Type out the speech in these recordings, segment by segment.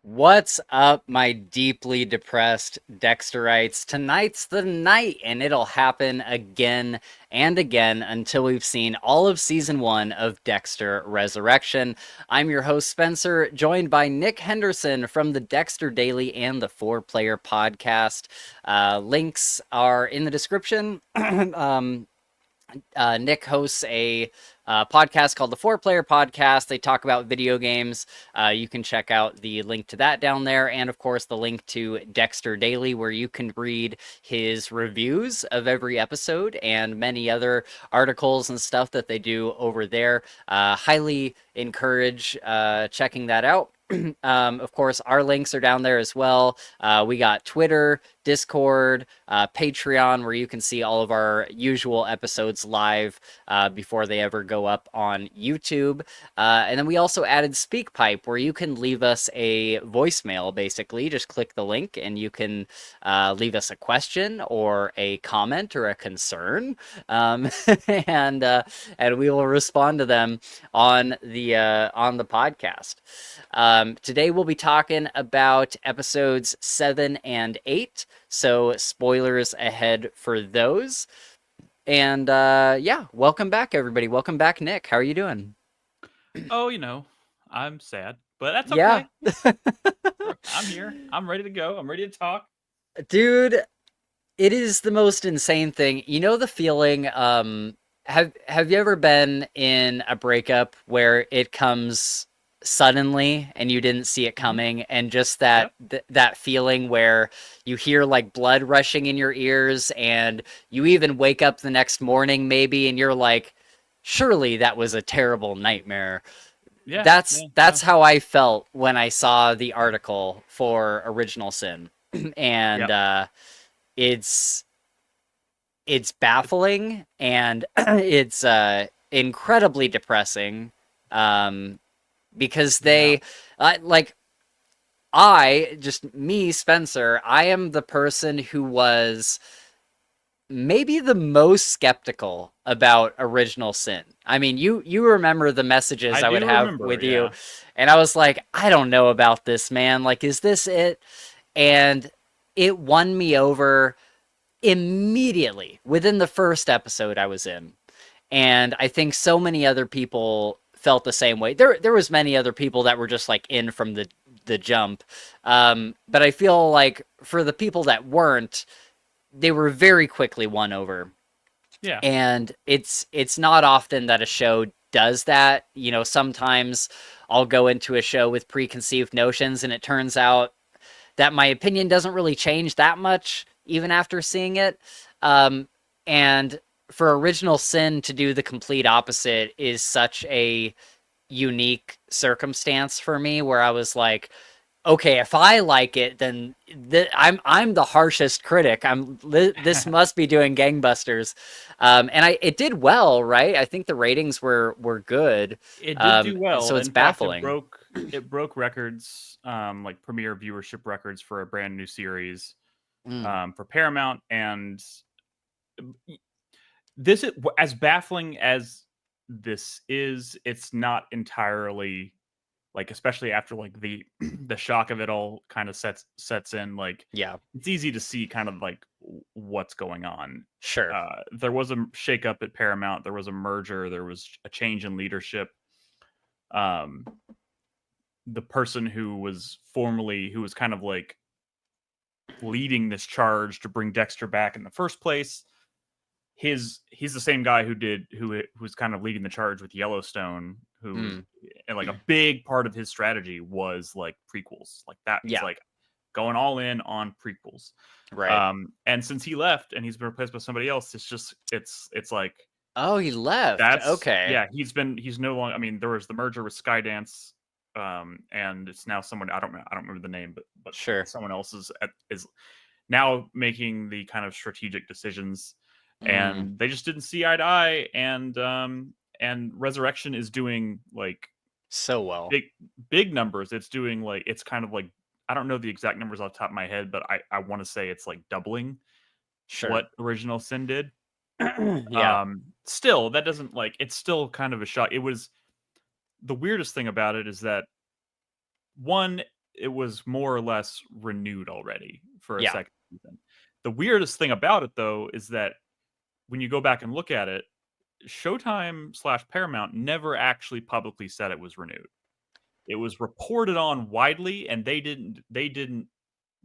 What's up, my deeply depressed Dexterites? Tonight's the night, and it'll happen again and again until we've seen all of season 1 of Dexter Resurrection. I'm your host, Spencer, joined by Nick Henderson from the Dexter Daily and the 4-Player Podcast. Links are in the description. Nick hosts a podcast called the 4-Player Podcast. They talk about video games. You can check out the link to that down there. And of course, the link to Dexter Daily, where you can read his reviews of every episode and many other articles and stuff that they do over there. Highly encourage checking that out. Of course, our links are down there as well. We got Twitter, Discord, Patreon, where you can see all of our usual episodes live before they ever go up on YouTube. And then we also added SpeakPipe, where you can leave us a voicemail, basically. Just click the link and you can leave us a question or a comment or a concern. And we will respond to them on the podcast. Today we'll be talking about episodes 7 and 8, so spoilers ahead for those. And yeah, welcome back, everybody. Welcome back, Nick. How are you doing? Oh, I'm sad, but that's Yeah. okay. I'm here. I'm ready to go. I'm ready to talk. Dude, it is the most insane thing. You know the feeling, have you ever been in a breakup where it comes suddenly and you didn't see it coming, and just that that feeling where you hear like blood rushing in your ears, and you even wake up the next morning maybe and you're like, surely that was a terrible nightmare. Yeah. That's how I felt when I saw the article for Original Sin. And it's baffling, and it's incredibly depressing, because they like, Spencer, I am the person who was maybe the most skeptical about Original Sin. I mean, you remember the messages I would have with you, and I was like, I don't know about this, man. Like, is this it? And it won me over immediately within the first episode I was in. And I think so many other people felt the same way. There was many other people that were just like in from the jump. But I feel like for the people that weren't, they were very quickly won over. Yeah. And it's not often that a show does that. You know, sometimes I'll go into a show with preconceived notions, and it turns out that my opinion doesn't really change that much even after seeing it. And for Original Sin to do the complete opposite is such a unique circumstance for me, where I was like, okay, if I like it, then I'm the harshest critic. This must be doing gangbusters. And it did well, right? I think the ratings were good. It did do well. So it's In fact, baffling. it broke records, like premiere viewership records for a brand new series, for Paramount. And this is, as baffling as this is, it's not entirely, like, especially after like the shock of it all kind of sets in. Like, Yeah, it's easy to see kind of like what's going on. sure. There was a shakeup at Paramount. There was a merger. There was a change in leadership. The person who was kind of like leading this charge to bring Dexter back in the first place, he's the same guy who was kind of leading the charge with Yellowstone, and like a big part of his strategy was like prequels, like that. He's like going all in on prequels, right? And since he left and he's been replaced by somebody else, it's like, oh, he left. Okay. He's no longer. I mean, there was the merger with Skydance, and it's now someone, I don't remember the name, but Sure. someone else is now making the kind of strategic decisions. And they just didn't see eye to eye, and Resurrection is doing like so well, big numbers. It's doing like, it's kind of like, I don't know the exact numbers off the top of my head, but I want to say it's like doubling what Original Sin did. Yeah. Still, that doesn't, like, it's still kind of a shock. It was, the weirdest thing about it is that, one, it was more or less renewed already for a Yeah. second season. The weirdest thing about it, though, is that when you go back and look at it, Showtime/Paramount never actually publicly said it was renewed. It was reported on widely, and they didn't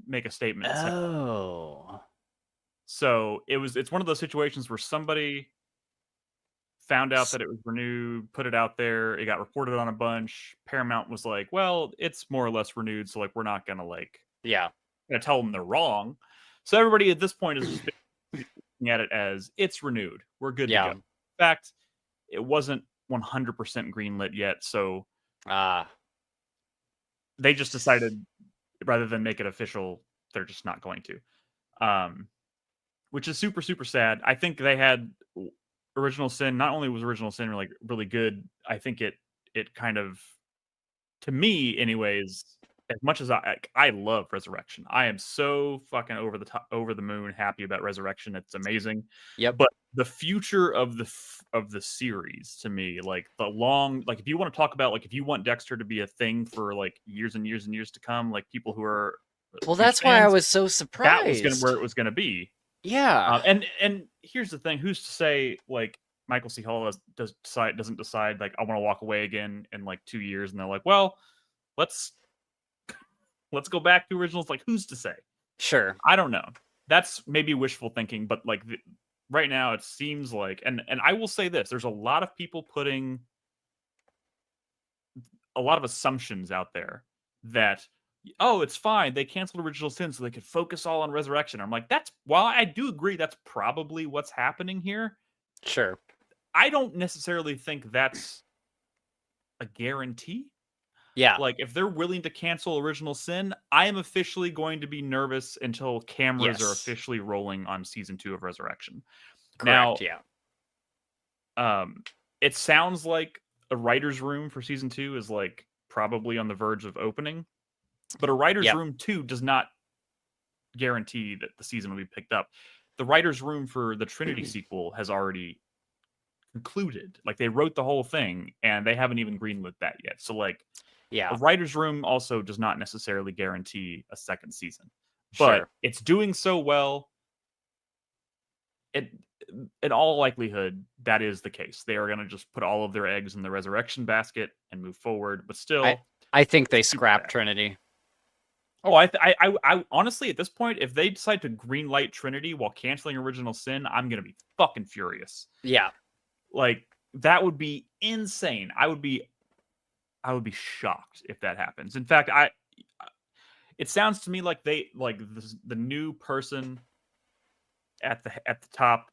make a statement and say. Oh. So it's one of those situations where somebody found out that it was renewed, put it out there, it got reported on a bunch. Paramount was like, "Well, it's more or less renewed, so like we're not gonna Yeah. tell them they're wrong." So everybody at this point is just looking at it as it's renewed. We're good to go. Yeah. In fact, it wasn't 100% greenlit yet, so they just decided rather than make it official, they're just not going to. Which is super, super sad. I think they had Original Sin. Not only was Original Sin like really good, I think it kind of, to me, anyways. As much as I love Resurrection, I am so fucking over the moon happy about Resurrection. It's amazing. Yep. But the future of the series, to me, like the long, like if you want to talk about, like if you want Dexter to be a thing for like years and years and years to come, like people who are Well, huge that's why I fans, was so that was surprised. where it was gonna be. Yeah. And here's the thing: who's to say like Michael C. Hall doesn't decide like I want to walk away again in like 2 years, and they're like, well, let's go back to originals. Like, who's to say? Sure. I don't know. That's maybe wishful thinking, but like right now, it seems like, and I will say this: there's a lot of people putting a lot of assumptions out there that, oh, it's fine. They canceled Original Sin so they could focus all on Resurrection. I'm like, while I do agree that's probably what's happening here, Sure. I don't necessarily think that's a guarantee. Yeah. Like, if they're willing to cancel Original Sin, I am officially going to be nervous until cameras are Yes. officially rolling on season 2 of Resurrection. Correct. Now, yeah. It sounds like a writer's room for season 2 is like probably on the verge of opening. But a writer's room, too, does not guarantee that the season will be picked up. The writer's room for the Trinity sequel has already concluded. Like, they wrote the whole thing, and they haven't even greenlit that yet. So, like, a writer's room also does not necessarily guarantee a second season. But it's doing so well. In all likelihood, that is the case. They are going to just put all of their eggs in the Resurrection basket and move forward. But still, I think they scrapped Trinity. Oh, I honestly, at this point, if they decide to greenlight Trinity while canceling Original Sin, I'm gonna be fucking furious. Yeah, like that would be insane. I would be shocked if that happens. In fact, it sounds to me like they like the new person at the top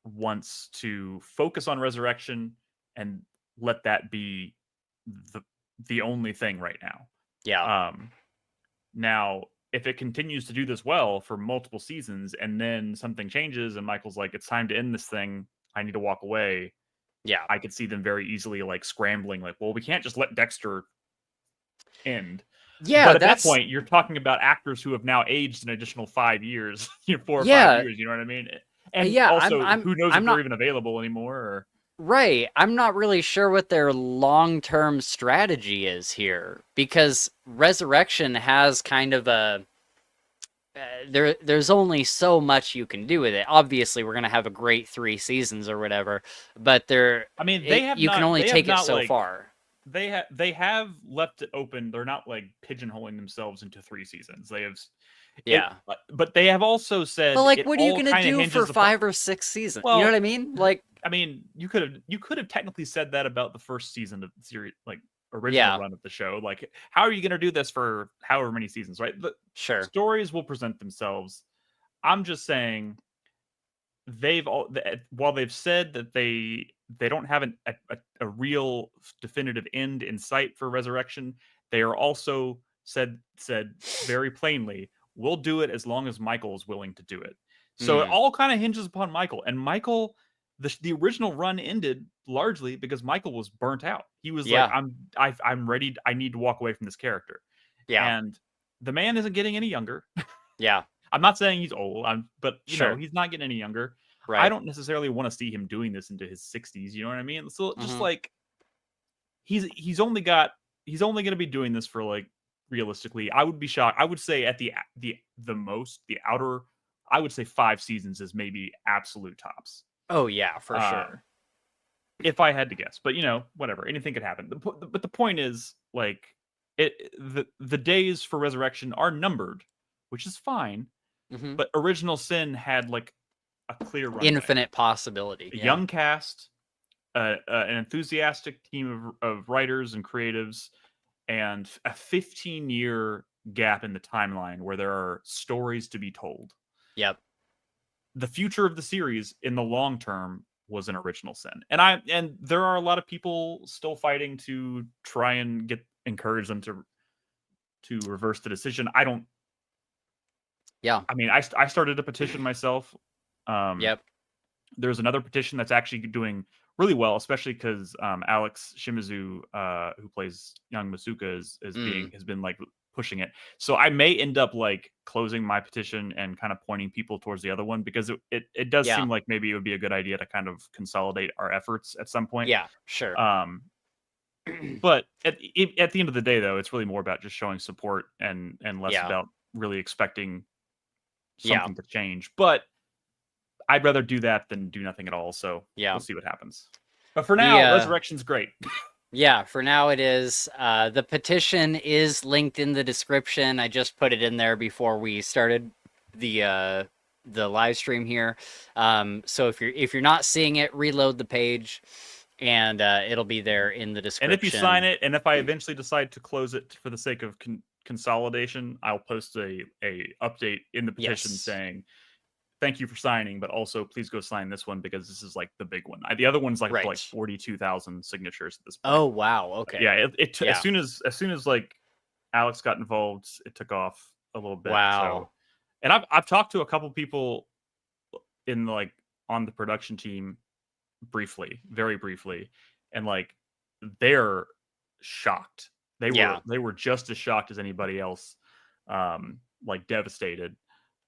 wants to focus on Resurrection and let that be the only thing right now. Yeah. Now, if it continues to do this well for multiple seasons and then something changes and Michael's like, it's time to end this thing, I need to walk away. Yeah. I could see them very easily like scrambling, like, well, we can't just let Dexter end. Yeah. But at that point, you're talking about actors who have now aged an additional 5 years, 4 or 5 years, you know what I mean? And also, who knows if they're even available anymore? Or... Right. I'm not really sure what their long-term strategy is here, because Resurrection has kind of a there's only so much you can do with it. Obviously, we're going to have a great 3 seasons or whatever, but you can only take it so far. They have left it open. They're not like pigeonholing themselves into 3 seasons. They have but they have also said, but like, what are you going to do for 5 or 6 seasons? Well, you know what I mean? Like, I mean, you could have technically said that about the first season of the series, like original run of the show. Like, how are you going to do this for however many seasons, right? Sure. Stories will present themselves. I'm just saying, while they've said that they don't have a real definitive end in sight for Resurrection, they are also said very plainly, we'll do it as long as Michael is willing to do it. So it all kind of hinges upon Michael. And Michael, the original run ended largely because Michael was burnt out. He was like, I'm ready. I need to walk away from this character. Yeah. And the man isn't getting any younger. Yeah. I'm not saying he's old, but you know, he's not getting any younger. Right. I don't necessarily want to see him doing this into his 60s. You know what I mean? So just like he's only going to be doing this for like realistically, I would be shocked. I would say at the outer, I would say 5 seasons is maybe absolute tops. Oh yeah, for sure. If I had to guess, but whatever, anything could happen. But the point is, like, the days for Resurrection are numbered, which is fine. Mm-hmm. But Original Sin had like a clear runway, infinite possibility, a young cast, an enthusiastic team of writers and creatives, and a 15-year gap in the timeline where there are stories to be told. Yep. The future of the series in the long term was an Original Sin, and there are a lot of people still fighting to try and encourage them to reverse the decision. I don't. Yeah. I mean, I started a petition myself. Yep. There's another petition that's actually doing really well, especially because Alex Shimizu, who plays young Masuka, has been like pushing it. So I may end up like closing my petition and kind of pointing people towards the other one, because it does seem like maybe it would be a good idea to kind of consolidate our efforts at some point. Yeah, sure. But at the end of the day, though, it's really more about just showing support and less about really expecting something to change. But I'd rather do that than do nothing at all. So we'll see what happens. But for now, Resurrection's great. Yeah, for now it is. The petition is linked in the description. I just put it in there before we started the live stream here. So if you're not seeing it, reload the page, and it'll be there in the description. And if you sign it, and if I eventually decide to close it for the sake of consolidation, I'll post a update in the petition saying, thank you for signing, but also please go sign this one, because this is like the big one. The other one's like 42,000 signatures at this point. Oh wow, okay. Yeah, as soon as like Alex got involved, it took off a little bit. Wow. So, and I've talked to a couple people in like on the production team very briefly, and like they're shocked. They were just as shocked as anybody else, like devastated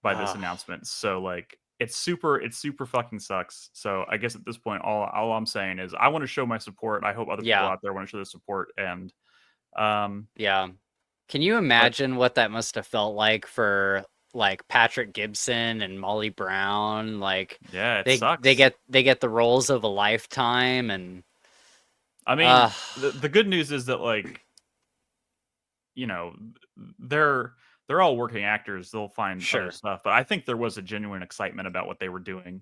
by this announcement. So like it's super fucking sucks. So I guess at this point, all I'm saying is I want to show my support. I hope other people out there want to show their support. And can you imagine what that must have felt like for like Patrick Gibson and Molly Brown? Like, it sucks. They get the roles of a lifetime. And I mean, the good news is that, like, they're all working actors. They'll find other stuff. But I think there was a genuine excitement about what they were doing.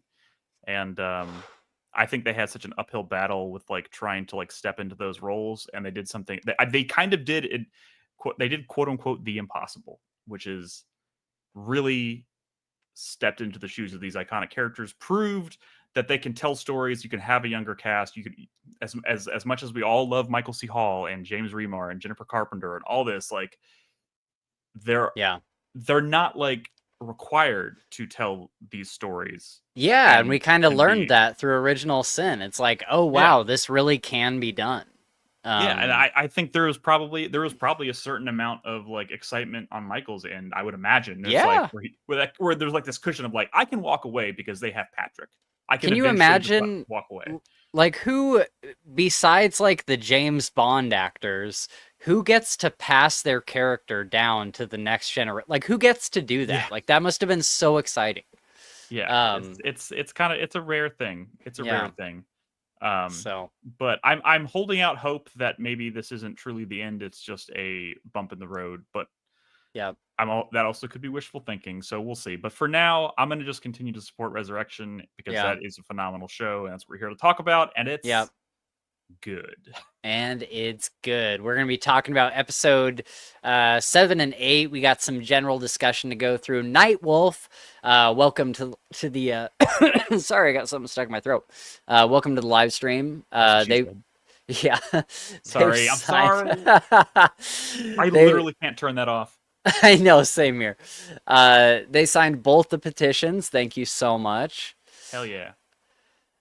And I think they had such an uphill battle with like trying to like step into those roles. And they did something they kind of did it. They did quote unquote the impossible, which is really stepped into the shoes of these iconic characters, proved that they can tell stories. You can have a younger cast. You could, as much as we all love Michael C. Hall and James Remar and Jennifer Carpenter and all this, like, they're not like required to tell these stories. Yeah, and we kind of learned that through Original Sin. It's like, oh wow, this really can be done. And I think there was probably a certain amount of like excitement on Michael's end, I would imagine. Like where there's like this cushion of like, I can walk away because they have Patrick. Can you imagine walk away? Like, who besides like the James Bond actors, who gets to pass their character down to the next generation? Like, who gets to do that? Like, that must have been so exciting. Yeah, it's a rare thing. It's a rare thing. But I'm holding out hope that maybe this isn't truly the end. It's just a bump in the road. But that also could be wishful thinking. So we'll see. But for now, I'm going to just continue to support Resurrection, because that is a phenomenal show, and that's what we're here to talk about. And it's good. And it's good. We're going to be talking about episode 7 and 8. We got some general discussion to go through. Nightwolf, welcome to the sorry, I got something stuck in my throat. Welcome to the live stream. Sorry, I'm sorry. I literally can't turn that off. I know, same here. They signed both the petitions. Thank you so much. Hell yeah.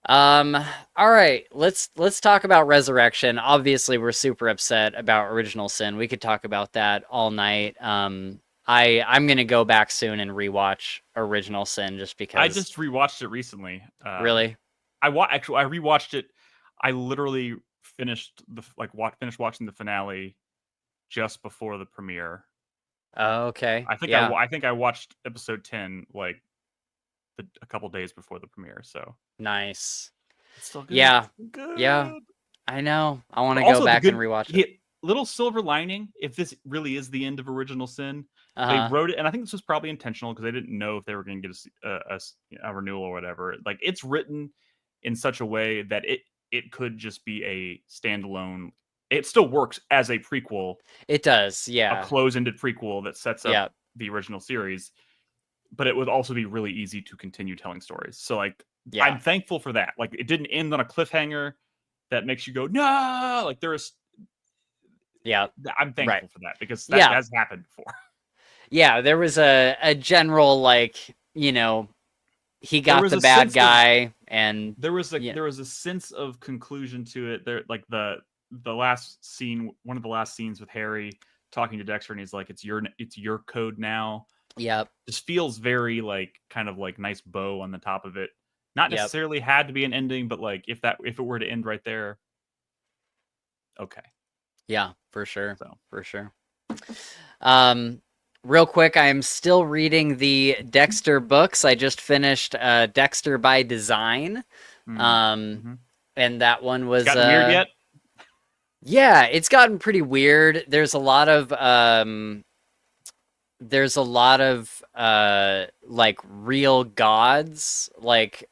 All right, let's talk about Resurrection. Obviously, we're super upset about Original Sin. We could talk about that all night. I'm gonna go back soon and rewatch Original Sin, just because I just rewatched it recently. Really? I rewatched it. I literally finished watching the finale just before the premiere. Oh, okay. I think Yeah. I think I watched episode 10 like a couple days before the premiere. So Nice. it's still good. Yeah. It's still Yeah. good. I know. I want But to go also the back and good rewatch it. little silver lining, if this really is the end of Original Sin, they Uh-huh. wrote it, and I think this was probably intentional because they didn't know if they were going to get a renewal or whatever. Like it's written in such a way that it could just be a standalone. It still works as a prequel, It does. a Yeah. close-ended prequel that sets up Yeah. the original series, but it would also be really easy to continue telling stories. So like Yeah. I'm thankful for that. Like it didn't end on a cliffhanger that makes you go, no, like there is. Yeah. I'm thankful Right. for that because that has happened before. Yeah, there was a general like, you know, he got the bad guy and there was a sense of conclusion to it. There like the last scene, one of the last scenes with Harry talking to Dexter, and he's like, it's your code now. Yep. Just feels very like kind of like nice bow on the top of it. Not Yep. necessarily had to be an ending, but like if it were to end right there, okay. Yeah, for sure. So for sure. Real quick, I am still reading the Dexter books. I just finished Dexter by Design. And that one was gotten weird yet? Yeah, it's gotten pretty weird. There's a lot of like real gods, like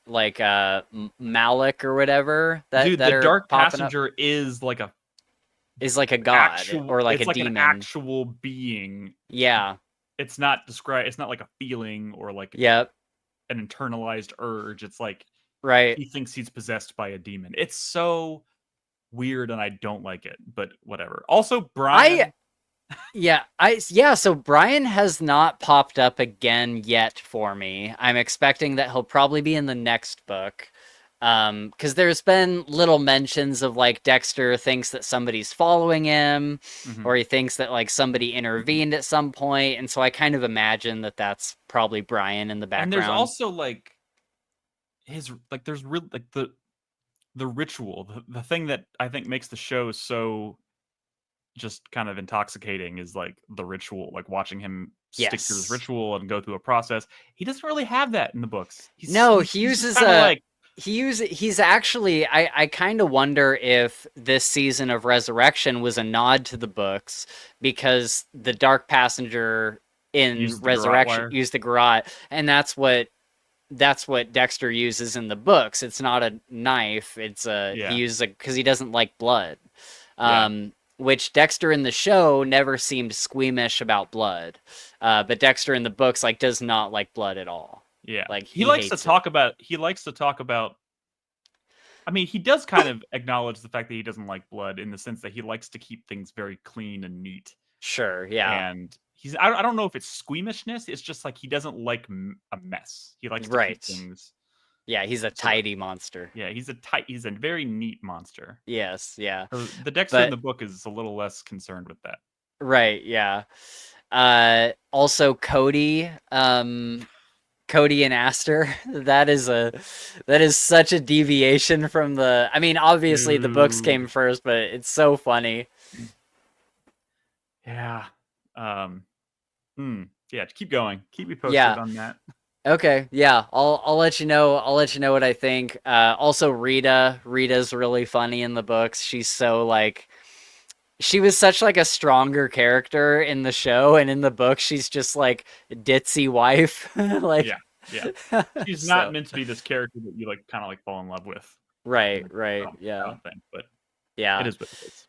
Malik or whatever that Dude, that the are Dark popping Passenger up. Is like a god or like it's a like demon. an actual being. Yeah. It's not like a feeling or like Yep. an internalized urge. It's like right. He thinks he's possessed by a demon. It's so weird and I don't like it, but whatever. Also, Brian. So Brian has not popped up again yet for me. I'm expecting that he'll probably be in the next book. Because there's been little mentions of like Dexter thinks that somebody's following him, or he thinks that like somebody intervened at some point, and so I kind of imagine that that's probably Brian in the background. And there's also like there's real like the ritual, the thing that I think makes the show so just kind of intoxicating is like the ritual, like watching him stick to this ritual and go through a process. He doesn't really have that in the books. He uses he's actually I kind of wonder if this season of Resurrection was a nod to the books, because the Dark Passenger in Resurrection used the garrote, and that's what Dexter uses in the books. It's not a knife, it's he uses it because he doesn't like blood. Which Dexter in the show never seemed squeamish about blood, but Dexter in the books like does not like blood at all. Yeah, like he likes to talk about. He likes to talk about. I mean, he does kind of acknowledge the fact that he doesn't like blood in the sense that he likes to keep things very clean and neat. Sure, yeah. And I don't know if it's squeamishness. It's just like he doesn't like a mess. He likes to keep things. Yeah, he's a tidy monster. Yeah, he's a very neat monster. Yes, yeah. The Dexter in the book is a little less concerned with that. Right, yeah. Also Cody and Aster, that is such a deviation from the, I mean, obviously the books came first, but it's so funny. Yeah. Yeah, keep going. Keep me posted on that. Okay, yeah, I'll let you know. I'll let you know what I think. Also, Rita's really funny in the books. She's so like, she was such like a stronger character in the show, and in the book, she's just like ditzy wife. Like, yeah. She's not meant to be this character that you like kind of like fall in love with. Right. Yeah. I don't think, but yeah, it is what it is.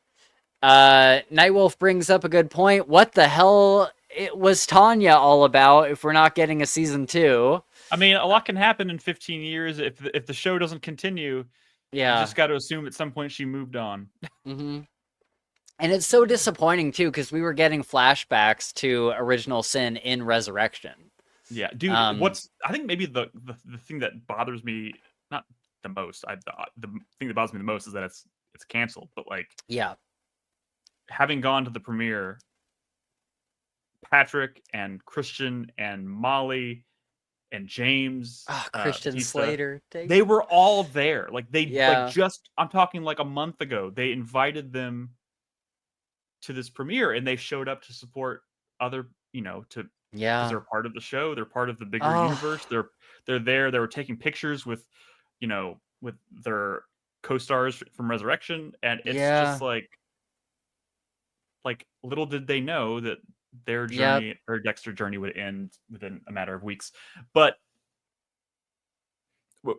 Nightwolf brings up a good point. What the hell was Tanya all about if we're not getting a season 2? I mean, a lot can happen in 15 years if the show doesn't continue. Yeah. You just got to assume at some point she moved on. And it's so disappointing too, because we were getting flashbacks to Original Sin in Resurrection. Yeah, dude. I think maybe the thing that bothers me, not the most, the thing that bothers me the most is that it's canceled. But like, having gone to the premiere, Patrick and Christian and Molly and James, Christian Slater, they were all there. Like they like just, I'm talking like a month ago, they invited them to this premiere, and they showed up to support other, to because Yeah. they're part of the show, they're part of the bigger Oh, universe. They're there. They were taking pictures with, with their co-stars from Resurrection, and it's just yeah. like little did they know that their Yep. journey or Dexter journey would end within a matter of weeks. But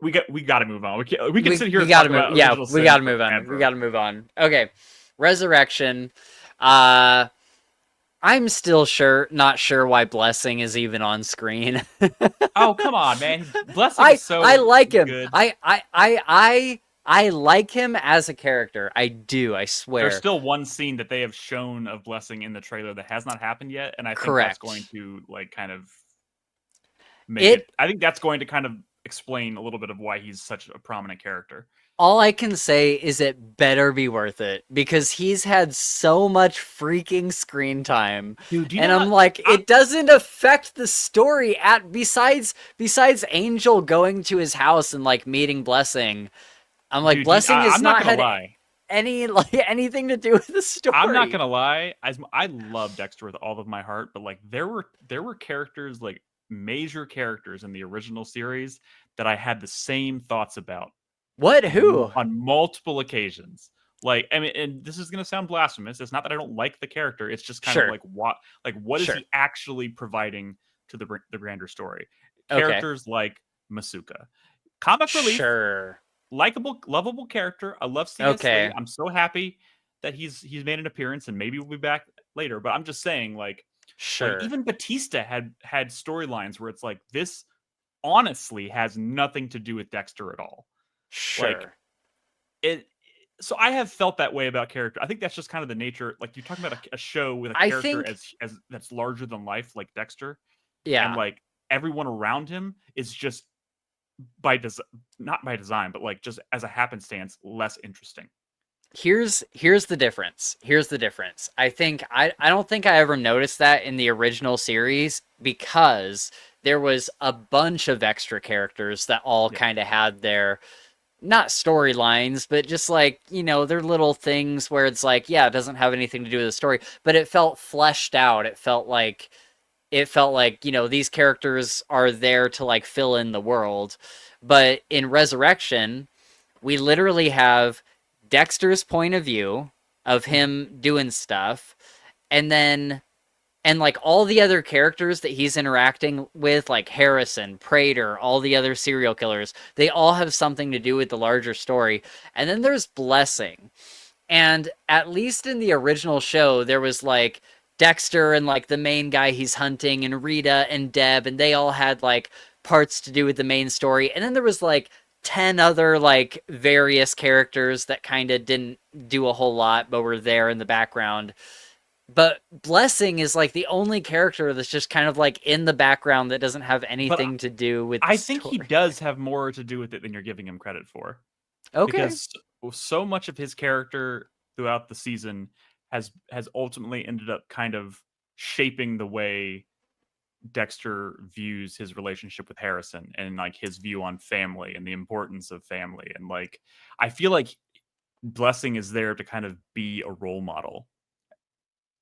we got to move on. We can sit here We and got talk to move. about Yeah, Original we Sin got to move on. We forever. got to move on. Okay. Resurrection. Uh I'm still not sure why Blessing is even on screen. Oh, come on, man. Blessing I is so I like him. good. I like him as a character. I do. I There's swear. still one scene that they have shown of Blessing in the trailer that has not happened yet, and I think that's going Correct. to kind of make It it. I think that's going to kind of explain a little bit of why he's such a prominent character. All I can say is it better be worth it because he's had so much freaking screen time. Dude, do you And know I'm what? like, it doesn't affect the story at besides Angel going to his house and like meeting Blessing. I'm like, Dude, Blessing has I'm not not gonna had lie. any like anything to do with the story. I'm not gonna lie. I love Dexter with all of my heart, but like there were characters, like major characters in the original series that I had the same thoughts about What? Who? on multiple occasions. Like, I mean, and this is gonna sound blasphemous. It's not that I don't like the character. It's just kind of Sure. what is Sure. he actually providing to the grander story? Okay. Characters like Masuka, comic relief, Sure. likable, lovable character. I love CS3. Okay. I'm so happy that he's made an appearance, and maybe we'll be back later. But I'm just saying, like Sure. even Batista had storylines where it's like this honestly has nothing to do with Dexter at all. Like Sure. it. So I have felt that way about character. I think that's just kind of the nature. Like you're talking about a show with a I character think as that's larger than life, like Dexter, and yeah. like everyone around him is just by design, not by design, but like just as a happenstance, less interesting. Here's the difference. Here's the difference. I don't think I ever noticed that in the original series because there was a bunch of extra characters that all Yeah. kind of had their not storylines, but just like, their little things where it's like, yeah, it doesn't have anything to do with the story, but it felt fleshed out. It felt like, these characters are there to like fill in the world. But in Resurrection, we literally have Dexter's point of view of him doing stuff, and then and like all the other characters that he's interacting with, like Harrison, Prater, all the other serial killers, they all have something to do with the larger story. And then there's Blessing. And at least in the original show, there was like Dexter and like the main guy he's hunting, and Rita and Deb, and they all had like parts to do with the main story. And then there was like 10 other like various characters that kind of didn't do a whole lot but were there in the background. But Blessing is like the only character that's just kind of like in the background that doesn't have But anything to do with the I think he story. does have more to do with it than you're giving him credit for, Okay. because so much of his character throughout the season has ultimately ended up kind of shaping the way Dexter views his relationship with Harrison, and like his view on family and the importance of family. And like I feel like Blessing is there to kind of be a role model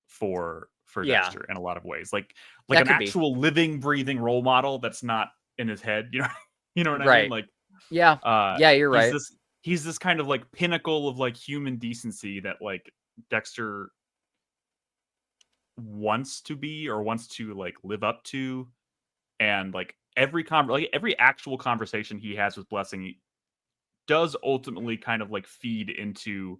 for Yeah, Dexter in a lot of ways. Like that an could be. actual living, breathing role model that's not in his head. You know what I mean? Right. Like Yeah. Yeah, you're he's right. this kind of like pinnacle of like human decency that like Dexter wants to be or wants to like live up to. And like every actual conversation he has with Blessing does ultimately kind of like feed into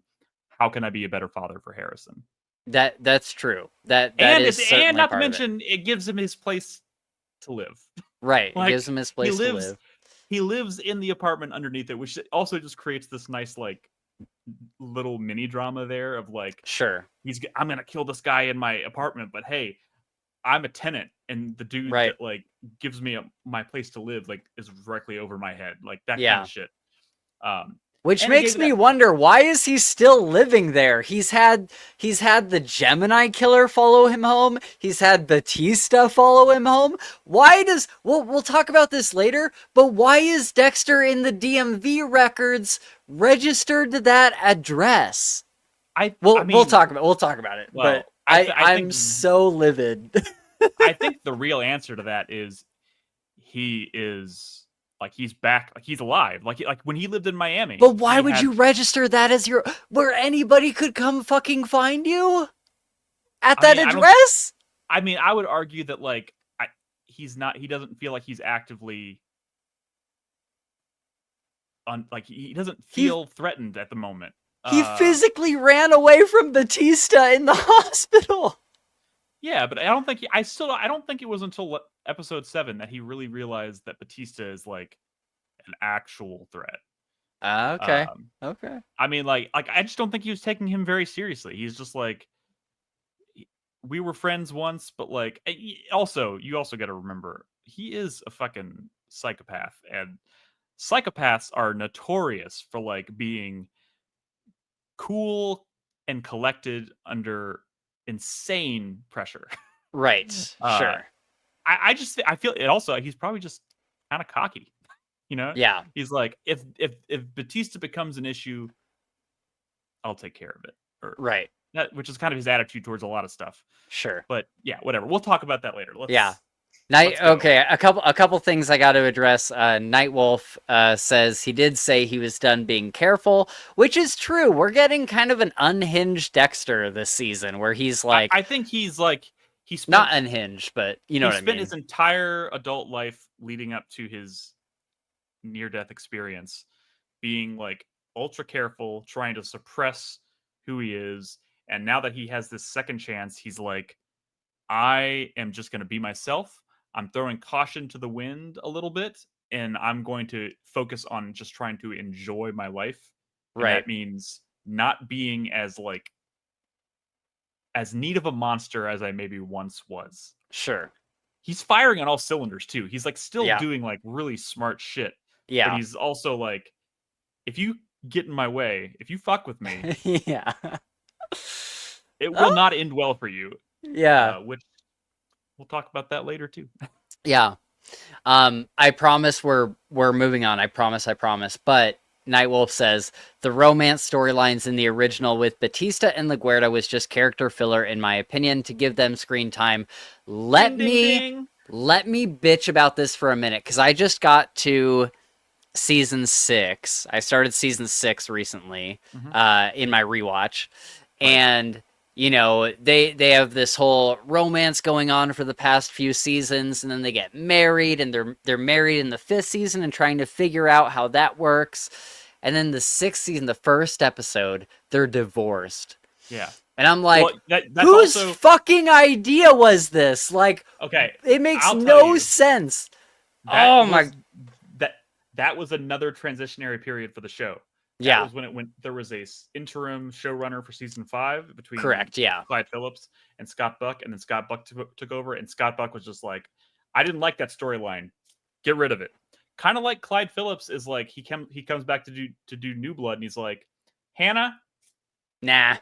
how can I be a better father for Harrison. That's true. That And is and certainly not to part of it. mention it gives him his place to live. Right. It Like gives him his he place to lives live. he lives in the apartment underneath it, which also just creates this nice like little mini drama there of like Sure. I'm gonna kill this guy in my apartment, but hey, I'm a tenant, and the dude Right. that like gives me my place to live like is directly over my head, like that kind Yeah. of shit. Um, Which and it makes gave me that. wonder, why is he still living there? He's had the Gemini killer follow him home. He's had Batista follow him home. Why does we'll talk about this later, but why is Dexter in the DMV records registered to that address? I We'll mean, talk about it. But well, I I'm think so livid. I think the real answer to that is he is like he's back, like he's alive, like when he lived in Miami, But why he would had. you register that as your where anybody could come fucking find you at I that mean, I don't. address? I mean, I would argue that like he's not. He doesn't feel like he's actively like he doesn't He feel threatened at the moment. he physically ran away from Batista in the hospital. Yeah, but I don't think it was until episode 7 that he really realized that Batista is like an actual threat. Okay. Um, Okay. I mean, like I just don't think he was taking him very seriously. He's just like, we were friends once, but like, also you also got to remember he is a fucking psychopath, and psychopaths are notorious for like being cool and collected under insane pressure. Right. uh, Sure. I feel it also. He's probably just kind of cocky. You know, Yeah. he's like, if Batista becomes an issue, I'll take care of it, or Right. that, which is kind of his attitude towards a lot of stuff. Sure. But yeah, whatever. We'll talk about that later. Yeah. Let's go. Okay, a couple things I got to address. Nightwolf says he did say he was done being careful, which is true. We're getting kind of an unhinged Dexter this season, where he's like, I think he's like not unhinged, but you know what I spent mean. his entire adult life leading up to his near-death experience being like ultra careful, trying to suppress who he is, and now that he has this second chance, he's like, I am just going to be myself. I'm throwing caution to the wind a little bit, and I'm going to focus on just trying to enjoy my life. And Right. that means not being as like as neat of a monster as I maybe once was. Sure. He's firing on all cylinders too. He's like still Yeah. doing like really smart shit. But Yeah. he's also like, if you get in my way, if you fuck with me, Yeah. it will not end well for you. Yeah. Which we'll talk about that later too. Yeah. I promise we're moving on. I promise. But Nightwolf says the romance storylines in the original with Batista and LaGuerta was just character filler, in my opinion, to give them screen time. Let me bitch about this for a minute, because I just got to season 6. I started season 6 recently, in my rewatch, and you know, they have this whole romance going on for the past few seasons, and then they get married, and they're married in the 5th season and trying to figure out how that works. And then the 6th season, the first episode, they're divorced. Yeah. And I'm like, well, that's whose also... fucking idea was this? Like, okay, it makes no sense. That was another transitionary period for the show. That was when it went. There was a interim showrunner for season 5 between Clyde Phillips and Scott Buck, and then Scott Buck took over, and Scott Buck was just like, I didn't like that storyline. Get rid of it. Kind of like Clyde Phillips is like he comes back to do New Blood, and he's like, Hannah, nah,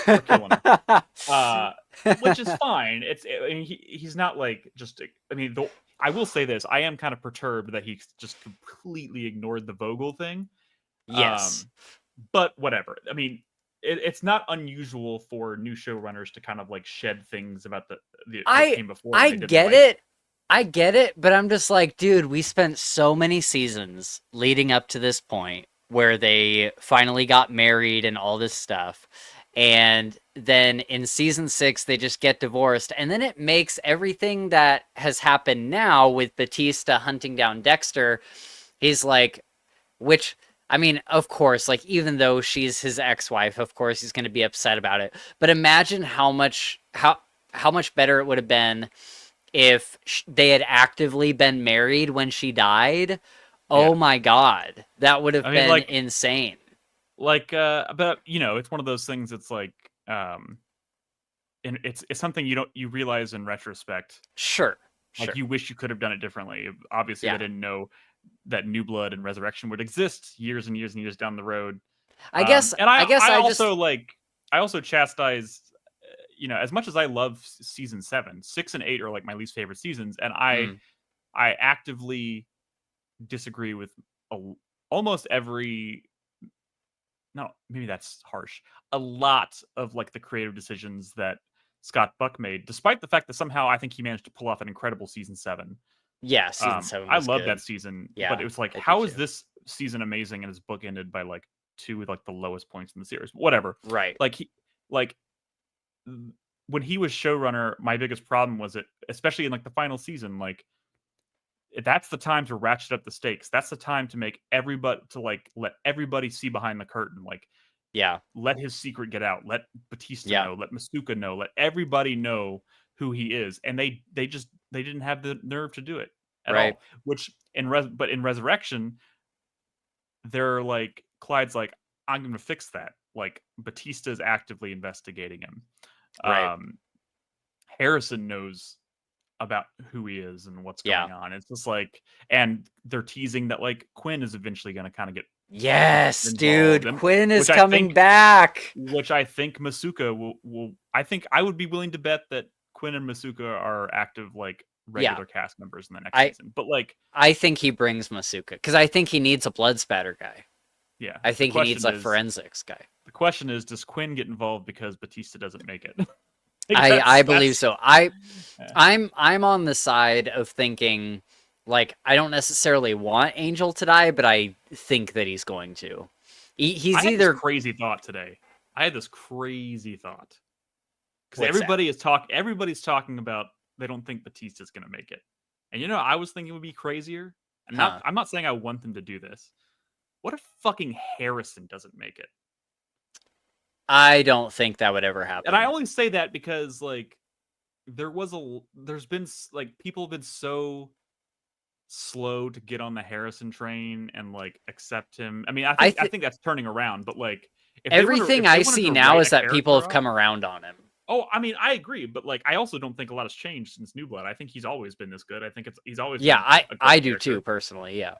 we're killing her. Which is fine. He's not like just. I mean, I will say this: I am kind of perturbed that he just completely ignored the Vogel thing. Yes. But whatever. I mean, it's not unusual for new showrunners to kind of like shed things about the came before. I get it. I get it, but I'm just like, dude, we spent so many seasons leading up to this point where they finally got married and all this stuff. And then in season 6, they just get divorced. And then it makes everything that has happened now with Batista hunting down Dexter, he's like, which, I mean, of course, like, even though she's his ex-wife, of course he's going to be upset about it. But imagine how much better it would have been if they had actively been married when she died. Oh my God, that would have been like, insane. Like, but you know, it's one of those things. It's like, and it's something you realize in retrospect. Sure. Like you wish you could have done it differently. Obviously, they didn't know that New Blood and Resurrection would exist years and years and years down the road. I guess I also chastise, you know, as much as I love season 7, 6 and 8 are like my least favorite seasons, and I actively disagree with almost every no, maybe that's harsh. A lot of like the creative decisions that Scott Buck made, despite the fact that somehow I think he managed to pull off an incredible season 7. Yeah, season 7 I was love good. that season, but Yeah, it was like, I do how is too. this season amazing and his book ended by like 2 like the lowest points in the series? Whatever. Right. Like like when he was showrunner, my biggest problem was it, especially in like the final season, like that's the time to ratchet up the stakes. That's the time to make everybody to like let everybody see behind the curtain. Like Yeah. let his secret get out. Let Batista Yeah. know. Let Masuka know. Let everybody know who he is. And they didn't have the nerve to do it at Right. all. Which in Resurrection, they're like Clyde's like, I'm going to fix that. Like Batista is actively investigating him. Right. Harrison knows about who he is and what's Yeah. going on. It's just like, and they're teasing that like Quinn is eventually going to kind of get Yes, involved, dude. Quinn is which I coming think, back. which I think Masuka will. I think I would be willing to bet that Quinn and Masuka are active like regular cast members in the next season. But like, I think he brings Masuka because I think he needs a blood spatter guy. yeah, I think he needs a forensics guy. The question is, does Quinn get involved because Batista doesn't make it? I believe so. I'm on the side of thinking like I don't necessarily want Angel to die, but I think that he's going to. He's I had either this crazy thought today. I had this crazy thought because What's everybody's talking about they don't think Batista's going to make it, and you know I was thinking it would be crazier. I'm not saying I want them to do this. What if fucking Harrison doesn't make it? I don't think that would ever happen. And I only say that because like there's been like people have been so slow to get on the Harrison train and like accept him. I mean, I think that's turning around, but like if everything I see now is that people have come around on him. Oh, I mean, I agree, but like I also don't think a lot has changed since New Blood. I think he's always been this good. I think he's always been I do too personally, yeah.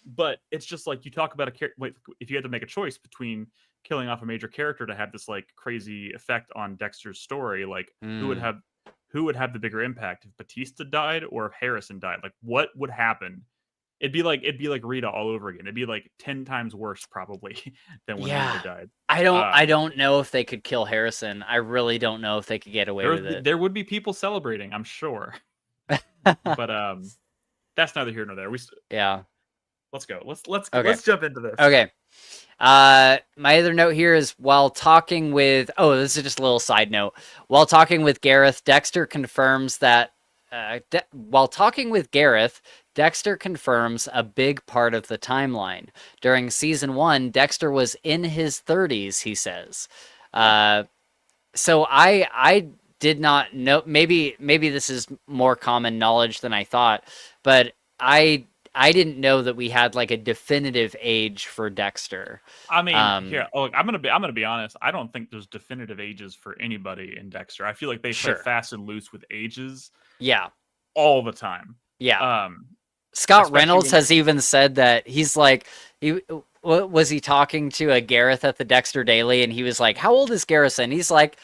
But it's just like you talk about if you had to make a choice between killing off a major character to have this like crazy effect on Dexter's story, like who would have the bigger impact if Batista died or if Harrison died? Like what would happen? It'd be like Rita all over again. It'd be like 10 times worse probably than when Rita died. I don't know if they could kill Harrison. I really don't know if they could get away with it. There would be people celebrating, I'm sure. But that's neither here nor there. Let's go. Let's jump into this. Okay. My other note here is while talking with this is just a little side note. While talking with Gareth, Dexter confirms that Dexter confirms a big part of the timeline. During season 1, Dexter was in his 30s, he says. So I did not know. Maybe this is more common knowledge than I thought, but I didn't know that we had like a definitive age for Dexter. I mean, I'm gonna be honest. I don't think there's definitive ages for anybody in Dexter. I feel like they play fast and loose with ages. Yeah, all the time. Yeah. Scott Reynolds has even said that he's like was he talking to a Gareth at the Dexter Daily, and he was like, "How old is Garrison?" He's like,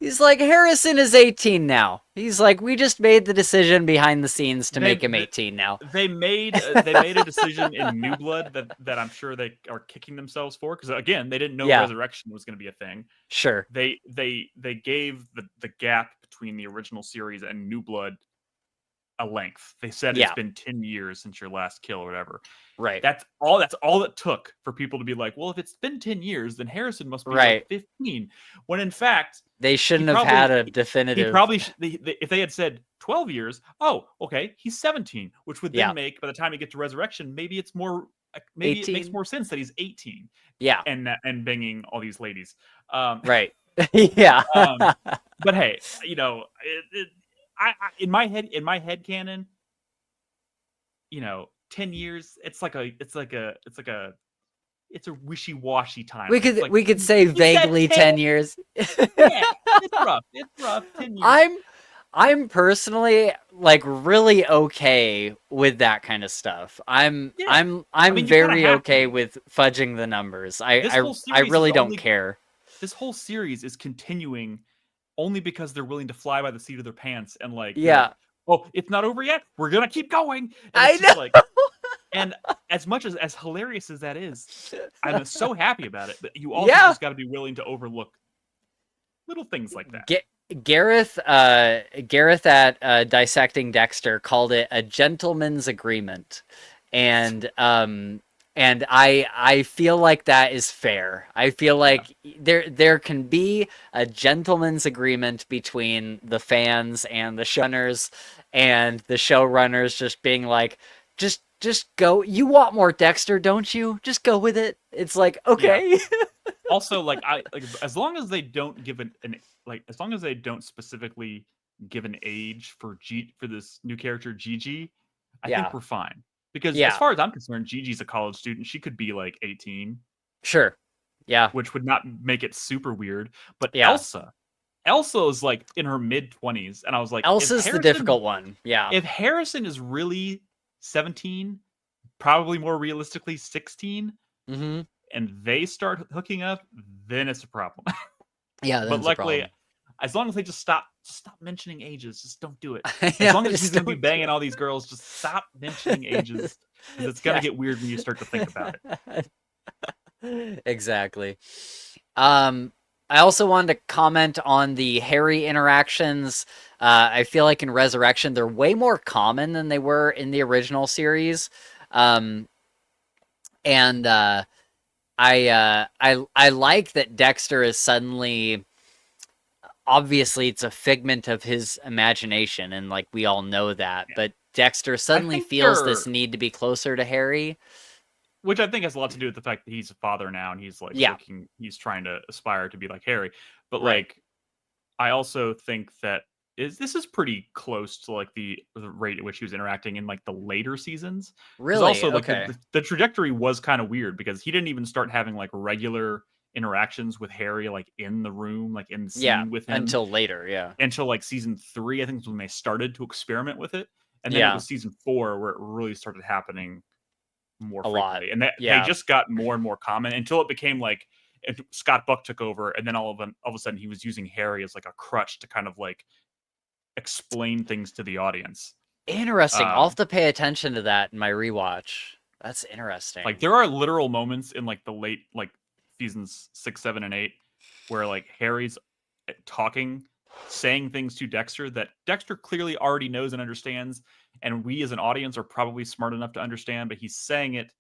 Harrison is 18 now. He's like, we just made the decision behind the scenes to make him 18 now. They made a decision in New Blood that I'm sure they are kicking themselves for, because again, they didn't know Resurrection was going to be a thing. Sure. They gave the gap between the original series and New Blood a length. They said it's been 10 years since your last kill or whatever. Right. That's all it took for people to be like, well, if it's been 10 years, then Harrison must be like 15. When in fact, they shouldn't have had a definitive. He probably if they had said 12 years, oh, okay, he's 17, which would then make, by the time you get to Resurrection, maybe it's more, maybe 18. It makes more sense that he's 18. Yeah. And banging all these ladies. Right. Yeah. But hey, you know, I in my head canon, you know, 10 years, it's a wishy-washy time. We could say vaguely 10 years. Yeah, it's rough. It's rough. 10 years. I'm personally like really okay with that kind of stuff. I'm very okay with fudging the numbers. I really don't care. This whole series is continuing only because they're willing to fly by the seat of their pants and like, yeah. Oh, it's not over yet. We're gonna keep going. I know. And as much as hilarious as that is, I'm so happy about it. But you also Yeah. just got to be willing to overlook little things like that. Gareth at Dissecting Dexter called it a gentleman's agreement, and I feel like that is fair. I feel like there can be a gentleman's agreement between the fans and the showrunners, and the showrunners just being like, just go. You want more Dexter, don't you? Just go with it. It's like, okay. Also, like as long as they don't give as long as they don't specifically give an age for this new character Gigi, I Yeah. think we're fine. Because Yeah. as far as I'm concerned, Gigi's a college student. She could be like 18. Sure. Yeah. Which would not make it super weird. But Yeah. Elsa is like in her mid-20s, and I was like, Elsa's the difficult one. Yeah. If Harrison is really 17, probably more realistically 16, and they start hooking up, then it's a problem. Yeah, but luckily, as long as they just stop mentioning ages, just don't do it. As Yeah, long as he's gonna be banging all these girls, just stop mentioning ages. Because it's gonna get weird when you start to think about it. Exactly. I also wanted to comment on the Harry interactions. I feel like in Resurrection, they're way more common than they were in the original series. And I like that Dexter is suddenly, obviously it's a figment of his imagination, and like we all know that, but Dexter suddenly feels this need to be closer to Harry. Which I think has a lot to do with the fact that he's a father now, and he's like he's trying to aspire to be like Harry. But like, I also think that this is pretty close to like the rate at which he was interacting in like the later seasons. Really? Also, like the trajectory was kind of weird because he didn't even start having like regular interactions with Harry like in the room, like in the scene with him until later. Until like season 3, I think, was when they started to experiment with it, and then it was season 4 where it really started happening more frequently. And they just got more and more common until it became like Scott Buck took over, and then all of a sudden he was using Harry as like a crutch to kind of like explain things to the audience. Interesting. I'll have to pay attention to that in my rewatch. That's interesting. Like there are literal moments in like the late like seasons 6, 7, and 8 where like Harry's talking, saying things to Dexter that Dexter clearly already knows and understands, and we as an audience are probably smart enough to understand, but he's saying it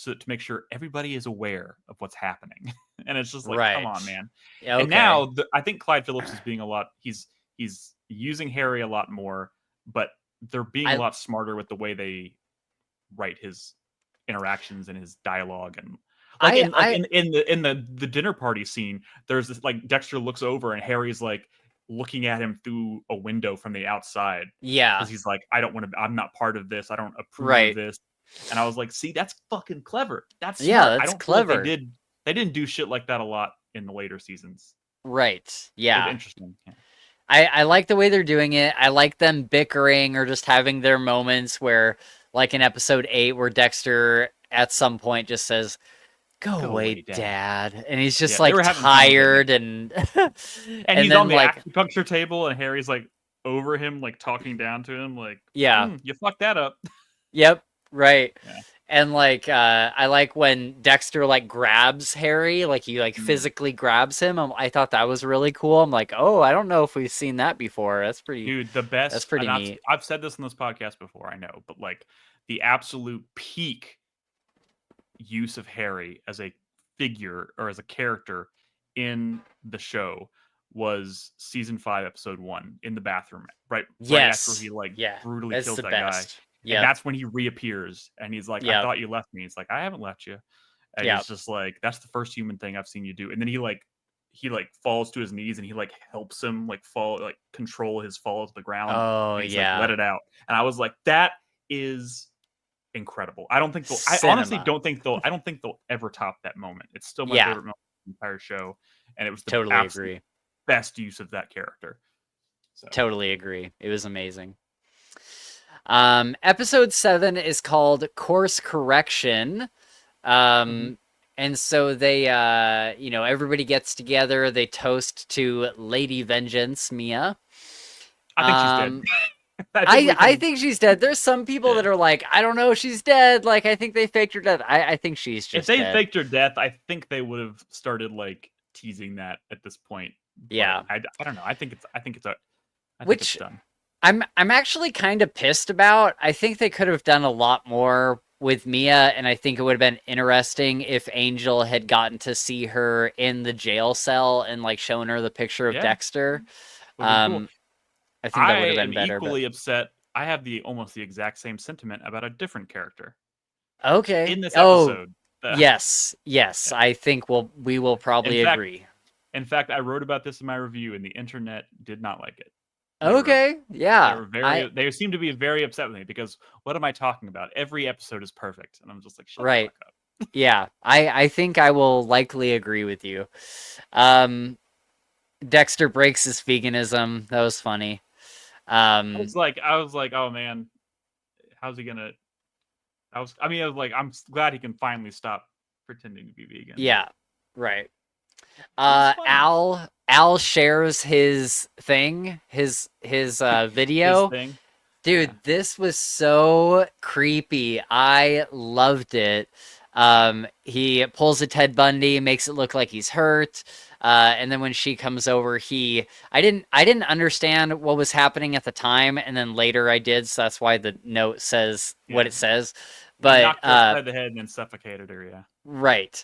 to make sure everybody is aware of what's happening. And it's just like, come on, man. Yeah, okay. And now I think Clyde Phillips is being he's using Harry a lot more, but they're being a lot smarter with the way they write his interactions and his dialogue. And like in the dinner party scene, there's this like Dexter looks over and Harry's like looking at him through a window from the outside. Yeah. Because he's like, I'm not part of this. I don't approve of this. And I was like, see, that's fucking clever. That's smart. That's I don't clever. Like they didn't do shit like that a lot in the later seasons. Right. Yeah. It was interesting. Yeah. I like the way they're doing it. I like them bickering or just having their moments where, like in episode 8, where Dexter at some point just says, Go away, Dad. And he's just like tired and and he's on the acupuncture table and Harry's like over him, like talking down to him, like, you fucked that up. Yep, right. Yeah. And like I like when Dexter like grabs Harry, like he like physically grabs him. I thought that was really cool. I'm like, oh, I don't know if we've seen that before. That's pretty, dude. The best. That's pretty neat. I've said this on this podcast before, I know, but like the absolute peak use of Harry as a figure or as a character in the show was season 5, episode 1, in the bathroom, right after he like brutally kills that guy. Yeah, that's when he reappears and he's like, I thought you left me. It's like, I haven't left you. And he's just like, that's the first human thing I've seen you do. And then he falls to his knees and he like helps him like fall, like control his fall to the ground. Oh, he's like, let it out. And I was like, that is incredible. I honestly don't think they'll ever top that moment. It's still my favorite moment of the entire show. And it was the absolute best use of that character. So. Totally agree. It was amazing. Episode 7 is called Course Correction. And so they, everybody gets together. They toast to Lady Vengeance, Mia. I think she's dead. I think she's dead. There's some people that are like, I don't know, she's dead. Like, I think they faked her death. I think she's If just they dead. faked her death, I think they would have started like teasing that at this point. Yeah. But I don't know. I think it's Which done. I'm actually kind of pissed about. I think they could have done a lot more with Mia, and I think it would have been interesting if Angel had gotten to see her in the jail cell and like shown her the picture of Yeah, Dexter. would have been cool. I think that I would have been am better. equally upset. I have almost the exact same sentiment about a different character Okay. in this Oh, episode. yes. Yeah. I think we will probably agree. In fact, I wrote about this in my review, and the internet did not like it. Okay. Yeah. They seem to be very upset with me because what am I talking about? Every episode is perfect, and I'm just like, shut the Right. fuck up. Yeah. I think I will likely agree with you. Dexter breaks his veganism. That was funny. I was like, oh man, how's he gonna? I was like, I'm glad he can finally stop pretending to be vegan. Yeah. Right. Al shares his thing, his video. His thing. Dude, this was so creepy. I loved it. He pulls a Ted Bundy, makes it look like he's hurt. And then when she comes over, I didn't understand what was happening at the time, and then later I did, so that's why the note says what it says. But knocked her upside the head and then suffocated her, yeah. Right.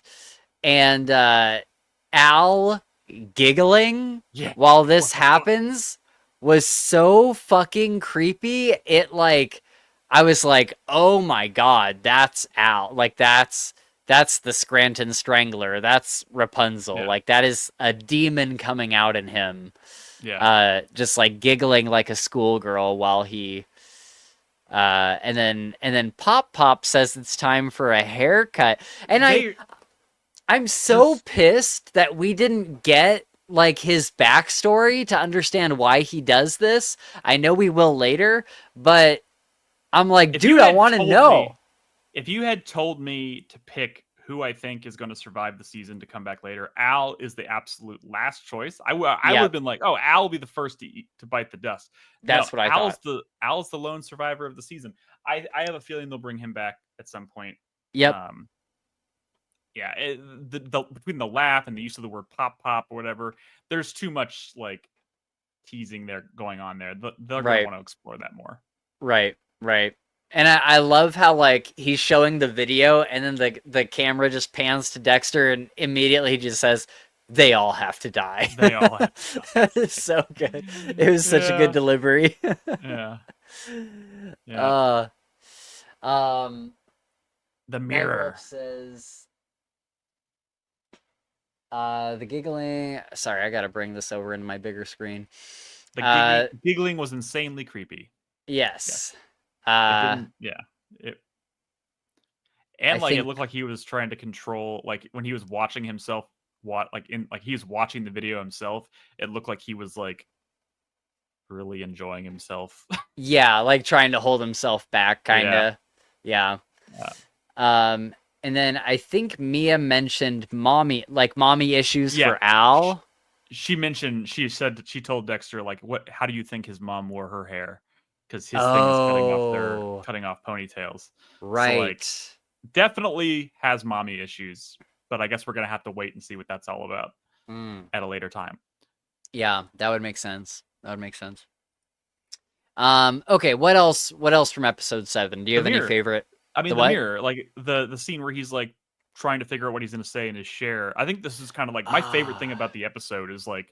And Al giggling while this happens was so fucking creepy. I was like, oh my god, that's Al. Like that's the Scranton Strangler. That's Rapunzel. Yeah. Like that is a demon coming out in him. Yeah. Just like giggling like a schoolgirl while he and then Pop says it's time for a haircut. And I'm so pissed that we didn't get like his backstory to understand why he does this. I know we will later, but I'm like, dude, I want to know. If you had told me to pick who I think is going to survive the season to come back later, Al is the absolute last choice. I would have been like, oh, Al will be the first to bite the dust. That's what I thought. Al's the lone survivor of the season. I have a feeling they'll bring him back at some point. Yep. Yeah, between the laugh and the use of the word pop or whatever, there's too much like teasing there going on there. They're gonna want to explore that more. Right. And I love how like he's showing the video and then the camera just pans to Dexter and immediately he just says, "They all have to die." They all have to die. It's so good. It was such a good delivery. Yeah. The mirror says the giggling. Sorry, I gotta bring this over into my bigger screen. The giggling was insanely creepy. Yes. It looked like he was trying to control, like when he was watching himself, he was watching the video himself. It looked like he was like really enjoying himself. Yeah, like trying to hold himself back, kind of. Yeah. And then I think Mia mentioned mommy issues for Al. She said that she told Dexter, like, how do you think his mom wore her hair? Because his thing is cutting off ponytails. Right. So, like, definitely has mommy issues, but I guess we're going to have to wait and see what that's all about at a later time. Yeah, that would make sense. Okay, what else from episode 7? Do you have any favorite? I mean, the mirror, like the scene where he's like trying to figure out what he's going to say in his share. I think this is kind of like my favorite thing about the episode is like,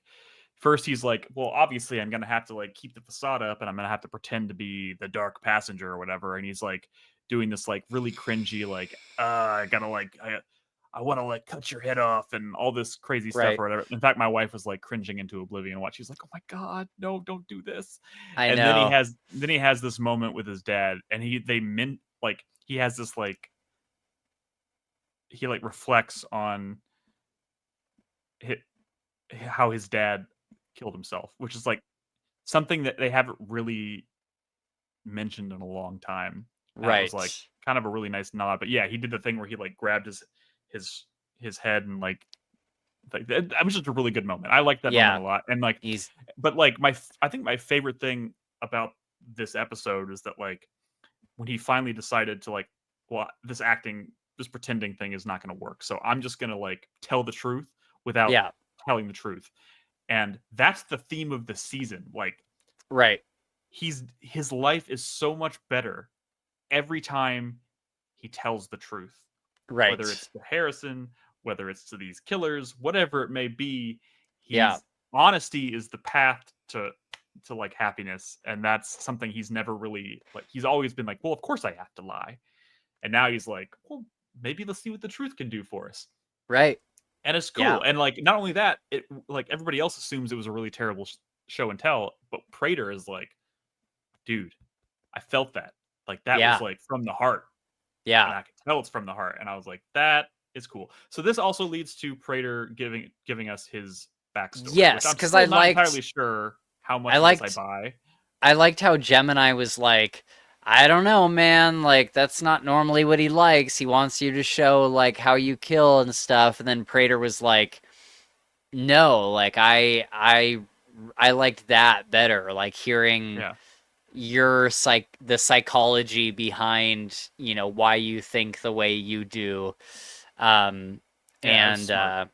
first he's like, well, obviously I'm going to have to like keep the facade up and I'm going to have to pretend to be the dark passenger or whatever. And he's like doing this like really cringy, like, I gotta like, I want to like cut your head off and all this crazy stuff or whatever. In fact, my wife was like cringing into oblivion and she's like, oh my God, no, don't do this. I know. Then he has this moment with his dad and he has this like, he like reflects on how his dad killed himself, which is like something that they haven't really mentioned in a long time. Right. It was like kind of a really nice nod, but yeah, he did the thing where he like grabbed his head and like that was just a really good moment. I like that moment a lot. And like, I think my favorite thing about this episode is that like when he finally decided to like, well, this pretending thing is not going to work, so I'm just going to like tell the truth without Yeah. telling the truth. And that's the theme of the season. Like, Right. his life is so much better every time he tells the truth. Right. Whether it's to Harrison, whether it's to these killers, whatever it may be, Yeah. honesty is the path to like happiness, and that's something he's never really like. He's always been like, well, of course I have to lie, and now he's like, well, maybe let's see what the truth can do for us. Right. And it's cool. Yeah. And like, not only that, it like everybody else assumes it was a really terrible show and tell, but Prater is like, dude, I felt that. Like that was like from the heart. Yeah. And I can tell it's from the heart. And I was like, that is cool. So this also leads to Prater giving us his backstory. Yes, because I not entirely sure how much I buy. I liked how Gemini was like, I don't know, man. Like, that's not normally what he likes. He wants you to show, like, how you kill and stuff. And then Prater was like, no, like, I liked that better. Like, hearing the psychology behind, you know, why you think the way you do. And it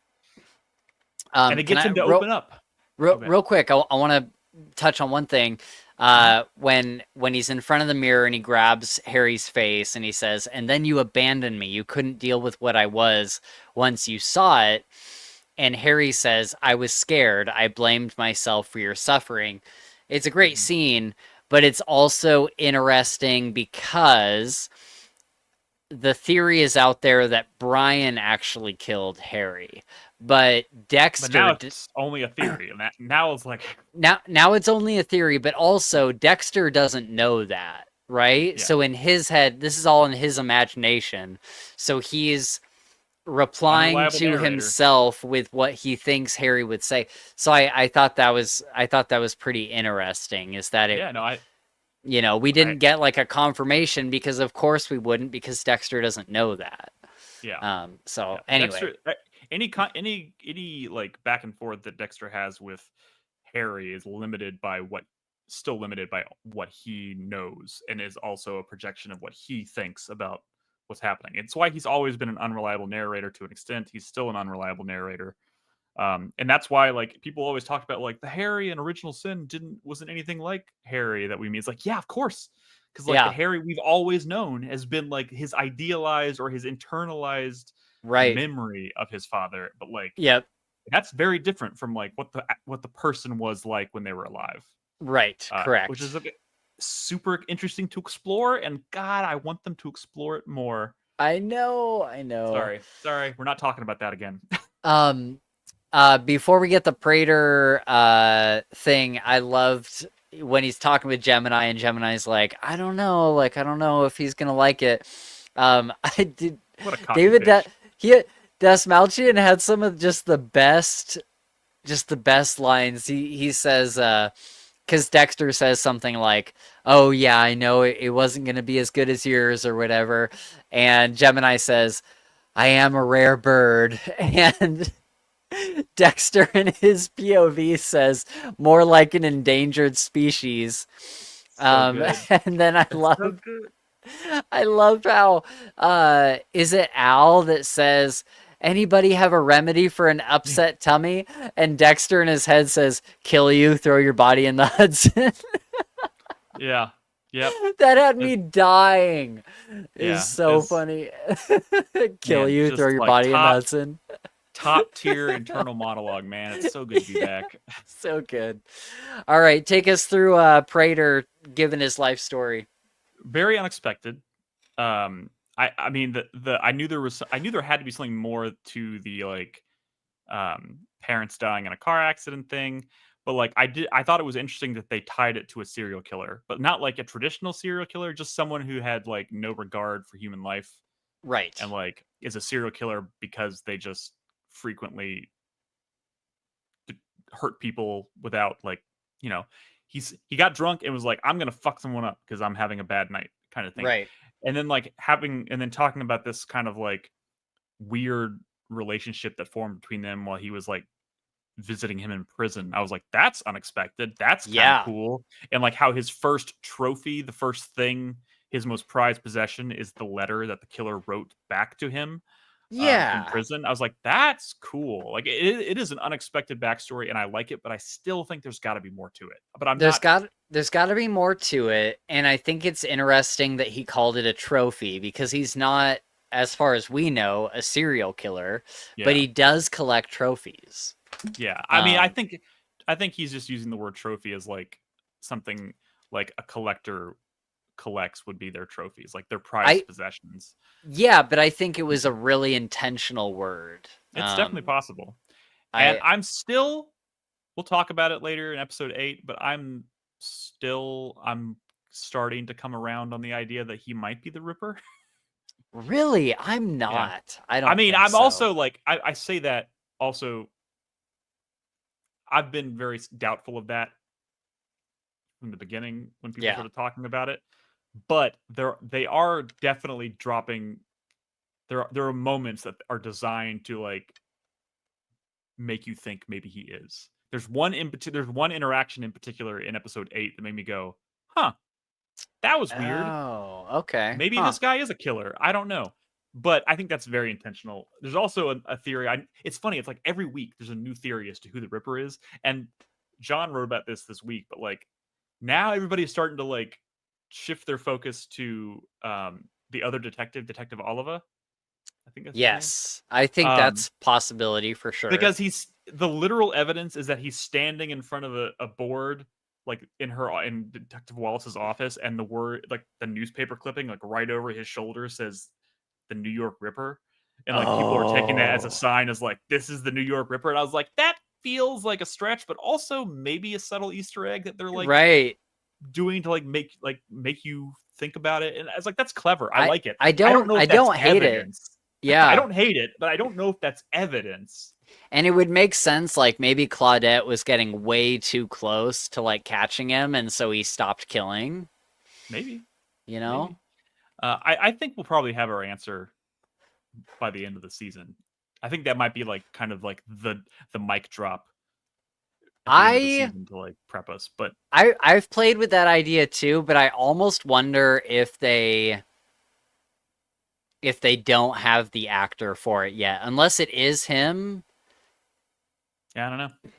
gets him to open up. Real quick, I want to touch on one thing. When he's in front of the mirror and he grabs Harry's face and he says, "And then you abandoned me. You couldn't deal with what I was once you saw it." And Harry says, "I was scared. I blamed myself for your suffering." It's a great scene, but it's also interesting because the theory is out there that Brian actually killed Harry. But Dexter... But now it's only a theory. And now it's like... Now it's only a theory, but also Dexter doesn't know that, right? Yeah. So in his head, this is all in his imagination. So he's replying to himself with what he thinks Harry would say. So I thought that was pretty interesting, is that it... Yeah, no, you know, we didn't get like a confirmation because of course we wouldn't, because Dexter doesn't know that. Yeah. Anyway... Dexter, any like back and forth that Dexter has with Harry is still limited by what he knows, and is also a projection of what he thinks about what's happening. It's why he's always been an unreliable narrator to an extent. He's still an unreliable narrator. And that's why like people always talked about like the Harry in Original Sin wasn't anything like Harry that we meet. It's like, yeah, of course. Because like the Harry we've always known has been like his idealized or his internalized memory of his father, but like that's very different from like what the person was like when they were alive, correct, which is super interesting to explore, and God, I want them to explore it more. I know Sorry, we're not talking about that again. Before we get the Prater thing, I loved when he's talking with Gemini and Gemini's like, I don't know if he's gonna like it. I did. What a David that Desmalchian had some of just the best lines. He says, because Dexter says something like, "Oh yeah, I know it wasn't going to be as good as yours," or whatever, and Gemini says, "I am a rare bird," and Dexter in his POV says, "More like an endangered species." And then I love how is it Al that says, "Anybody have a remedy for an upset tummy?" And Dexter in his head says, "Kill you, throw your body in the Hudson." Yeah. Yep. That had me dying. It's so funny. Kill you, throw your body in the Hudson. Top tier internal monologue, man. It's so good to be back. So good. All right, take us through Prater giving his life story. Very unexpected. I mean I knew there had to be something more to the like parents dying in a car accident thing, but like I thought it was interesting that they tied it to a serial killer, but not like a traditional serial killer, just someone who had like no regard for human life, and like is a serial killer because they just frequently hurt people without like, you know, he got drunk and was like, I'm gonna fuck someone up because I'm having a bad night, kind of thing. And then like talking about this kind of like weird relationship that formed between them while he was like visiting him in prison. I was like, that's unexpected. That's kind of Yeah. cool. And like how his first trophy, the first thing, his most prized possession is the letter that the killer wrote back to him from Yeah. prison. I was like, that's cool. Like it is an unexpected backstory and I like it, but I still think there's got to be more to it. But I'm not. There's got to be more to it, and I think it's interesting that he called it a trophy because he's not, as far as we know, a serial killer, but Yeah. he does collect trophies. Yeah. I mean, Um, I think he's just using the word trophy as like something like a collector collects would be their trophies, like their I prized possessions. Yeah, but I think it was a really intentional word. It's definitely possible. And I we'll talk about it later in episode 8, but I'm starting to come around on the idea that he might be the Ripper. Really, I'm Yeah. not. I I don't mean, think I'm so. also like, I say that also, I've been very doubtful of that from the beginning when people Yeah. started talking about it. But they are definitely dropping. There are moments that are designed to like make you think maybe he is. There's one interaction in particular in episode 8 that made me go, "Huh, that was weird. Oh, okay. Maybe Huh. this guy is a killer. I don't know." But I think that's very intentional. There's also a theory. It's funny. It's like every week there's a new theory as to who the Ripper is. And John wrote about this week. But like now everybody's starting to like shift their focus to the other Detective Oliva. I think that's his name. Yes. I think Um, that's possibility for sure. because the literal evidence is that he's standing in front of a board like in Detective Wallace's office, and the word like the newspaper clipping like right over his shoulder says the New York Ripper, and like people are taking that as a Oh. sign as like this is the New York Ripper, and I was like that feels like a stretch, but also maybe a subtle Easter egg that they're like Right. doing to make you think about it, and I was like that's clever. I like it. I don't know I if that's don't hate it. evidence. I Yeah. don't hate it, but I don't know if that's evidence. And it would make sense, like maybe Claudette was getting way too close to like catching him, and so he stopped killing, Maybe, you know? maybe. I think we'll probably have our answer by the end of the season. I think that might be like kind of like the mic drop at the end of the I season to like prep us. But I've played with that idea too, but I almost wonder if they don't have the actor for it yet, unless it is him. yeah, I don't know.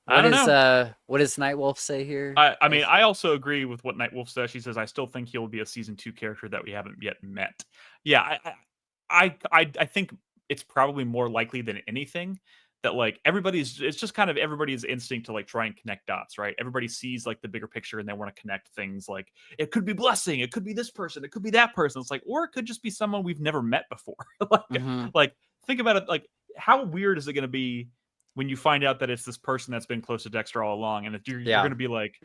I don't know. What does Nightwolf say here? I mean, I also agree with what Nightwolf says. She says, "I still think he'll be a season 2 character that we haven't yet met." Yeah, I think it's probably more likely than anything that like it's just kind of everybody's instinct to like try and connect dots, right? Everybody sees like the bigger picture and they want to connect things. Like it could be Blessing, it could be this person, it could be that person. It's like, or it could just be someone we've never met before. Mm-hmm. Like think about it. Like how weird is it going to be when you find out that it's this person that's been close to Dexter all along, and you're Yeah. going to be like,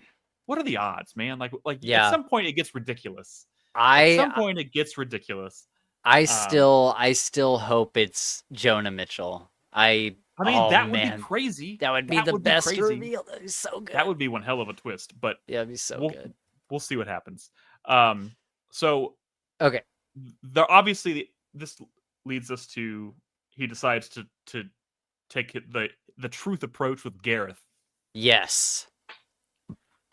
what are the odds, man? Like at Yeah. some point it gets ridiculous. At some I point it gets ridiculous. I still hope it's Jonah Mitchell. I mean, Oh that would be man, crazy. that would be That the would be best crazy. reveal. That is so That good. would be one hell of a twist, but Yeah, it'd be so we'll good. we'll see what happens. So Okay. there obviously this leads us to he decides to take the truth approach with Gareth. Yes.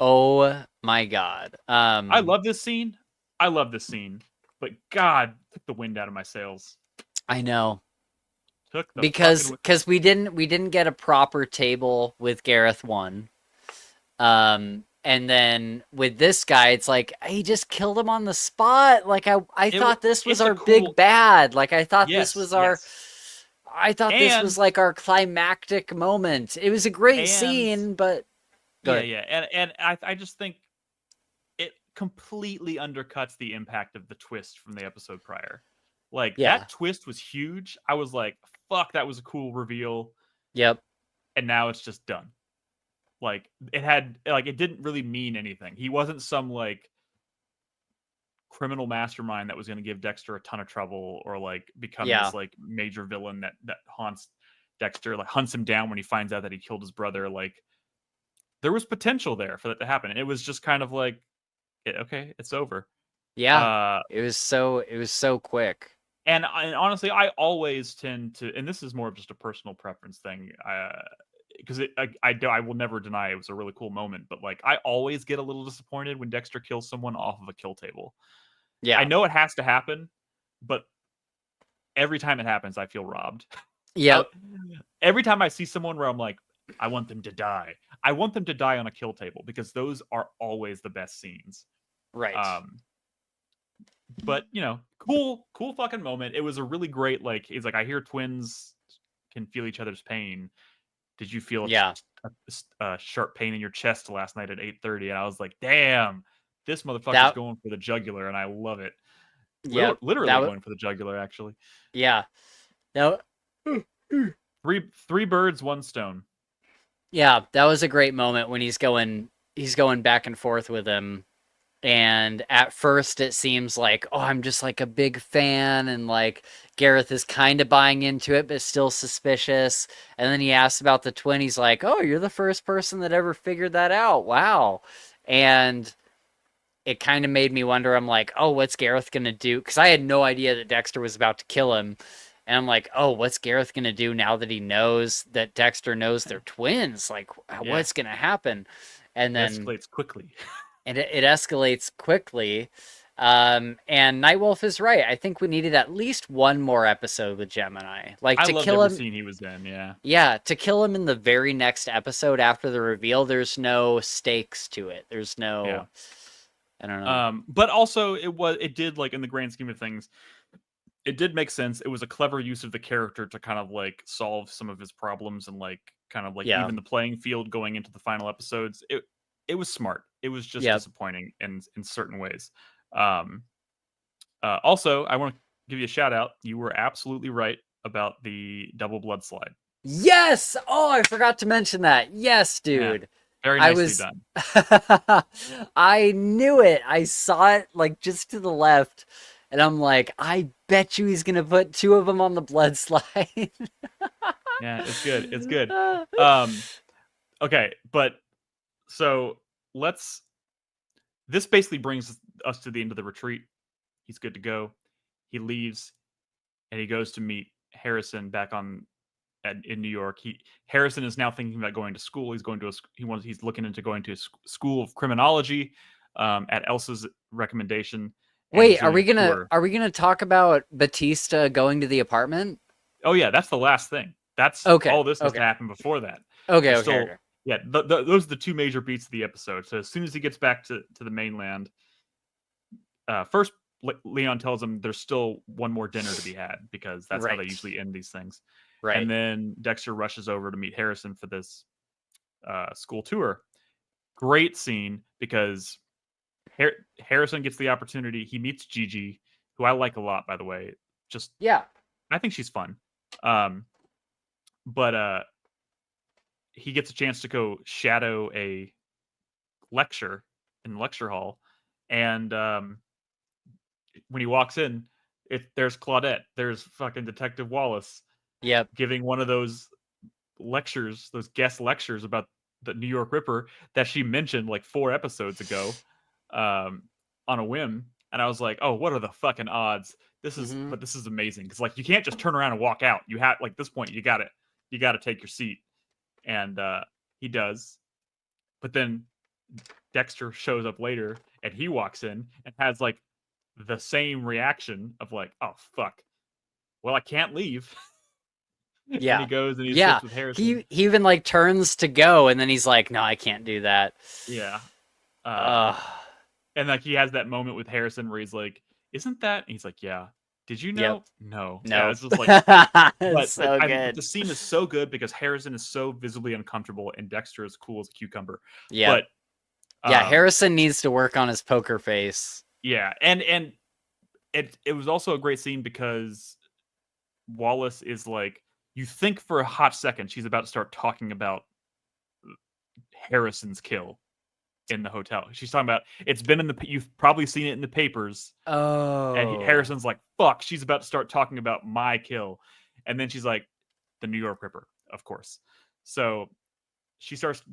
Oh my god. I love this scene. I love this scene, but God took the wind out of my sails. I know. Took the Because fucking. we didn't get a proper table with Gareth 1. And then with this guy, it's like he just killed him on the spot. Like I thought this was It's a our cool. big bad. Like I thought this Yes, was our yes. I thought this was like our climactic moment. It was a great scene, but yeah, and I just think it completely undercuts the impact of the twist from the episode prior. Like yeah. that twist was huge. I was like, "Fuck, that was a cool reveal." Yep. And now it's just done. Like it didn't really mean anything. He wasn't some like criminal mastermind that was going to give Dexter a ton of trouble or like become Yeah. this like major villain that haunts Dexter, like hunts him down when he finds out that he killed his brother. Like there was potential there for that to happen. It was just kind of like, okay, it's over. Yeah. It was so quick. And honestly, I always tend to, and this is more of just a personal preference thing, because I will never deny it was a really cool moment, but like I always get a little disappointed when Dexter kills someone off of a kill table. I Yeah. know it has to happen, but every time it happens, I feel robbed. Yep. Every time I see someone where I'm like, I want them to die. I want them to die on a kill table because those are always the best scenes. Right. But cool fucking moment. It was a really great, like, he's like, I hear twins can feel each other's pain. Did you feel Yeah. a sharp pain in your chest last night at 8:30? And I was like, damn, this motherfucker's That. going for the jugular, and I love it. Yep. Literally going for the jugular, actually. Yeah. Now. Three birds, one stone. Yeah, that was a great moment when he's going back and forth with him. And at first it seems like, oh, I'm just like a big fan, and like Gareth is kind of buying into it, but still suspicious. And then he asks about the twin. He's like, oh, you're the first person that ever figured that out. Wow. And it kind of made me wonder. I'm like, oh, what's Gareth going to do? Because I had no idea that Dexter was about to kill him. And I'm like, oh, what's Gareth going to do now that he knows that Dexter knows they're twins? Like, what's going to happen? And then it escalates quickly. And it escalates quickly. And Nightwolf is right. I think we needed at least one more episode with Gemini. Like, to kill him. Scene he was in, yeah. Yeah, to kill him in the very next episode after the reveal, there's no stakes to it. There's no. Yeah. I don't know. But also, it did, like, in the grand scheme of things, it did make sense. It was a clever use of the character to kind of like solve some of his problems and like kind of like even the playing field going into the final episodes. It was smart. It was just disappointing in certain ways. Also, I want to give you a shout out. You were absolutely right about the double blood slide. Yes! Oh, I forgot to mention that. Yes, dude. Yeah. Very nicely done. I knew it. I saw it like just to the left. And I'm like, I bet you he's going to put two of them on the blood slide. Yeah, it's good. It's good. Okay, but so this basically brings us to the end of the retreat. He's good to go. He leaves and he goes to meet Harrison back in New York. Harrison is now thinking about going to school. He's looking into going to a school of criminology at Elsa's recommendation. Wait, are we gonna talk about Batista going to the apartment? Oh yeah, that's the last thing. That's okay. All this has to happen before that. Okay. Yeah, those are the two major beats of the episode. So as soon as he gets back to the mainland, first Leon tells him there's still one more dinner to be had because that's how they usually end these things. Right. And then Dexter rushes over to meet Harrison for this school tour. Great scene because Harrison gets the opportunity. He meets Gigi, who I like a lot, by the way. I think she's fun. But he gets a chance to go shadow a lecture in the lecture hall, and when he walks in, there's Claudette, there's fucking Detective Wallace, giving one of those lectures, those guest lectures about the New York Ripper that she mentioned like 4 episodes ago. On a whim, and I was like, oh, what are the fucking odds? This is amazing because like you can't just turn around and walk out. You have like this point you gotta take your seat, and he does. But then Dexter shows up later and he walks in and has like the same reaction of like, oh fuck, well I can't leave. Yeah. And he goes and he sits with Harrison. He even like turns to go and then he's like, no, I can't do that. Yeah. And like he has that moment with Harrison where he's like, "Isn't that?" And he's like, "Yeah." Did you know? No. Yeah, it's just like, it's so good. The scene is so good because Harrison is so visibly uncomfortable and Dexter is cool as a cucumber. Yeah, but Harrison needs to work on his poker face. Yeah, and it was also a great scene because Wallace is like, you think for a hot second she's about to start talking about Harrison's kill in the hotel. She's talking about you've probably seen it in the papers. Oh. And Harrison's like, fuck, she's about to start talking about my kill. And then she's like, the New York Ripper, of course. So she starts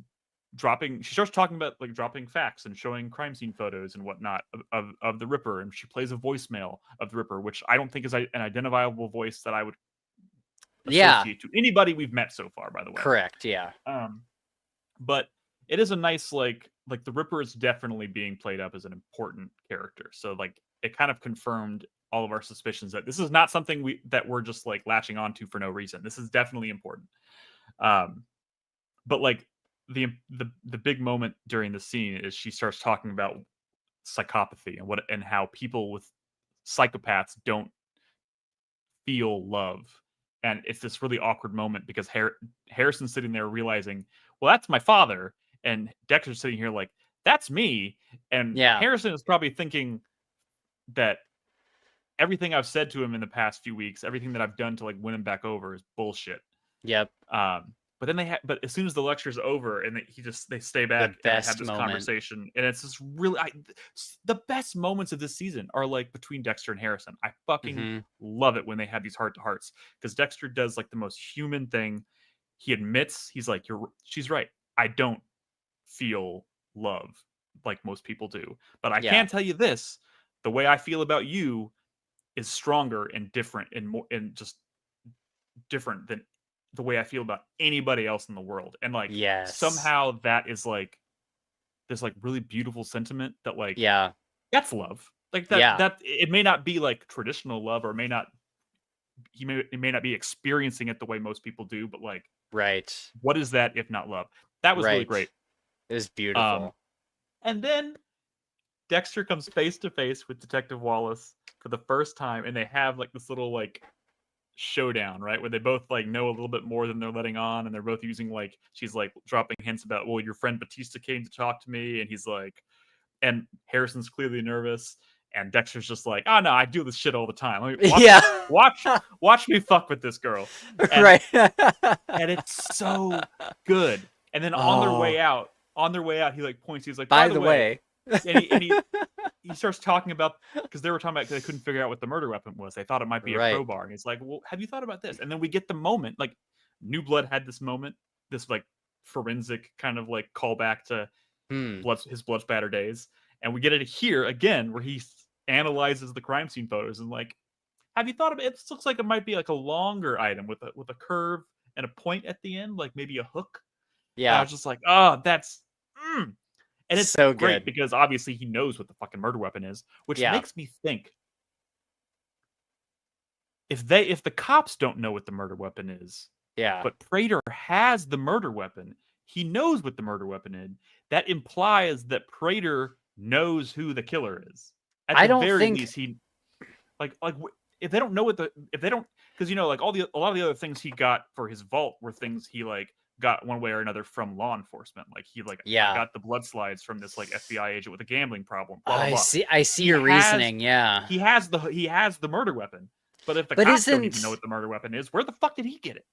she starts talking about like dropping facts and showing crime scene photos and whatnot of the Ripper, and she plays a voicemail of the Ripper, which I don't think is an identifiable voice that I would Yeah. associate to anybody we've met so far, by the way. Correct. Yeah. But it is a nice like the Ripper is definitely being played up as an important character. So like it kind of confirmed all of our suspicions that this is not something we're just like latching onto for no reason. This is definitely important. But like the big moment during the scene is she starts talking about psychopathy and how people with psychopaths don't feel love. And it's this really awkward moment because Harrison's sitting there realizing, well, that's my father. And Dexter's sitting here like, that's me. And Yeah. Harrison is probably thinking that everything I've said to him in the past few weeks, everything that I've done to like win him back over is bullshit. Yep. But then but as soon as the lecture's over and they stay back and they have this conversation, and it's this really the best moments of this season are like between Dexter and Harrison. I fucking love it when they have these heart to hearts because Dexter does like the most human thing. He admits, he's like, she's right. I don't feel love like most people do, but I can tell you this: the way I feel about you is stronger and different and more and just different than the way I feel about anybody else in the world. And like somehow that is like this like really beautiful sentiment that like that's love. Like that it may not be like traditional love, or it may not be experiencing it the way most people do, but like what is that if not love? That was really great. It was beautiful. And then Dexter comes face to face with Detective Wallace for the first time, and they have like this little like showdown, right, where they both like know a little bit more than they're letting on, and they're both using like she's like dropping hints about, well, your friend Batista came to talk to me, and he's like, and Harrison's clearly nervous, and Dexter's just like, oh no, I do this shit all the time. Watch me fuck with this girl, and, and it's so good. And then on their way out, he like points, he's like, by the way. and he starts talking about, because they were talking about, because they couldn't figure out what the murder weapon was. They thought it might be a crowbar. And he's like, well, have you thought about this? And then we get the moment, like New Blood had this moment, this like forensic kind of like callback to his blood spatter days. And we get it here again, where he analyzes the crime scene photos and like, have you thought about it? It looks like it might be like a longer item with a curve and a point at the end, like maybe a hook. Yeah. And I was just like, oh, that's and it's so great because obviously he knows what the fucking murder weapon is, which makes me think, if the cops don't know what the murder weapon is, but Prater has the murder weapon, he knows what the murder weapon is. That implies that Prater knows who the killer is. At the very least, he like if they don't know because you know like a lot of the other things he got for his vault were things he like got one way or another from law enforcement. Like he like got the blood slides from this like FBI agent with a gambling problem. Blah, blah, blah. I see your reasoning. Yeah, he has the murder weapon. But if the cops don't even know what the murder weapon is, where the fuck did he get it?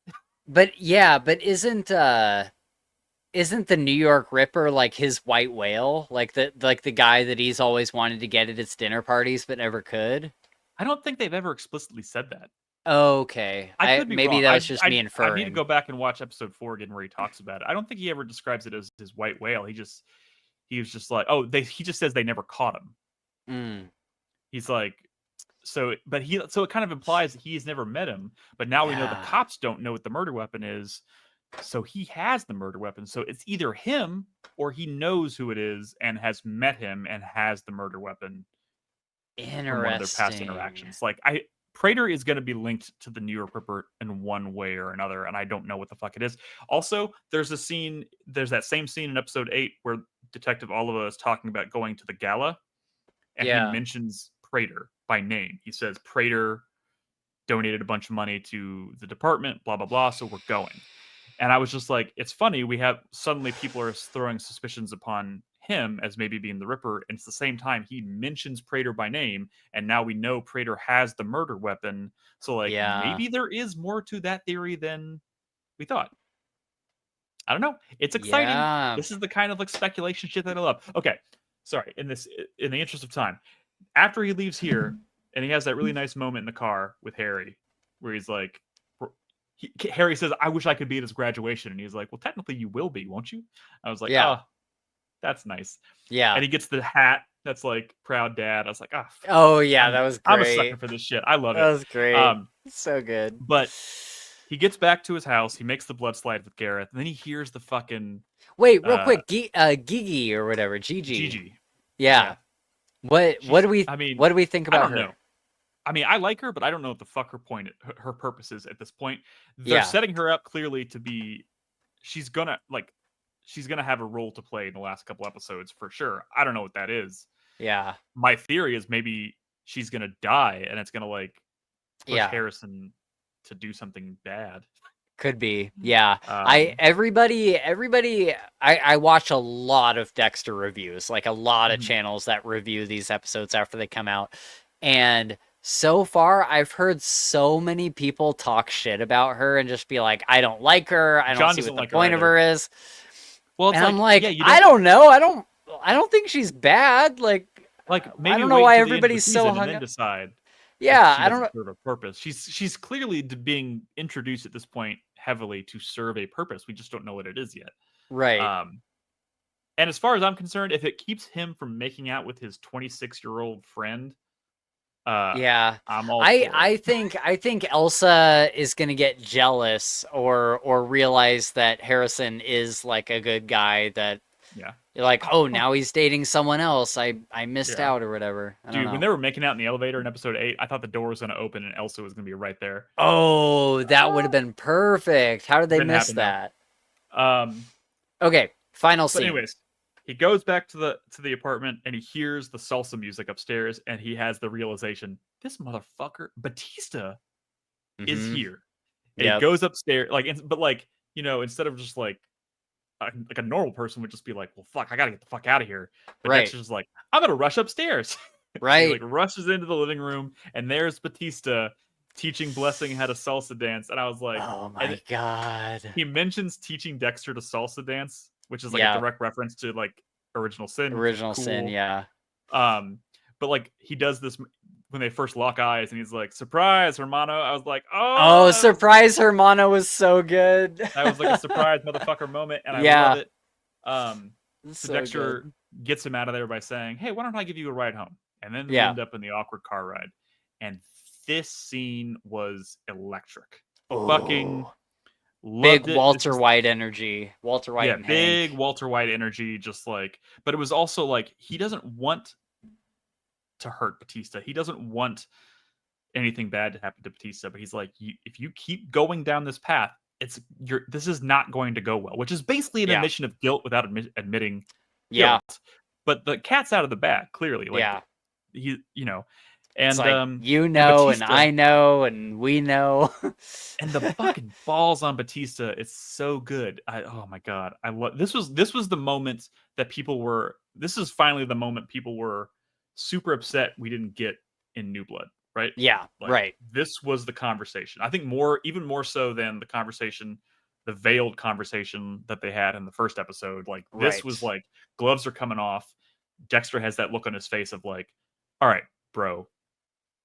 But isn't the New York Ripper like his white whale, like the guy that he's always wanted to get at his dinner parties but never could? I don't think they've ever explicitly said that. Okay, maybe wrong. That was just me inferring. I need to go back and watch episode 4 again where he talks about it. I don't think he ever describes it as his white whale. He was just like, he just says they never caught him. He's like, so it kind of implies that he's never met him, but now we know the cops don't know what the murder weapon is, so he has the murder weapon. So it's either him or he knows who it is and has met him and has the murder weapon. Interesting. From one of their past interactions. Like Prater is going to be linked to the New York Ripper in one way or another, and I don't know what the fuck it is. Also, there's that same scene in episode 8 where Detective Oliva is talking about going to the gala, and he mentions Prater by name. He says Prater donated a bunch of money to the department, blah, blah, blah, so we're going. And I was just like, it's funny, suddenly people are throwing suspicions upon him as maybe being the Ripper, and it's the same time he mentions Prater by name, and now we know Prater has the murder weapon, so like maybe there is more to that theory than we thought. I don't know. It's exciting. This is the kind of like speculation shit that I love. Okay, sorry, in the interest of time, after he leaves here and he has that really nice moment in the car with Harry where he's like, Harry says, "I wish I could be at his graduation," and he's like, "Well, technically, you will be, won't you?" I was like, Yeah. "Oh, that's nice." Yeah. And he gets the hat that's like proud dad. I was like, "Ah, Oh yeah, that was I'm a sucker great. for this shit. I love That it." was great. So good. But he gets back to his house. He makes the blood slide with Gareth, and then he hears the fucking Wait, real quick, Gigi or whatever, Gigi. Gigi. Yeah. Yeah, What do we I mean, what do we think I about don't her? know. I mean, I like her, but I don't know what the fuck her purpose is at this point. They're Yeah. setting her up clearly to be. She's gonna have a role to play in the last couple episodes for sure. I don't know what that is. Yeah. My theory is maybe she's gonna die, and it's gonna like push Yeah. Harrison to do something bad. Could be. Yeah. Um, I watch a lot of Dexter reviews, like a lot of Mhm. channels that review these episodes after they come out. And so far I've heard so many people talk shit about her and just be like, I don't like her. I don't John see doesn't what the like her point of either. her is. Well, it's And like, I'm like, yeah, you I don't know. I don't think she's bad. Like maybe I don't know wait why to the end of the everybody's season so and hung then up. decide Yeah, if she I don't doesn't know. serve a purpose. She's clearly being introduced at this point heavily to serve a purpose. We just don't know what it is yet. Right. And as far as I'm concerned, if it keeps him from making out with his 26-year-old friend, Yeah. I'm all for it. I think Elsa is gonna get jealous or realize that Harrison is like a good guy that Yeah. you're like, oh, now he's dating someone else. I missed Yeah. out or whatever. I don't Dude, know. when they were making out in the elevator in episode 8, I thought the door was going to open and Elsa was going to be right there. Oh, that would have been perfect. How did they Didn't miss happen that? though. Okay, final But scene. anyways, he goes back to the apartment and he hears the salsa music upstairs and he has the realization, this motherfucker Batista is here. And he Yep. goes upstairs but like, you know, instead of just like a normal person would just be like, well, fuck, I gotta get the fuck out of here. But Right. Dexter's like, I'm gonna rush upstairs. Right. He like rushes into the living room, and there's Batista teaching Blessing how to salsa dance. And I was like, Oh my god. He mentions teaching Dexter to salsa dance, which is like Yeah. a direct reference to like Original Sin. Original cool. Sin, yeah. But like he does this when they first lock eyes, and he's like, "Surprise, hermano!" I was like, "Oh, surprise, hermano!" was so good. That was like a surprise motherfucker moment, and I love it. So Dexter gets him out of there by saying, "Hey, why don't I give you a ride home?" And then we end up in the awkward car ride. And this scene was electric. Ooh. Fucking big Walter White energy. Walter White, and big Hank. Walter White energy. Just like, but it was also like he doesn't want to hurt Batista. He doesn't want anything bad to happen to Batista. But he's like, if you keep going down this path, this is not going to go well. Which is basically an admission of guilt without admitting guilt. But the cat's out of the bag, clearly. Like, he, you know, and like, you know, Batista, and I know, and we know. And the fucking balls on Batista, it's so good. Oh my god, I love this. Was the moment that people were. This is finally the moment people were super upset we didn't get in New Blood, right? Yeah, right. This was the conversation. I think even more so than the conversation, the veiled conversation that they had in the first episode. Like this was like gloves are coming off. Dexter has that look on his face of like, all right, bro,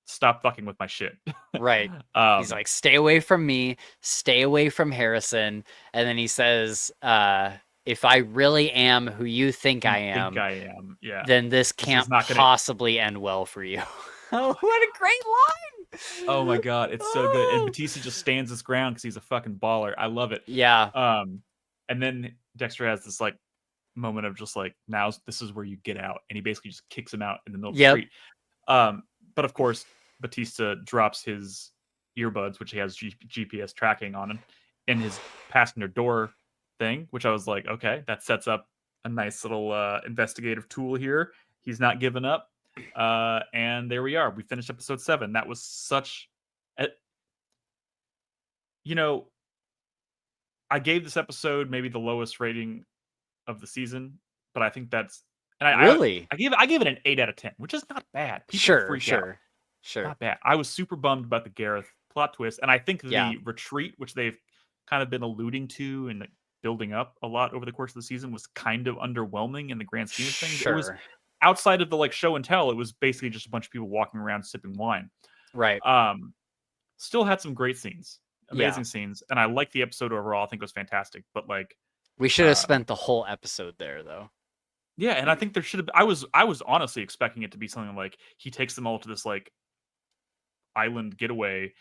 stop fucking with my shit. Right. He's like, stay away from me, stay away from Harrison. And then he says, if I really am who you think I am, yeah, then this can't possibly end well for you. Oh, what a great line. Oh my god, it's so good. And Batista just stands his ground because he's a fucking baller. I love it. Yeah. And then Dexter has this like moment of just like, now this is where you get out. And he basically just kicks him out in the middle of the street. But of course, Batista drops his earbuds, which he has GPS tracking on him, in his passenger door thing, which I was like, okay, that sets up a nice little investigative tool here. He's not giving up. And there we are. We finished episode 7. That was such a, you know, I gave this episode maybe the lowest rating of the season, but I think that's and I gave it an 8 out of 10, which is not bad. People Sure. Not bad. I was super bummed about the Gareth plot twist, and I think the retreat, which they've kind of been alluding to and building up a lot over the course of the season, was kind of underwhelming in the grand scheme of things. It was outside of the like show and tell. It was basically just a bunch of people walking around sipping wine. Right. Still had some great scenes. amazing scenes, and I like the episode overall. I think it was fantastic. But like, we should have spent the whole episode there, though. Yeah, and I think there should have. I was honestly expecting it to be something like he takes them all to this like island getaway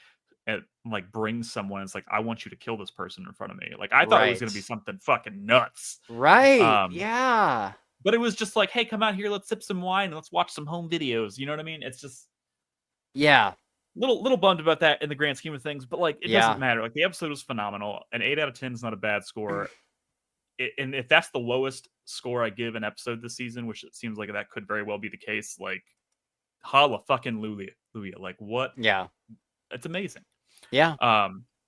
and like brings someone. It's like, I want you to kill this person in front of me. Like I thought it was going to be something fucking nuts. Right. Yeah. But it was just like, hey, come out here, let's sip some wine and let's watch some home videos. You know what I mean? It's just little bummed about that in the grand scheme of things, but like it doesn't matter. Like the episode was phenomenal. An 8 out of 10 is not a bad score. And if that's the lowest score I give an episode this season, which it seems like that could very well be the case, like holla fucking Lulia. Like what? Yeah. It's amazing. Yeah.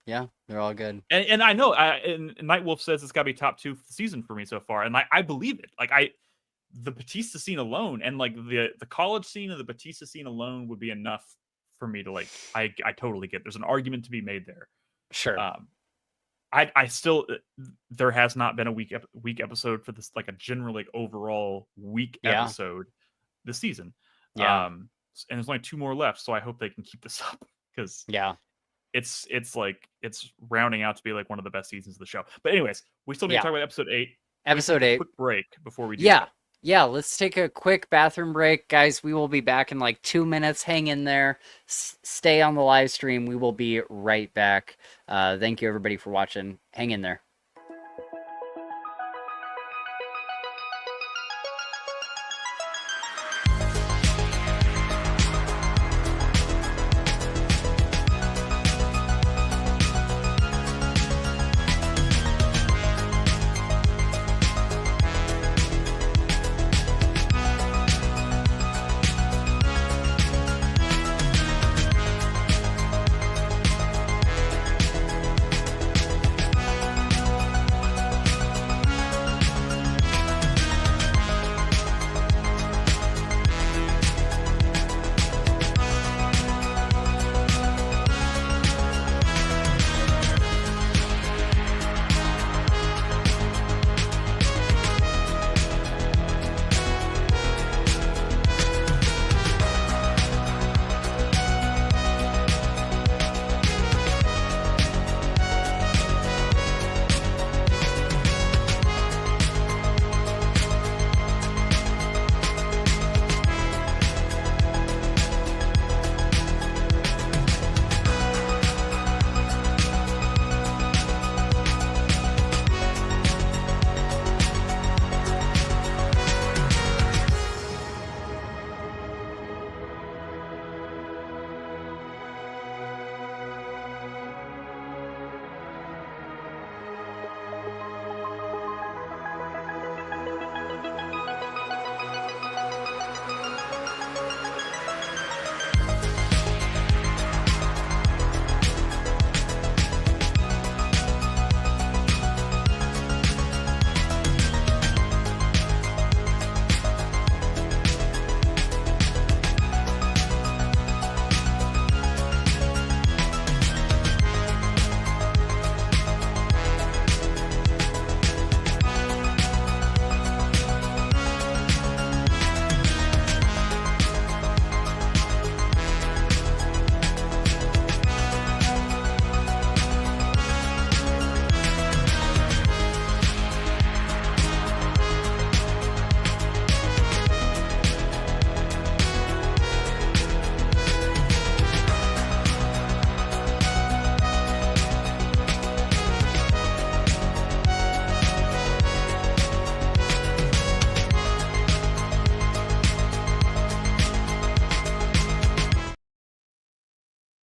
Yeah, they're all good. And I know and Nightwolf says it's gotta be top 2 for the season for me so far. And I believe it. Like the Batista scene alone and like the college scene and the Batista scene alone would be enough for me to like I totally get there's an argument to be made there. Sure. I still there has not been a weak episode for this like a general like overall weak episode this season. And there's only 2 more left, so I hope they can keep this up because it's like it's rounding out to be like one of the best seasons of the show. But anyways, we still need to talk about episode 8. Episode 8. Quick break before we do that. Yeah, let's take a quick bathroom break. Guys, we will be back in like 2 minutes. Hang in there. Stay on the live stream. We will be right back. Thank you, everybody, for watching. Hang in there.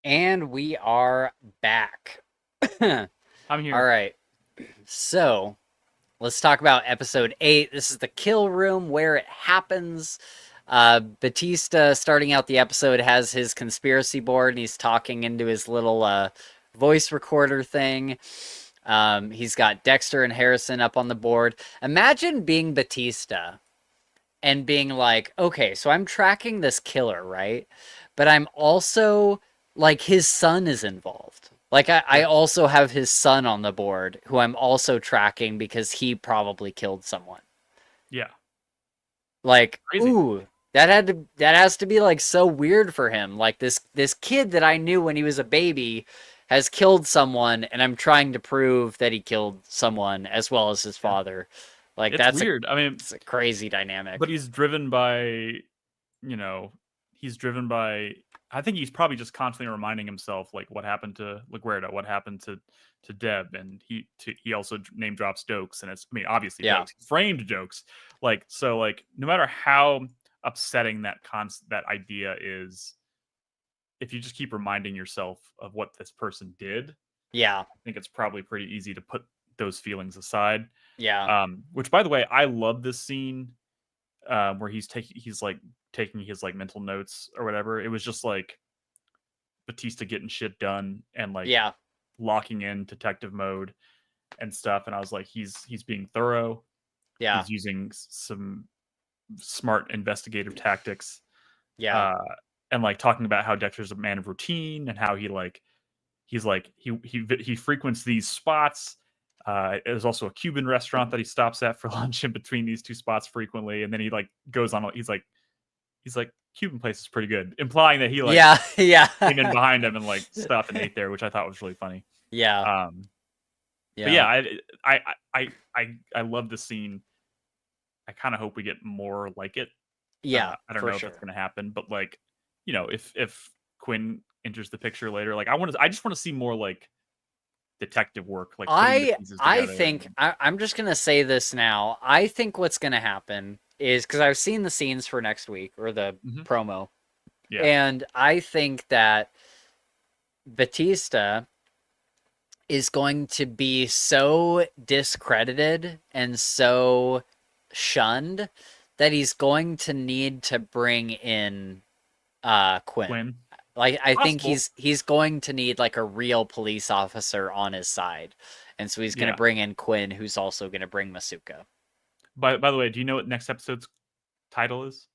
And we are back. I'm here. All right. So, let's talk about episode 8. This is the kill room where it happens. Batista, starting out the episode, has his conspiracy board, and he's talking into his little voice recorder thing. He's got Dexter and Harrison up on the board. Imagine being Batista and being like, okay, so I'm tracking this killer, right? But I'm also, like, his son is involved. Like, I also have his son on the board, who I'm also tracking because he probably killed someone. Yeah. Like, Crazy. Ooh, that has to be, like, so weird for him. Like, this kid that I knew when he was a baby has killed someone, and I'm trying to prove that he killed someone as well as his father. Like It's weird. I mean, it's a crazy dynamic. but he's driven by, you know, he's driven by. I think he's probably just constantly reminding himself like what happened to LaGuardia, what happened to Deb, and he also name drops Dokes, and it's, I mean, obviously Yeah. Dokes, framed Dokes, like, so like no matter how upsetting that that idea is, if you just keep reminding yourself of what this person did, Yeah. I think it's probably pretty easy to put those feelings aside. Yeah. Which, by the way, I love this scene where he's like taking his like mental notes or whatever. It was just like Batista getting shit done and like Yeah. locking in detective mode and stuff. And I was like, he's being thorough. Yeah. He's using some smart investigative tactics. Yeah. And like talking about how Dexter's a man of routine and how he frequents these spots. There's also a Cuban restaurant that he stops at for lunch in between these two spots frequently, and then he like goes on. He's like Cuban place is pretty good, implying that he like yeah. came in behind him and like stopped and ate there, which I thought was really funny. Yeah. But yeah, I love this scene. I kind of hope we get more like it. Yeah. I don't know if it's going to happen, but like, you know, if Quinn enters the picture later, like I just want to see more like detective work. Like I think I'm just gonna say this now. I think what's gonna happen is, because I've seen the scenes for next week or the promo, and I think that Batista is going to be so discredited and so shunned that he's going to need to bring in Quinn. Like, I think he's going to need like a real police officer on his side, and so he's going to bring in Quinn, who's also going to bring Masuka. By the way, do you know what next episode's title is?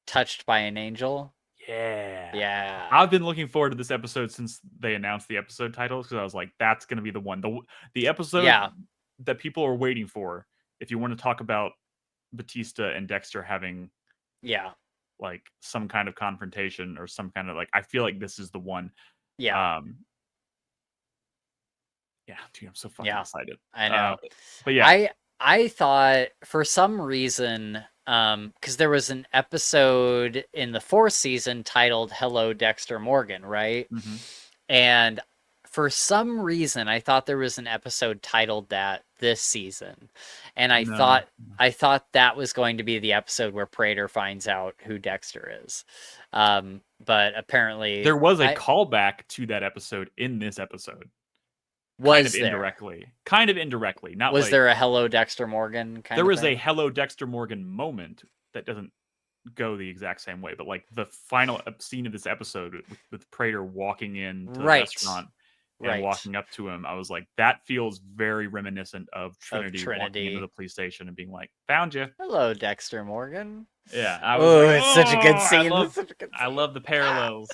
Touched by an Angel. Yeah. I've been looking forward to this episode since they announced the episode titles, because I was like, that's going to be the one, the episode that people are waiting for. If you want to talk about Batista and Dexter having like some kind of confrontation or some kind of like, I feel like this is the one. Dude, I'm so fucking excited. I know. But yeah, I thought for some reason, because there was an episode in the 4th season titled Hello Dexter Morgan, right? And for some reason I thought there was an episode titled that this season, and I thought that was going to be the episode where Prater finds out who Dexter is, but apparently there was a callback to that episode in this episode. Kind of indirectly. Not was like, there a Hello Dexter Morgan kind there of was thing? a Hello Dexter Morgan moment that doesn't go the exact same way, but like the final scene of this episode with Prater walking into the restaurant and walking up to him, I was like, that feels very reminiscent of Trinity walking into the police station and being like, found you. Hello, Dexter Morgan. Yeah. I was like, it's such a good scene. I love the parallels.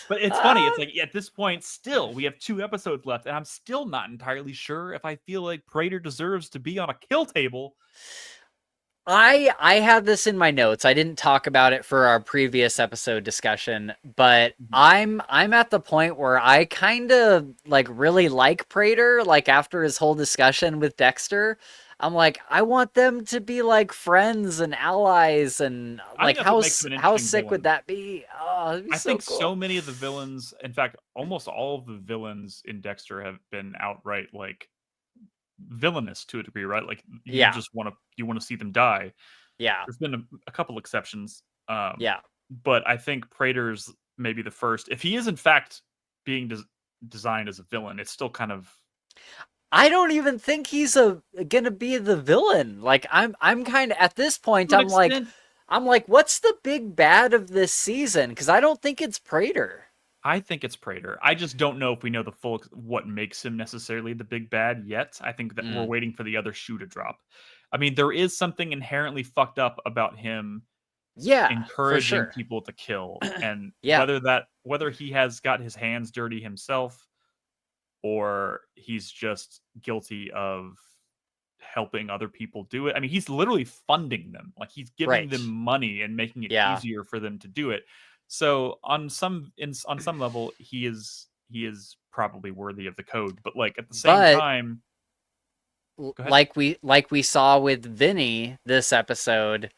But it's funny. It's like, at this point, still, we have 2 episodes left, and I'm still not entirely sure if I feel like Prater deserves to be on a kill table. I have this in my notes. I didn't talk about it for our previous episode discussion, but I'm at the point where I kind of like really like Prater. Like, after his whole discussion with Dexter, I'm like, I want them to be like friends and allies, and like how sick would that be? Oh, I think so many of the villains, in fact, almost all of the villains in Dexter have been outright like villainous to a degree, right? Like, you just want to see them die. There's been a couple exceptions, but I think Prater's maybe the first. If he is in fact being designed as a villain, it's still kind of, I don't even think he's gonna be the villain. Like, I'm kind of at this point, I'm like, what's the big bad of this season? Because I don't think it's Prater. I think it's Prater. I just don't know if we know the full what makes him necessarily the big bad yet. I think that we're waiting for the other shoe to drop. I mean, there is something inherently fucked up about him encouraging people to kill. And whether he has got his hands dirty himself or he's just guilty of helping other people do it. I mean, he's literally funding them. Like, he's giving them money and making it easier for them to do it. So on some level, he is he is probably worthy of the code. But like at the same But time, go ahead. like we saw with Vinny this episode,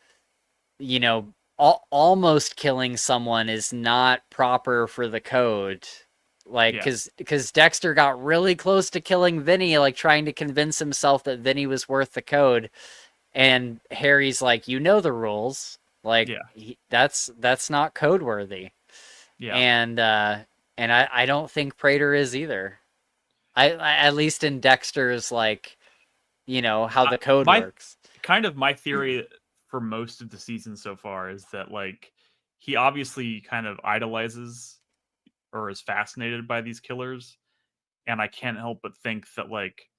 you know, almost killing someone is not proper for the code. Like, Yeah, because Dexter got really close to killing Vinny, like trying to convince himself that Vinny was worth the code, and Harry's like, you know the rules, like yeah, that's not code worthy, yeah. and I don't think Prater is either. I at least in Dexter's like, you know how the code My works. my theory for most of the season so far is that like he obviously kind of idolizes or is fascinated by these killers, and I can't help but think that like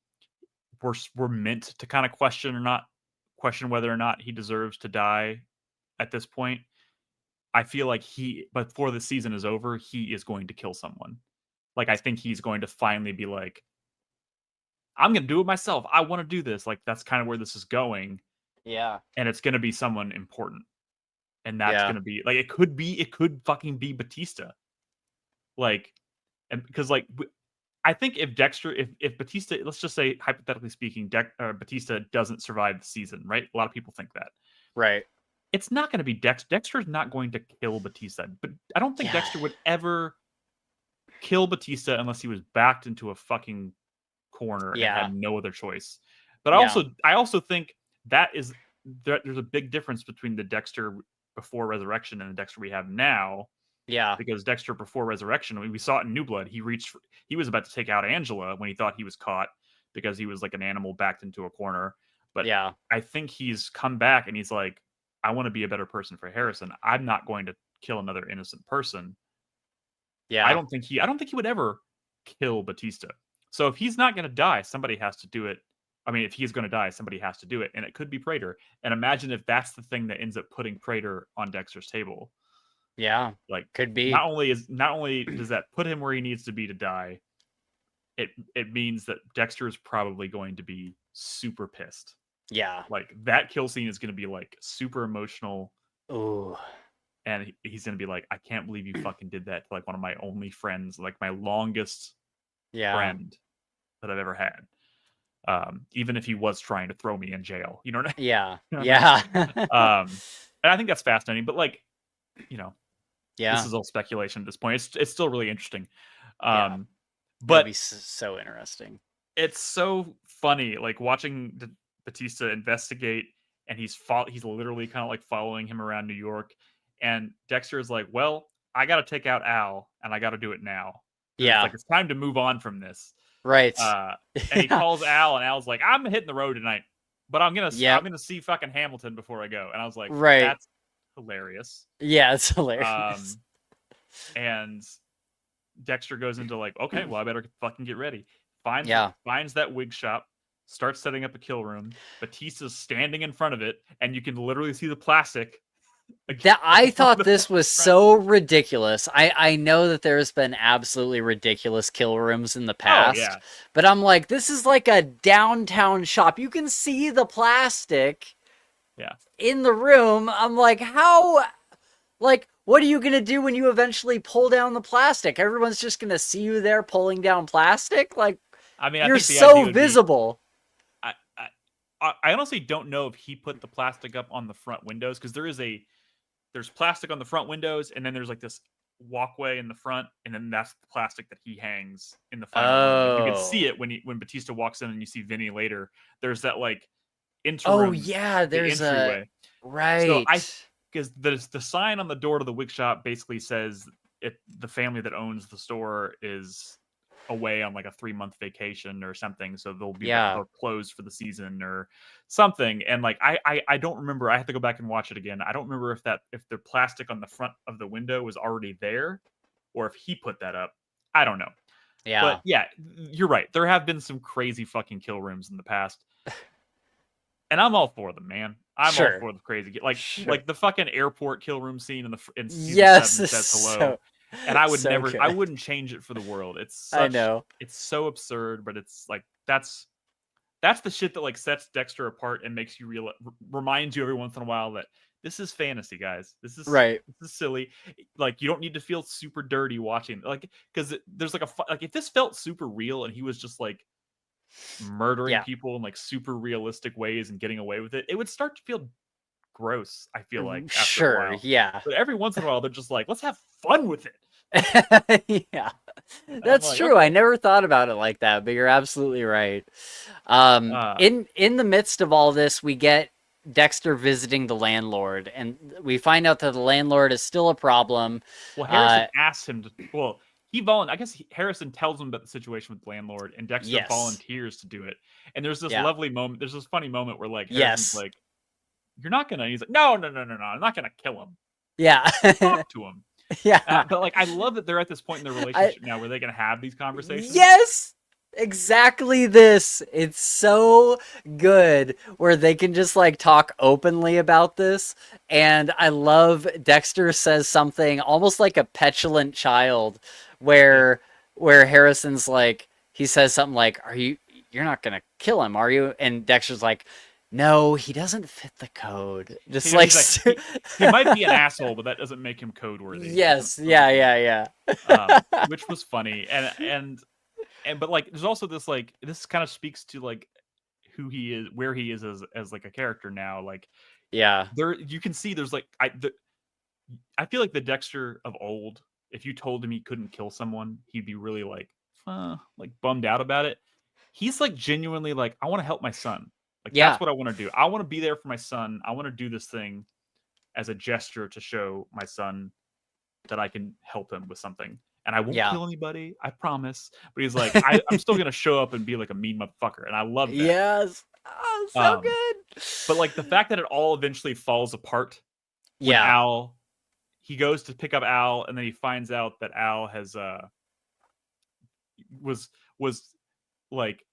we're meant to kind of question whether or not he deserves to die at this point. I feel like before the season is over, he is going to kill someone. Like I think he's going to finally be like, I'm going to do it myself. I want to do this. Like that's kind of where this is going, Yeah, and it's going to be someone important, and that's yeah, going to be like it could fucking be Batista. Like, and because like I think if Dexter, if Batista, let's just say hypothetically speaking, Batista doesn't survive the season, right? A lot of people think that right. it's not going to be Dexter. Dexter's not going to kill Batista, but I don't think Yeah, Dexter would ever kill Batista unless he was backed into a fucking corner and yeah, had no other choice. But yeah, I also think that is there's a big difference between the Dexter before Resurrection and the Dexter we have now. yeah, Because Dexter before Resurrection, I mean, we saw it in New Blood. He was about to take out Angela when he thought he was caught because he was like an animal backed into a corner. But yeah, I think he's come back and he's like, I want to be a better person for Harrison. I'm not going to kill another innocent person. yeah, I don't think he would ever kill Batista. So if he's not going to die, somebody has to do it. I mean, if he's going to die, somebody has to do it, and it could be Prater. And imagine if that's the thing that ends up putting Prater on Dexter's table. yeah. Like, Could be. not only does that put him where he needs to be to die, it means that Dexter is probably going to be super pissed. Yeah. Like that kill scene is going to be like super emotional, Ooh. and he's going to be like, I can't believe you fucking did that to like one of my only friends, like my longest Yeah. friend that I've ever had. Even if he was trying to throw me in jail, you know what Yeah. I mean? Yeah. And I think that's fascinating. But like, you know, this Yeah. is all speculation at this point. It's still really interesting. Yeah. It'll But be so interesting. it's so funny, like watching Batista investigate, and he's literally kind of like following him around New York, and Dexter is like, "Well, I got to take out Al, and I got to do it now because it's Yeah. like it's time to move on from this." Right. Uh, and he Yeah. calls Al, and Al's like, "I'm hitting the road tonight, but I'm Yep. gonna see fucking Hamilton before I go." And I was like, Right. "That's hilarious." Yeah, it's hilarious. And Dexter goes into like, okay, well, I better fucking get ready. Yeah. Finds that wig shop, starts setting up a kill room. Batista's standing in front of it, and you can literally see the plastic. That I thought this was so ridiculous. I know that there's been absolutely ridiculous kill rooms in the Oh past, yeah, but I'm like, this is like a downtown shop. You can see the plastic yeah. in the room. I'm like, how? Like, what are you gonna do when you eventually pull down the plastic? Everyone's just gonna see you there pulling down plastic. Like, I mean, I you're think the idea so would be. visible. I, I honestly don't know if he put the plastic up on the front windows because there's plastic on the front windows, and then there's like this walkway in the front, and then that's the plastic that he hangs in the final room. Like you can see Oh. it when Batista walks in and you see Vinny later. There's that like Oh interim, yeah, the there's a entryway. So right. because the sign on the door to the wig shop basically says the family that owns the store is away on like a 3-month vacation or something, so Yeah. they're closed for the season or something. And like I don't remember. I have to go back and watch it again. I don't remember if the plastic on the front of the window was already there or if he put that up. I don't know. But Yeah. yeah, you're right. There have been some crazy fucking kill rooms in the past. And I'm all for them, man. I'm all Sure. for the crazy, Sure. like the fucking airport kill room scene in season Yes, 7 says this is hello, so and so I good. wouldn't change it for the world. I know. It's so absurd, but it's like that's the shit that like sets Dexter apart and makes you realize, reminds you every once in a while that this is fantasy, guys. Right. This is silly. Like, you don't need to feel super dirty watching, like, because there's like like, if this felt super real and he was just like murdering Yeah. people in like super realistic ways and getting away with it, it would start to feel gross, I feel like, after a Sure. while. Yeah. But every once in a while, they're just like, let's have fun with it. Yeah. And I'm That's like, true. I okay. never thought about it like that, but you're absolutely right. Uh, In the midst of all this, we get Dexter visiting the landlord, and we find out that the landlord is still a problem. well, Harrison asks him to. Well, I guess Harrison tells him about the situation with the landlord, and Dexter Yes. volunteers to do it. And there's this Yeah. lovely moment. There's this funny moment where like Harrison's Yes. like, "You're not gonna." And he's like, "No, no, no, no, no. I'm not gonna kill him. Yeah. Talk to him." Yeah. But like, I love that they're at this point in their I relationship now where they can have these conversations. Yes. Exactly this. It's so good where they can just like talk openly about this. And I love Dexter says something almost like a petulant child where Harrison's like he says something like, you're not gonna kill him, are you? And Dexter's like, no, he doesn't fit the code. Just like, He's like he might be an asshole, but that doesn't make him code worthy. Yes, yeah. Which was funny. And but like there's also this like this kind of speaks to like who he is, where he is as like a character now. Like Yeah. there you can see there's like I feel like the Dexter of old, if you told him he couldn't kill someone, he'd be really like bummed out about it. He's like genuinely like, I want to help my son. Like Yeah. that's what I want to do. I want to be there for my son. I want to do this thing as a gesture to show my son that I can help him with something. And I won't Yeah. kill anybody, I promise. But he's like, I'm still gonna show up and be like a mean motherfucker, and I love that. Yes. Oh, so good. But like the fact that it all eventually falls apart when Yeah. he goes to pick up Al, and then he finds out that Al has was like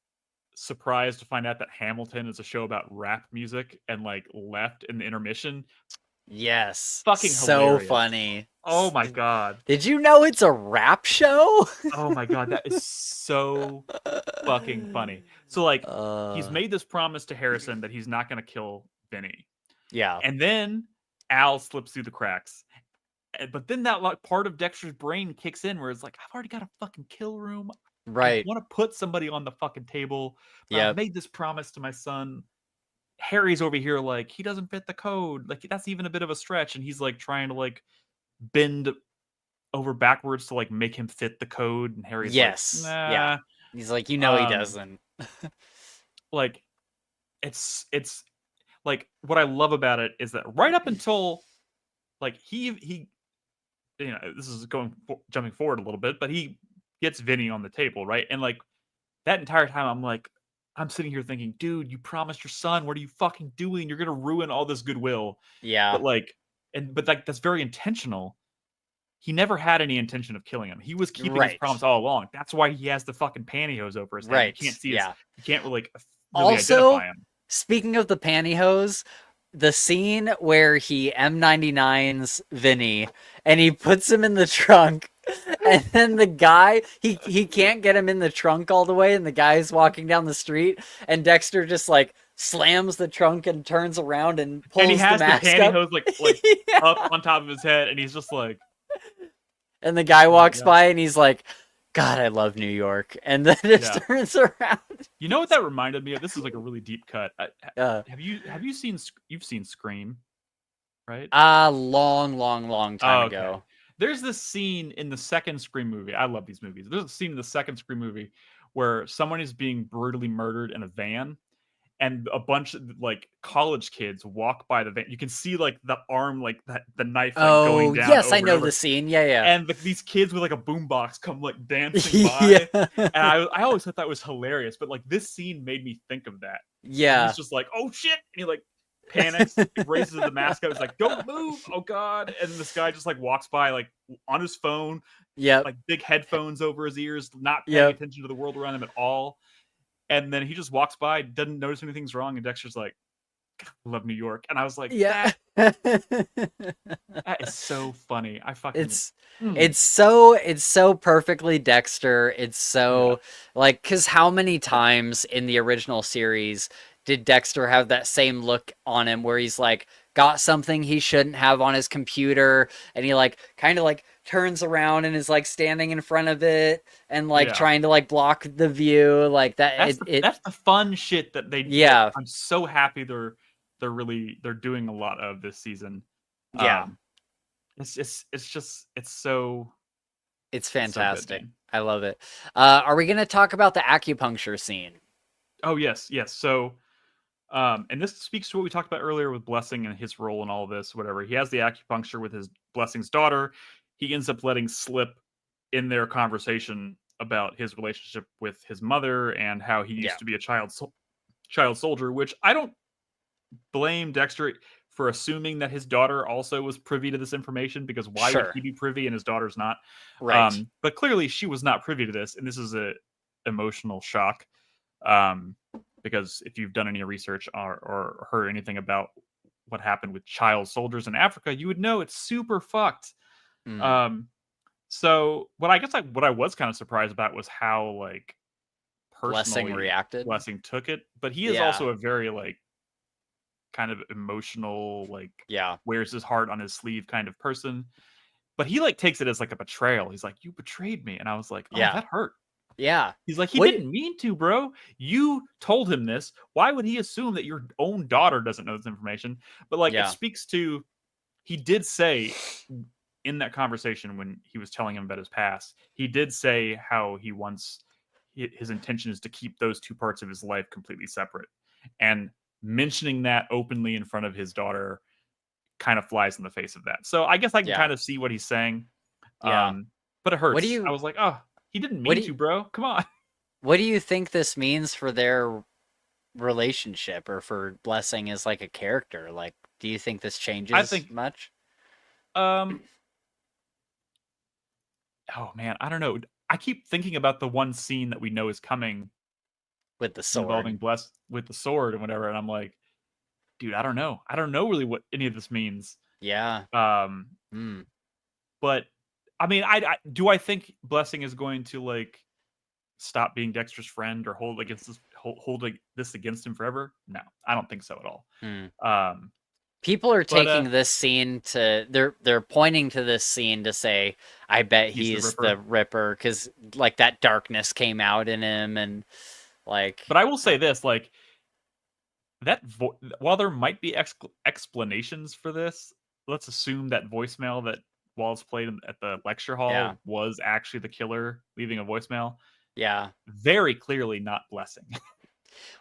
surprised to find out that Hamilton is a show about rap music and like left in the intermission. Yes. Fucking So hilarious. funny. Oh my god. Did you know it's a rap show? Oh my god, that is so fucking funny. So like he's made this promise to Harrison that he's not going to kill Vinny. Yeah. And then Al slips through the cracks. But then that like part of Dexter's brain kicks in where it's like, I've already got a fucking kill room. Right. I want to put somebody on the fucking table. But Yep. I've made this promise to my son. Harry's over here like, he doesn't fit the code. Like that's even a bit of a stretch. And he's like trying to like bend over backwards to like make him fit the code. And Harry's Yes. like, nah. Yeah. He's like, he doesn't. Like it's like what I love about it is that right up until like he you know, this is jumping forward a little bit, but he gets Vinny on the table, right? And like that entire time I'm sitting here thinking, dude, you promised your son, what are you fucking doing? You're gonna ruin all this goodwill. Yeah. But like but like that's very intentional. He never had any intention of killing him. He was keeping his promise all along. That's why he has the fucking pantyhose over his head. Right. You can't see yeah. you can't really Also, identify him. Speaking of the pantyhose, the scene where he M99s Vinny and he puts him in the trunk, and then the guy he can't get him in the trunk all the way, and the guy's walking down the street, and Dexter just like slams the trunk and turns around and pulls and he has the mask pantyhose up. like up on top of his head, and he's just like, and the guy walks by and he's like, God, I love New York. And then it turns around. You know what that reminded me of? This is like a really deep cut. Have you seen Scream? Right? Long time ago. There's this scene in the second Scream movie. I love these movies. There's a scene in the second Scream movie where someone is being brutally murdered in a van, and a bunch of like college kids walk by the van. You can see like the arm, like the knife like, going down. Yes, I know the scene. Yeah. And these kids with like a boombox come like dancing by. And I always thought that was hilarious. But like this scene made me think of that. Yeah. And he's just like, oh shit. And he like panics, raises the mask up. He's like, don't move. Oh God. And this guy just like walks by like on his phone. Yeah. Like big headphones over his ears, not paying attention to the world around him at all. And then he just walks by, doesn't notice anything's wrong, and Dexter's like, I love New York. And I was like, that is so funny. I fucking it's so perfectly Dexter. It's so like, because how many times in the original series did Dexter have that same look on him where he's like, got something he shouldn't have on his computer, and he like kind of like turns around and is like standing in front of it and like Yeah. trying to like block the view like that. That's the fun shit that Yeah, I'm so happy they're doing a lot of this season. yeah, It's so it's good, fantastic. man. I love it. Are we gonna talk about the acupuncture scene? Oh yes, yes. So and this speaks to what we talked about earlier with Blessing and his role in all of this, whatever. He has the acupuncture with his Blessing's daughter. He ends up letting slip in their conversation about his relationship with his mother and how he Yeah, used to be a child soldier, which I don't blame Dexter for assuming that his daughter also was privy to this information, because why would sure, he be privy and his daughter's not? right. But clearly she was not privy to this, and this is a emotional shock. Um, because if you've done any research or heard anything about what happened with child soldiers in Africa, you would know it's super fucked. Mm. Um, so what I was kind of surprised about was how like Blessing personally reacted. Blessing took it, but he is Yeah, also a very like kind of emotional, like yeah, wears his heart on his sleeve kind of person. But he like takes it as like a betrayal. He's like, "You betrayed me," and I was like, "Oh, yeah, that hurt." yeah. He's like, "He What? didn't mean to, bro. You told him this. Why would he assume that your own daughter doesn't know this information?" But like, it Yeah, speaks to he did say in that conversation when he was telling him about his past, he did say how he wants his intention is to keep those two parts of his life completely separate. And mentioning that openly in front of his daughter kind of flies in the face of that. So I guess I can yeah, kind of see what he's saying. yeah. But it What do hurts. I you was like, oh, he didn't what mean do to, you, bro. Come on. what do you think this means for their relationship or for Blessing as like a character? Like, do you think this I changes think, much um, oh man, I don't know. I keep thinking about the one scene that we know is coming with the involving sword? Bless with the sword and whatever, and I'm like, dude, I don't know. I don't know really what any of this means. Yeah. Um, Mm. but I mean, I do I think Blessing is going to like stop being Dexter's friend or hold like, this against him forever? No, I don't think so at all. Mm. Um, People are but taking this scene to they're pointing to this scene to say, I bet he's the he's the Ripper. Ripper because like that darkness came out in him and like But I will say this, like while there might be explanations for this, let's assume that voicemail that Wallace played at the lecture yeah, hall was actually the killer leaving a voicemail. yeah. Very clearly not Blessing.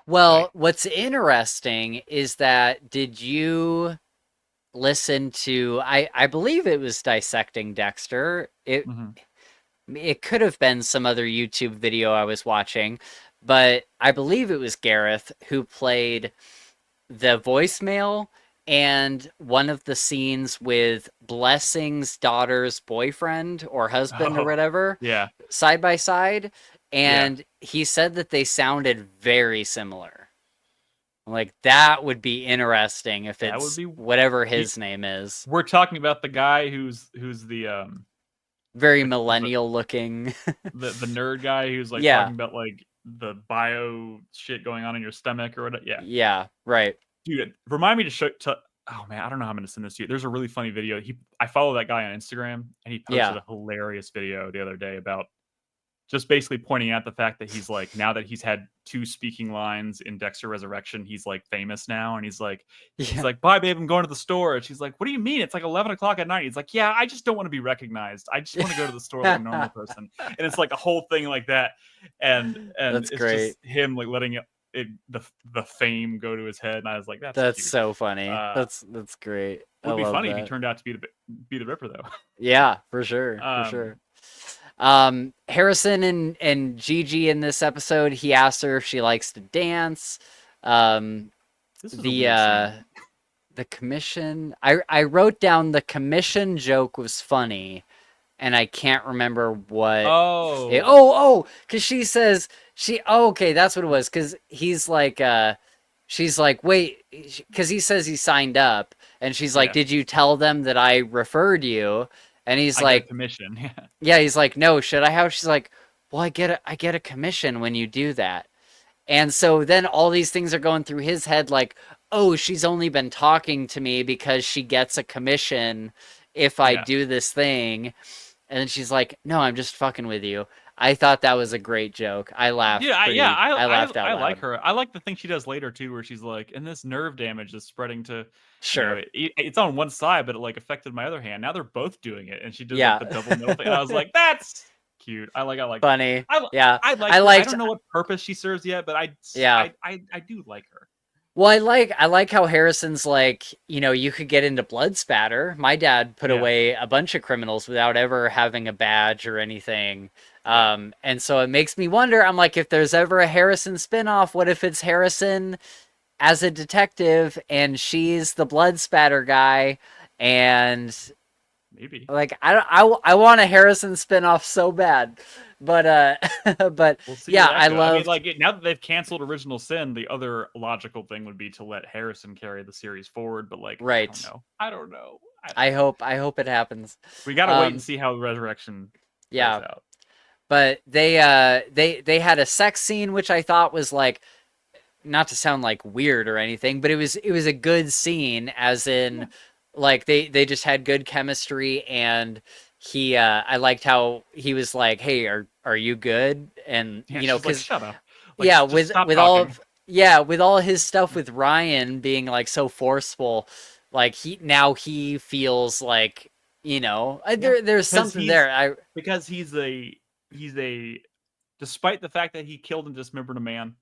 Well, Okay. what's interesting is that did you listen to I believe it was Dissecting Dexter. Mhm. It could have been some other YouTube video I was watching, but I believe it was Gareth who played the voicemail and one of the scenes with Blessing's daughter's boyfriend or husband or Oh, whatever yeah. side by side, Yeah. and he said that they sounded very similar. Like that would be interesting if That would it's be whatever you, his name is. we're talking about the guy who's Very the millennial looking. the nerd guy who's like Yeah. talking about like the bio shit going on in your stomach or whatever. Yeah. Yeah, right. Dude, remind me to show to oh man, I don't know how I'm gonna send this to you. There's a really funny video. I follow that guy on Instagram and he posted Yeah. a hilarious video the other day about just basically pointing out the fact that he's like now that he's had two speaking lines in Dexter Resurrection, he's like famous now, and he's Yeah. like, "Bye, babe, I'm going to the store." And she's like, "What do you mean? It's like 11 o'clock at night." He's like, "Yeah, I just don't want to be recognized. I just want to go to the store like a normal person." And it's like a whole thing like that, and That's it's just great. him like letting the fame go to his head, and I was like, "That's That's cute." so funny. Uh, That's great. I would be love funny if he that. turned out to be the Ripper though. Yeah, for sure. For Um, sure. Harrison and Gigi in this episode, he asked her if she likes to dance. Um, this is a the weird uh, scene. the commission. I wrote down the commission joke was funny, and I can't remember what. Oh, Oh, because she says Oh, okay, that's what it was. Because he's like, she's like, wait, because he says he signed up, and she's like, yeah. did you tell them that I referred you? And he's I get a like, commission. Yeah. yeah, he's like, no, should I have? She's like, well, I get a commission when you do that. And so then all these things are going through his head, like, oh, she's only been talking to me because she gets a commission if I Yeah. do this thing. And then she's like, no, I'm just fucking with you. I thought that was a great joke. I laughed I laughed out I like loud. her. I like the thing she does later too, where she's like, and this nerve damage is spreading to, Sure. it's on one side, but it like affected my other hand. Now they're both doing it, and she did like Yeah. the double middle thing, and I was like, that's cute. I like that. Funny. Yeah. I like I her. I liked don't know what purpose she serves yet, but yeah. I do like her. Well, I like how Harrison's like, you could get into blood spatter. My dad put Yeah. away a bunch of criminals without ever having a badge or anything. And so it makes me wonder, I'm like, if there's ever a Harrison spinoff, what if it's Harrison as a detective and she's the blood spatter guy? And Maybe. like, I want a Harrison spinoff so bad. But but We'll see yeah, where that I goes. love. I mean, like now that they've canceled Original Sin, the other logical thing would be to let Harrison carry the series forward. But like, Right. I don't know. I hope it happens. We gotta wait and see how Resurrection plays out. But they had a sex scene which I thought was like, not to sound like weird or anything, but it was a good scene, as in like they just had good chemistry, and he I liked how he was like, hey, are you good? And because like, shut up. Like, yeah, with all of with all his stuff with Ryan being like so forceful, like he feels like, there's something there. Because he's a despite the fact that he killed and dismembered a man.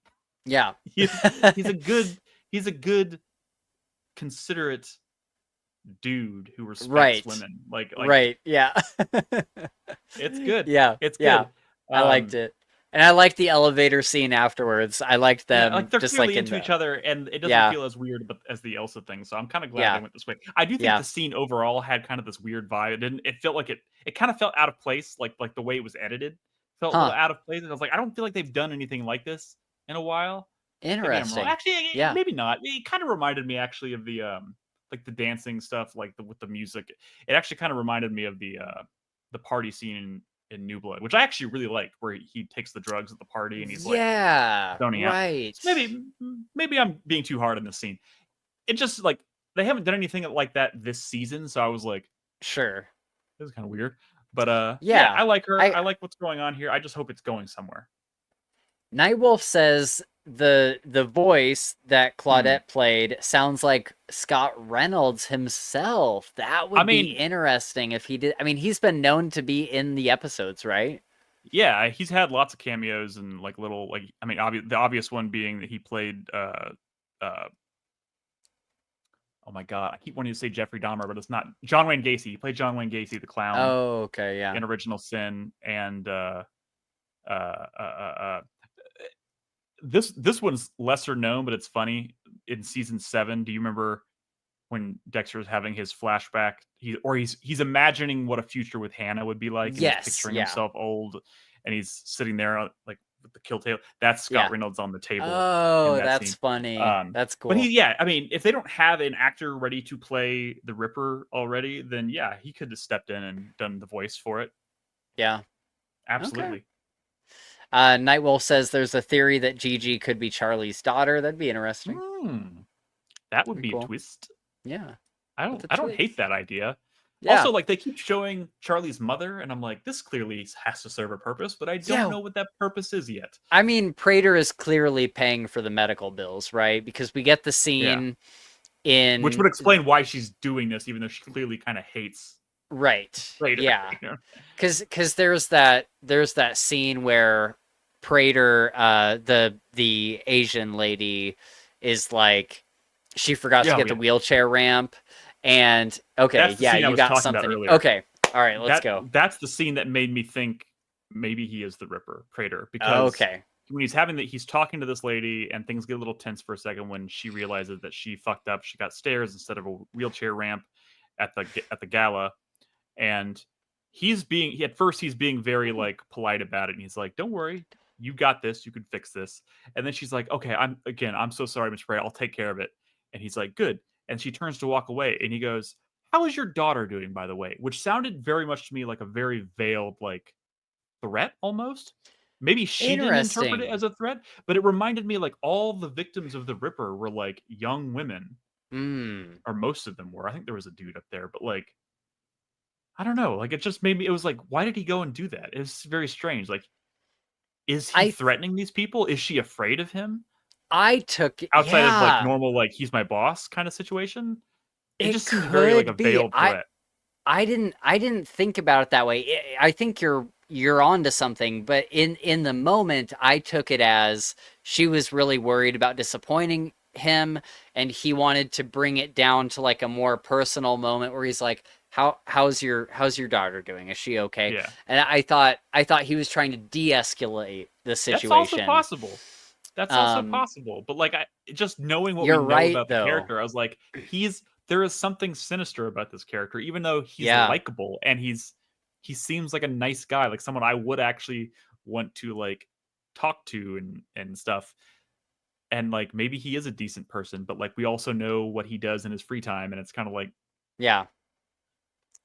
Yeah. he's a good considerate dude who respects women. Like right, yeah. It's good. Yeah. It's good. Yeah. I liked it. And I liked the elevator scene afterwards. I liked them like they're just clearly like into each other, and it doesn't feel as weird as the Elsa thing. So I'm kind of glad they went this way. I do think the scene overall had kind of this weird vibe. It felt like it kind of felt out of place, like the way it was edited felt a little out of place. And I was like, I don't feel like they've done anything like this in a while. Interesting. Actually, maybe not. It kind of reminded me actually of the like the dancing stuff, like with the music. It actually kind of reminded me of the party scene in New Blood, which I actually really liked, where he takes the drugs at the party and he's like, zoning out. Right. So maybe I'm being too hard on this scene. It just like they haven't done anything like that this season, so I was like, sure, this is kind of weird. But I like her. I like what's going on here. I just hope it's going somewhere. Nightwolf says the voice that Claudette played sounds like Scott Reynolds himself. That would be interesting if he did. I mean, he's been known to be in the episodes, right? Yeah, he's had lots of cameos and like little the obvious one being that he played oh my god, I keep wanting to say Jeffrey Dahmer, but it's not. John Wayne Gacy. He played John Wayne Gacy, the clown. Oh, okay, yeah. In Original Sin, and this one's lesser known, but it's funny. In season 7, do you remember when Dexter is having his flashback? He's imagining what a future with Hannah would be like. Yes, and he's picturing himself old, and he's sitting there like with the kill table. That's Scott Reynolds on the table. Oh, that's funny. That's cool. But if they don't have an actor ready to play the Ripper already, then he could have stepped in and done the voice for it. Yeah, absolutely. Okay. Nightwolf says there's a theory that Gigi could be Charlie's daughter. That'd be interesting. That would be cool. A twist. Yeah, I don't hate that idea. Yeah. Also, like they keep showing Charlie's mother, and I'm like, this clearly has to serve a purpose, but I don't know what that purpose is yet. I mean, Prater is clearly paying for the medical bills, right? Because we get the scene in which would explain why she's doing this, even though she clearly kind of hates. Right. Prater. Yeah. Because there's that scene where Prater, the Asian lady, is like, she forgot to get the wheelchair ramp. And you got something. Okay, all right, let's go. That's the scene that made me think maybe he is the Ripper, Prater, because when he's talking to this lady, and things get a little tense for a second when she realizes that she fucked up. She got stairs instead of a wheelchair ramp at the gala, and he's being very like polite about it, and he's like, "Don't worry, you got this. You can fix this." And then she's like, "Okay, I'm so sorry, Mr. Prater. I'll take care of it." And he's like, "Good." And she turns to walk away, and he goes, "How is your daughter doing, by the way?" Which sounded very much to me like a very veiled, like, threat almost. maybe she didn't interpret it Interesting. as a threat, but it reminded me like all the victims of the Ripper were like young women, Mm. or most of them were. I think there was a dude up there, but like I don't know. Like it just made me. It was like, why did he go and do that? It's very strange. Like, is he I threatening these people? Is she afraid of him? I took Outside of like yeah, normal, like he's my boss kind of situation. It it just seemed very like a could be. veiled threat. I didn't think about it that way. I think you're onto something, but in the moment I took it as she was really worried about disappointing him and he wanted to bring it down to like a more personal moment where he's like, how's your daughter doing? Is she okay? Yeah, And I thought he was trying to de-escalate the that's also situation. possible. That's also Um, possible. But like, I just knowing what we you're know right about the though. character, I was like, there is something sinister about this character, even though he's Yeah. likable and he seems like a nice guy, like someone I would actually want to like talk to and stuff. And like maybe he is a decent person, but like we also know what he does in his free time, and it's kind of like, Yeah.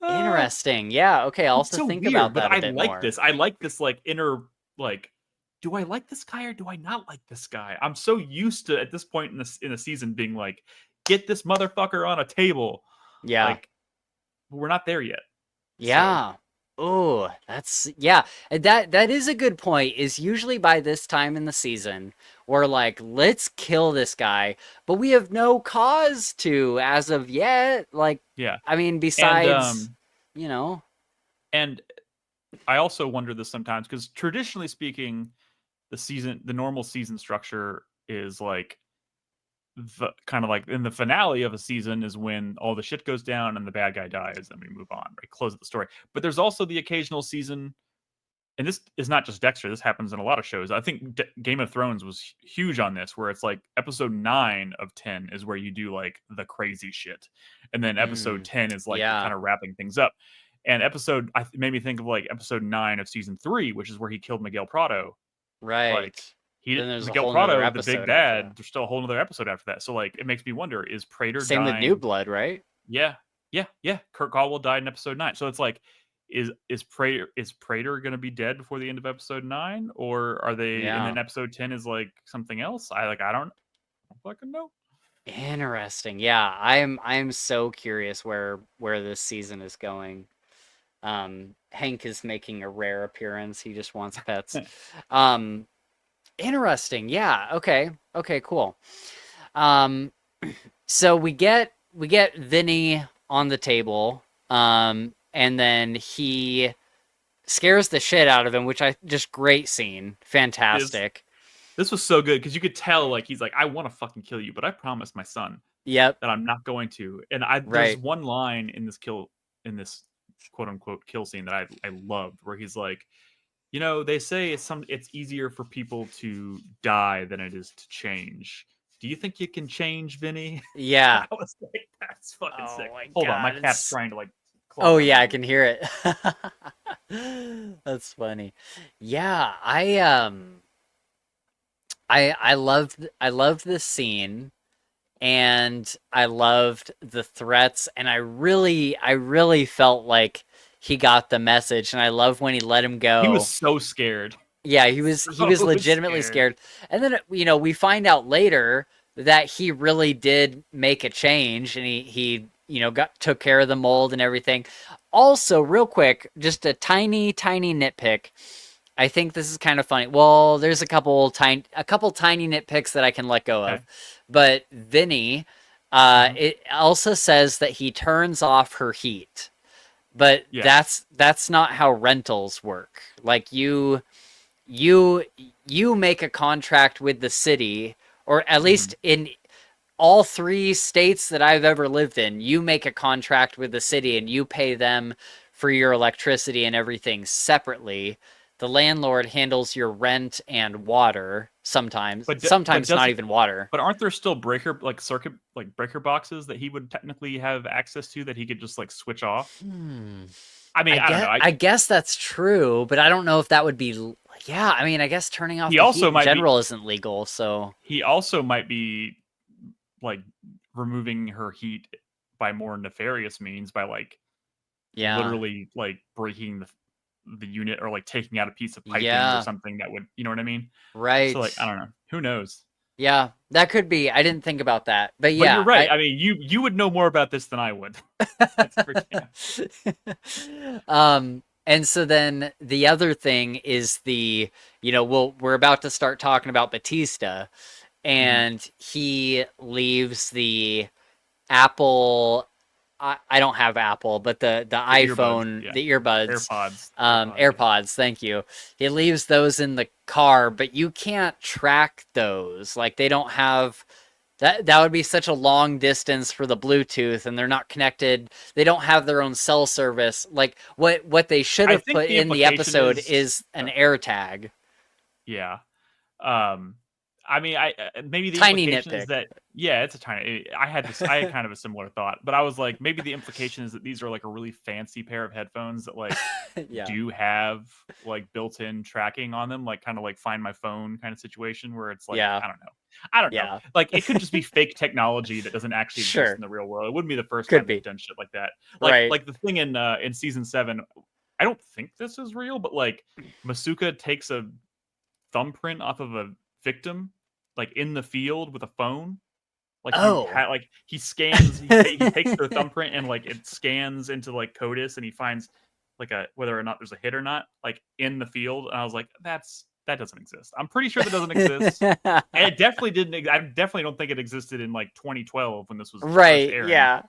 uh, Interesting. Yeah, okay, I'll have it's to so think weird. about But that a bit more. I like this like inner like, do I like this guy or do I not like this guy? I'm so used to at this point in the season being like, get this motherfucker on a table. Yeah. Like we're not there yet. So Yeah. Oh, that's yeah. And that is a good point. Is usually by this time in the season, we're like, let's kill this guy, but we have no cause to as of yet. Like, yeah, I mean, and besides, you know, and I also wonder this sometimes because traditionally speaking, the normal season structure is like the kind of like in the finale of a season is when all the shit goes down and the bad guy dies, then we move on, right? Close the story. But there's also the occasional season, and this is not just Dexter. This happens in a lot of shows. I think Game of Thrones was huge on this, where it's like episode 9 of 10 is where you do like the crazy shit, and then episode mm, 10 is like the yeah, kind of wrapping things up. And made me think of like episode 9 of season 3, which is where he killed Miguel Prado. Like right. he Then there's a Miguel whole nother Prado, the big episode after bad. that. There's still a whole other episode after that. So like, it makes me wonder: is Prater Same with New dying? Blood, right? Yeah, yeah, yeah. Kurt Caldwell died in episode 9. So it's like, is Prater going to be dead before the end of episode 9, or are they? And Yeah. then episode 10 is like something else. I don't fucking know. Interesting. Yeah, I'm so curious where this season is going. Hank is making a rare appearance. He just wants pets. Um, interesting. Yeah. Okay. Okay. Cool. Um, so we get Vinny on the table. And then he scares the shit out of him, which I just great scene, Is fantastic. This was so good because you could tell like he's like, I want to fucking kill you, but I promised my son Yep. that I'm not going to. And there's Right. one line in this quote unquote kill scene that I loved, where he's like, you know, they say it's easier for people to die than it is to change. Do you think you can change, Vinny? I Yeah. was like, that's fucking Oh sick. my Hold on, my God. cat's It's trying to like claw Oh my yeah, I leg. can hear it. That's funny. Yeah, I loved this scene and I loved the threats and I really felt like he got the message and I love when he let him He was go. so scared. Yeah, he was So legitimately scared. scared. And then we find out later that he really did make a change and he got took care of the mold and everything. Also, real quick, just a tiny nitpick. I think this is kind of funny. Well, there's a couple tiny nitpicks that I can let go Okay. of. But Vinny, Uh-huh. it also says that he turns off her heat. But Yeah. that's not how rentals work. Like you you make a contract with the city, or at Hmm. least in all three states that I've ever lived in, you make a contract with the city and you pay them for your electricity and everything separately. The landlord handles your rent and water sometimes, But sometimes does not it? even water. But aren't there still circuit like breaker boxes that he would technically have access to that he could just like switch off? Hmm. I mean, I I don't guess know. I guess that's true, but I don't know if that would be. Yeah, I mean, I guess turning off He the heat also in might be general isn't legal. So he also might be like removing her heat by more nefarious means, by like yeah, literally like breaking the unit, or like taking out a piece of piping or Yeah. something that would, you know what I mean? So like, Right. I don't know. Who knows? Yeah. That could be. I didn't think about that. But But you're yeah, right. I mean, you would know more about this than I would. That's for damn. And so then the other thing is we're about to start talking about Batista, Mhm. and he leaves the Apple. I don't have Apple, but the The earbuds, iPhone, yeah. the earbuds, AirPods, yeah. AirPods. Thank you. He leaves those in the car, but you can't track those. Like they don't have that would be such a long distance for the Bluetooth, and they're not connected. They don't have their own cell service. Like what they should I have think put the in the implication episode is, is an AirTag. yeah. Um, I mean, maybe the Tiny implication is nitpick. that, yeah, it's a tiny. I had kind of a similar thought, but I was like, maybe the implication is that these are like a really fancy pair of headphones that like Yeah. do have like built-in tracking on them, like kind of like Find My Phone kind of situation where it's like, Yeah. I don't know, Yeah. like it could just be fake technology that doesn't actually exist in Sure. the real world. It wouldn't be the first Could time they've be. done shit like that. Right. Like the thing in season 7, I don't think this is real, but like Masuka takes a thumbprint off of a victim, like in the field with a phone. Oh. Like he scans, he takes their thumbprint and like it scans into like CODIS, and he finds like a whether or not there's a hit or not, like in the field. And I was like, that doesn't exist. I'm pretty sure that doesn't exist. And it definitely didn't. I definitely don't think it existed in like 2012 when this was first Right, airing. yeah.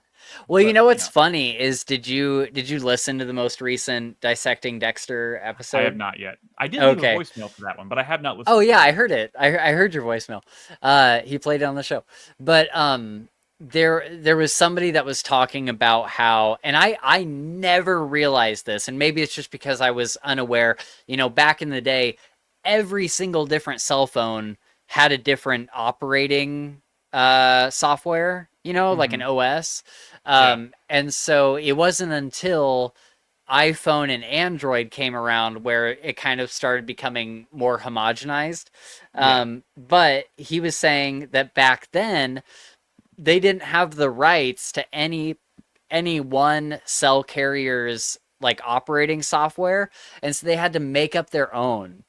Well, But what's funny is did you listen to the most recent Dissecting Dexter I have episode? not yet. I did leave a Okay. voicemail for that one, but I have not Oh listened to yeah, it I yet. heard it. I heard your voicemail. He played it on the show. But there was somebody that was talking about how, and I never realized this, and maybe it's just because I was unaware. Back in the day, every single different cell phone had a different operating software, like an Hmm. OS. Yeah, And so it wasn't until iPhone and Android came around where it kind of started becoming more homogenized. yeah, But he was saying that back then they didn't have the rights to any one cell carrier's like operating software, and so they had to make up their own.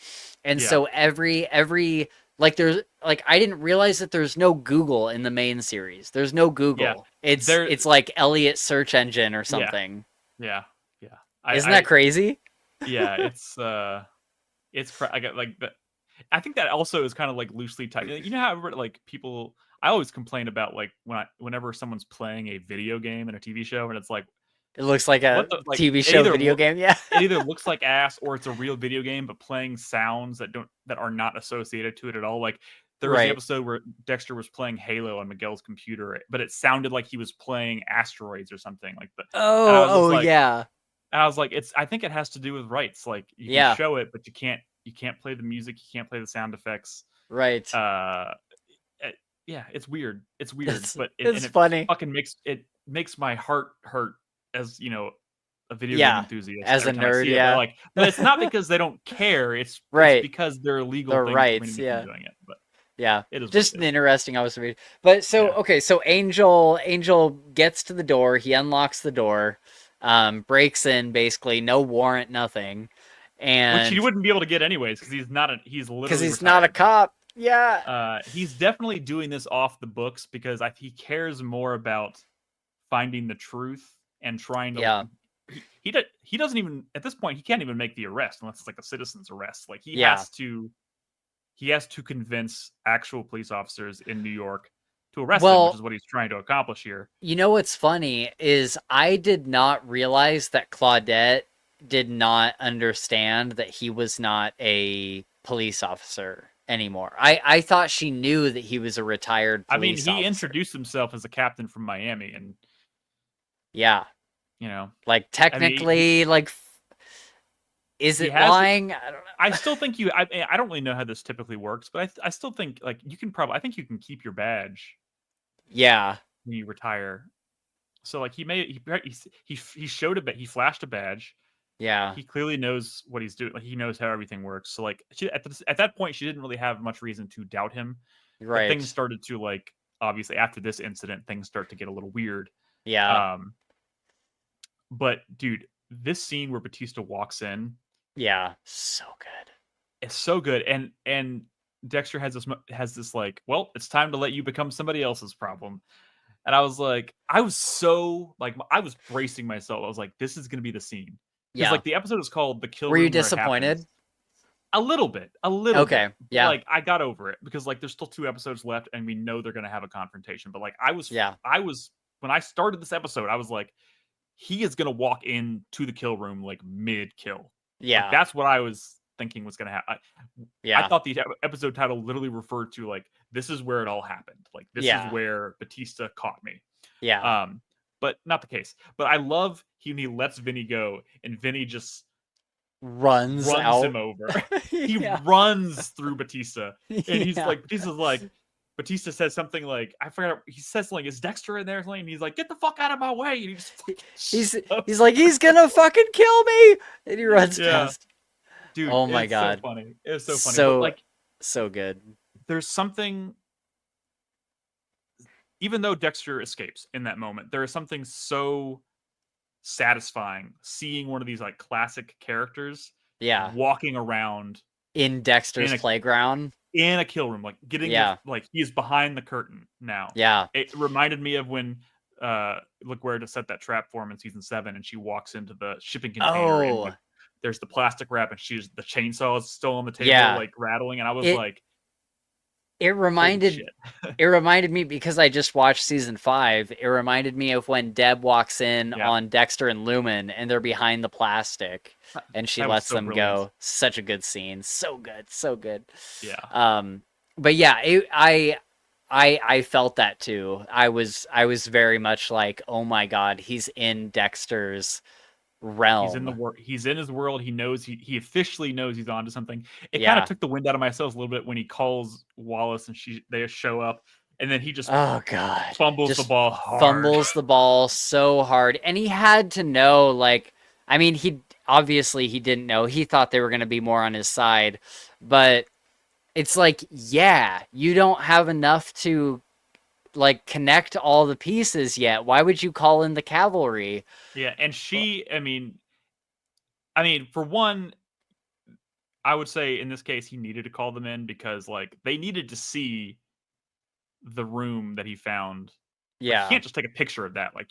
And yeah, so every like there's like I didn't realize that there's no Google in the main series. There's no yeah. Google. It's There, it's like Elliot search engine or yeah, something. yeah, yeah. Isn't that crazy? Yeah, I got like the. I think that also is kind of like loosely tied. You know how like people, I always complain about like whenever someone's playing a video game in a TV show, and it's like, It looks like what a the like TV show video game. Yeah. it either looks like ass, or it's a real video game but playing sounds that are not associated to it at all. Like there was the Right. episode where Dexter was playing Halo on Miguel's computer, but it sounded like he was playing Asteroids or something like that. And I was just Oh like, yeah. I think it has to do with rights. Like you can Yeah. show it, but you can't play the music, you can't play the sound effects. Right. Uh, yeah, it's weird. It's weird, It's but it's it funny. fucking makes my heart hurt as a video game Yeah. enthusiast As every a time I nerd, see it. yeah. But it's not because they don't care. It's Right. because there are legal The things rights, preventing me from yeah. doing it. But Yeah. it is what Just it an is. interesting observation. But so Yeah, okay, so Angel gets to the door, he unlocks the door, breaks in basically, no warrant, nothing. which he And wouldn't be able to get anyways because he's because literally he's not a retired. cop. Yeah. He's definitely doing this off the books because he cares more about finding the truth and trying to. Yeah. He doesn't even at this point he can't even make the arrest unless it's like a citizen's arrest. Like Yeah. he has to convince actual police officers in New York to arrest him, which Well, is what he's trying to accomplish here. what's funny is I did not realize that Claudette did not understand that he was not a police officer anymore. I thought she knew that he was a retired I mean, police he officer. introduced himself as a captain from Miami, and Yeah. you know, Like I mean, technically, like, is he it has. lying? I don't know. I still think I don't really know how this typically works, but I still think like you can probably. I think you can keep your badge Yeah. when you retire. So like he showed a bit. He flashed a badge. Yeah. He clearly knows what he's doing. Like he knows how everything works. So like at that point, she didn't really have much reason to doubt him. But things Right. started to like obviously after this incident, things start to get a little weird. Yeah. Um, but dude, this scene where Batista walks in Yeah, so good. It's so good, and Dexter has this like, well, it's time to let you become somebody else's problem. And I was like, I was so like, I was bracing myself. I was like, this is gonna be the scene, because Yeah. like the episode is called "The Kill Were you Room Where It Happens." disappointed? A little bit, Okay. but Yeah. like I got over it because like there's still 2 episodes left, and we know they're gonna have a confrontation. But like Yeah. I was when I started this episode, I was like, he is gonna walk into the kill room like mid kill. Like Yeah. that's what I was thinking was gonna happen. I Yeah. thought the episode title literally referred to like, this is where it all happened. Like this is Yeah. where Batista caught me. Yeah. But not the case. But I love he lets Vinny go, and Vinny just Runs runs him out. over. He Yeah. runs through Batista, and he's Yeah. like, Batista's like, Batista says something like, I forgot. He says something, is Dexter in there? And he's like, get the fuck out of my way. And he just He's like, he's gonna fucking kill me, and he runs yeah, past. dude, Oh my it's so god, funny. It's so funny. But so like, so good. there's something. Even though Dexter escapes in that moment, there is something so satisfying seeing one of these like classic characters Yeah, walking around in Dexter's in playground. a kill room, like getting Yeah. like he's behind the curtain now. Yeah. It reminded me of when LaGuerta set that trap for him in season 7, and she walks into the shipping container, and Oh, there's the plastic wrap, and the chainsaw is still on the table, yeah. like rattling, and I was It like, it holy reminded shit. it reminded me, because I just watched season 5. It reminded me of when Deb walks in Yeah. on Dexter and Lumen, and they're behind the plastic, and she That was lets so them brilliant. go. Such a good scene. So good. So good. Yeah. But yeah, I felt that too. I was very much like, oh my god, he's in Dexter's realm. He's in his world. He knows he officially knows he's onto something. It Yeah. kind of took the wind out of my sails a little bit when he calls Wallace and they show up, and then he just Oh god, fumbles just the ball hard. fumbles the ball so hard, and he had to know. Like, I mean, he obviously he didn't know. He thought they were going to be more on his side, but it's like, yeah, you don't have enough to like connect all the pieces yet. Why would you call in the cavalry? Yeah, and I mean, for one, I would say in this case he needed to call them in because like they needed to see the room that he found. Like, Yeah. he can't just take a picture of that. Like,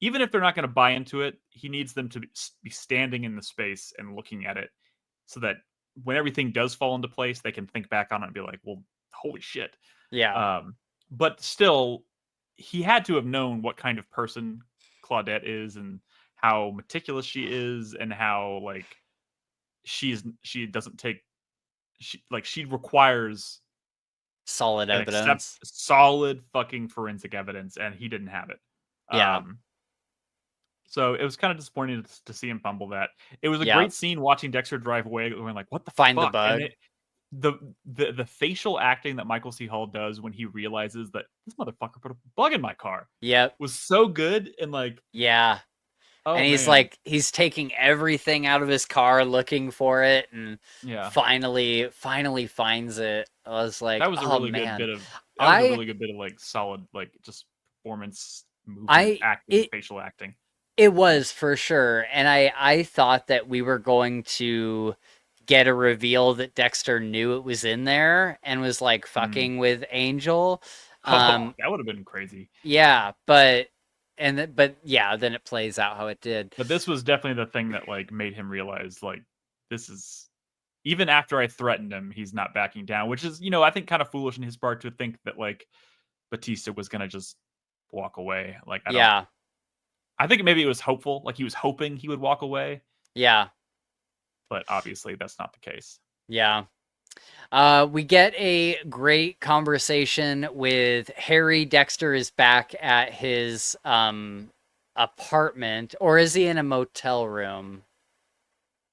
even if they're not going to buy into it, he needs them to be standing in the space and looking at it, so that when everything does fall into place, they can think back on it and be like, well, holy shit. Yeah. But still, he had to have known what kind of person Claudette is, and how meticulous she is, and how like she doesn't take she requires Solid evidence. solid fucking forensic evidence, and he didn't have it. Yeah. So it was kind of disappointing to see him fumble that. It was a Yeah. great scene watching Dexter drive away, going like, "What the Find the fuck?" bug. And the facial acting that Michael C. Hall does when he realizes that this motherfucker put a bug in my car Yep. was so good, and like, Yeah. oh, And he's man. like, he's taking everything out of his car looking for it, and Yeah, finally finds it. I was like, that was a oh really man. good bit of that was a really good bit of like solid like just performance, movement, facial acting. It was, for sure. And I thought that we were going to get a reveal that Dexter knew it was in there and was like fucking with Angel. That would have been crazy. Yeah, but yeah, then it plays out how it did. But this was definitely the thing that like made him realize like, this is, even after I threatened him, he's not backing down, which is, I think kind of foolish in his part to think that like Batista was gonna just walk away. Like, I think maybe it was hopeful, like he was hoping he would walk away. Yeah. But obviously that's not the case. Yeah. We get a great conversation with Harry. Dexter is back at his apartment, or is he in a motel room?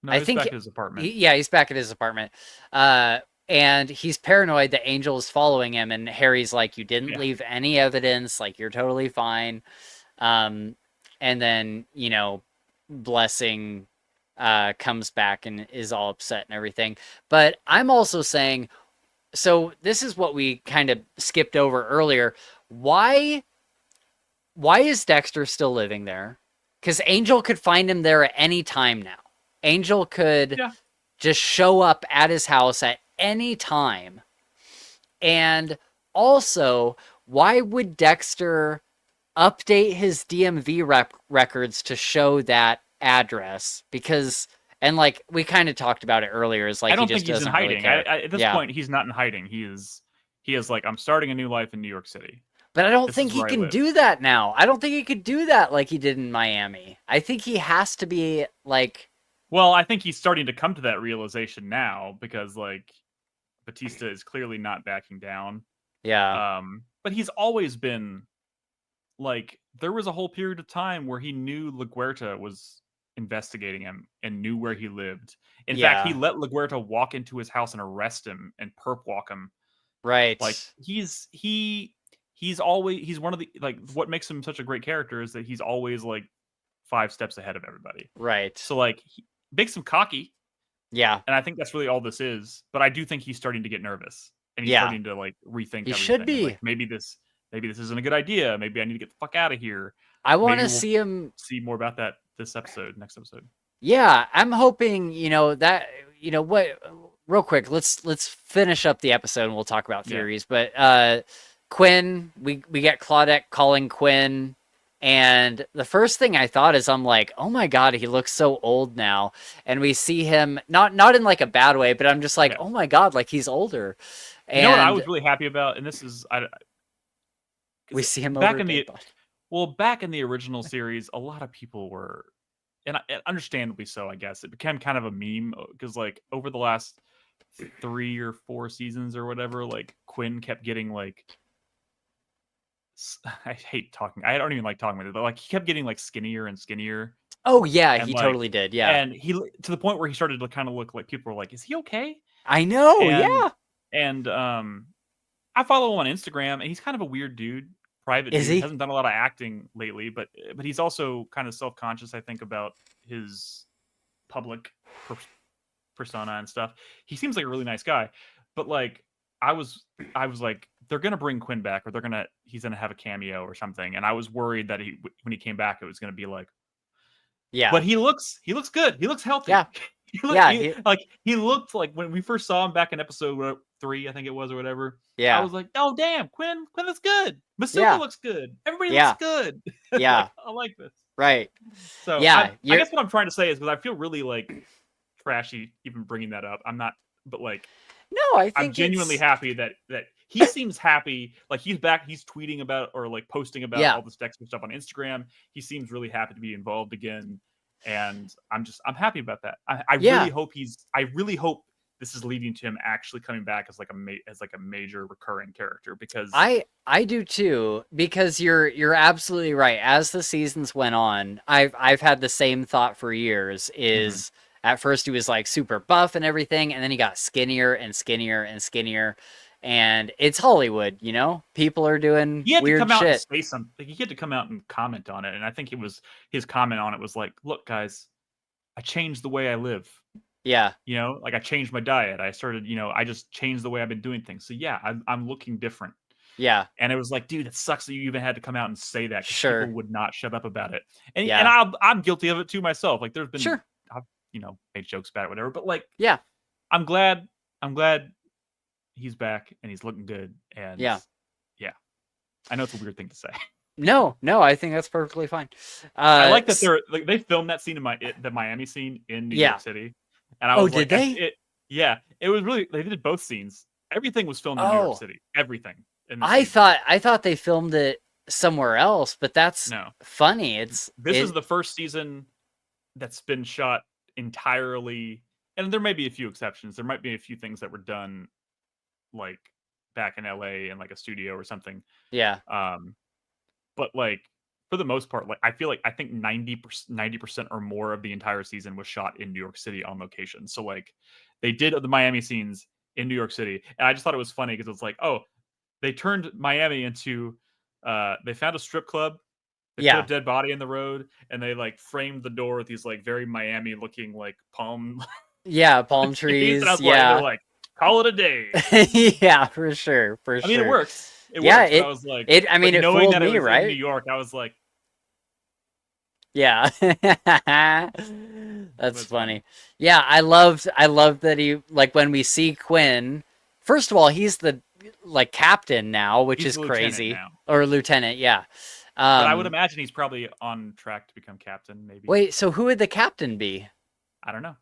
No, he's back at his apartment. He's back at his apartment. And he's paranoid that Angel is following him, and Harry's like, you didn't leave any evidence, like you're totally fine. And then, Blessing comes back and is all upset and everything. But I'm also saying, so this is what we kind of skipped over earlier. Why is Dexter still living there? Because Angel could find him there at any time now. Angel could Yeah. just show up at his house at any time. And also, why would Dexter update his DMV records to show that address? Because, and like we kind of talked about it earlier, is I like he don't think just he's in doesn't really hiding. care. At this Yeah. point, he's not in hiding. He is like, I'm starting a new life in New York City. But I don't This think is he where I can live. do that now. I don't think he could do that like he did in Miami. I think he has to be like, Well, I think he's starting to come to that realization now because like Batista is clearly not backing down. yeah, But he's always been like, there was a whole period of time where he knew LaGuerta was investigating him and knew where he lived. In fact, he yeah, let LaGuerta walk into his house and arrest him and perp walk him. Like right, he's always, he's one of the, like, what makes him such a great character is that he's always like 5 steps ahead of everybody. right. So like he makes him cocky, Yeah, and I think that's really all this is. But I do think he's starting to get nervous, and he's yeah. starting to like rethink He everything. should And, be. like maybe this isn't a good idea. Maybe I need to get the fuck out of here. I want Maybe to we'll see him. see more about that next episode. Yeah, I'm hoping, that, what, real quick, let's finish up the episode and we'll talk about theories. But Quinn, we get Claudette calling Quinn, and the first thing I thought is I'm like, oh my God, he looks so old now. And we see him not in like a bad way, but I'm just like, oh my God, like he's older. You know what I And was really happy about, and this is we see him back over in the dead body. back in the original series, a lot of people were, and understandably so, I guess, it became kind of a meme because like over the last 3 or 4 seasons or whatever, like Quinn kept getting like, I hate talking. I don't even like talking with it, but like he kept getting like skinnier and skinnier, Oh yeah, and he like, totally did. Yeah. and he to the point where he started to kind of look like people were like, "Is he okay?" I know, And yeah. I follow him on Instagram, and he's kind of a weird dude, private Is dude. he? Hasn't done a lot of acting lately, but he's also kind of self conscious, I think, about his public persona and stuff. He seems like a really nice guy, but like I was like, they're gonna bring Quinn back, or he's gonna have a cameo or something, and I was worried that when he came back, it was gonna be like, Yeah. but he looks good. He looks healthy. Yeah. He looked like when we first saw him back in episode 3, I think it was, or whatever. Yeah. I was like, oh damn, Quinn looks good. Masuka Yeah. looks good. Everybody Yeah. looks good. Yeah. I like this. Right. So Yeah. I guess what I'm trying to say is, because I feel really like trashy even bringing that up. I'm not, but like, No, I think I'm genuinely happy that he seems happy. Like he's back. He's tweeting about, or like posting about all this Dexter stuff on Instagram. He seems really happy to be involved again, and I'm happy about that. I really hope this is leading to him actually coming back as like a major recurring character, because I do too, because you're absolutely right. As the seasons went on, I've had the same thought for years. Is at first he was like super buff and everything, and then he got skinnier and skinnier and skinnier. And it's Hollywood, people are doing he had weird to come out shit. and say something. Like, he had to come out and comment on it, and I think his comment on it was like, "Look, guys, I changed the way I live. Yeah. Like I changed my diet. I started, I just changed the way I've been doing things. So yeah, I'm looking different." Yeah. And it was like, dude, it sucks that you even had to come out and say that, because Sure. people would not shut up about it. And I'm guilty of it too myself. Like there's been, I've made jokes about it, whatever. But like, yeah, I'm glad he's back and he's looking good. And yeah, I know it's a weird thing to say. No, I think that's perfectly fine. I like that they filmed that scene the Miami scene in New York City. And I was like, did they? It was really, they did both scenes. Everything was filmed in New York City. Everything. I thought they filmed it somewhere else, but that's funny. This is the first season that's been shot entirely, and there may be a few exceptions. There might be a few things that were done like back in LA in like a studio or something. Yeah. But like for the most part, like I think 90% or more of the entire season was shot in New York City on location. So like they did the Miami scenes in New York City, and I just thought it was funny because it's like, oh, they turned Miami into they found a strip club. They put a dead body in the road, and they like framed the door with these like very Miami looking like palm palm trees. And I was like, they're like, call it a day. Yeah, for sure. I mean, it works. It yeah, works. I was like, it knowing fooled that it me, was right? in New York, I was like, yeah. That's funny. Yeah, I loved that he, like, when we see Quinn, first of all, he's the, like, captain now, which He's is the lieutenant crazy. now. Or lieutenant, yeah. But I would imagine he's probably on track to become captain, maybe. Wait, so who would the captain be? I don't know.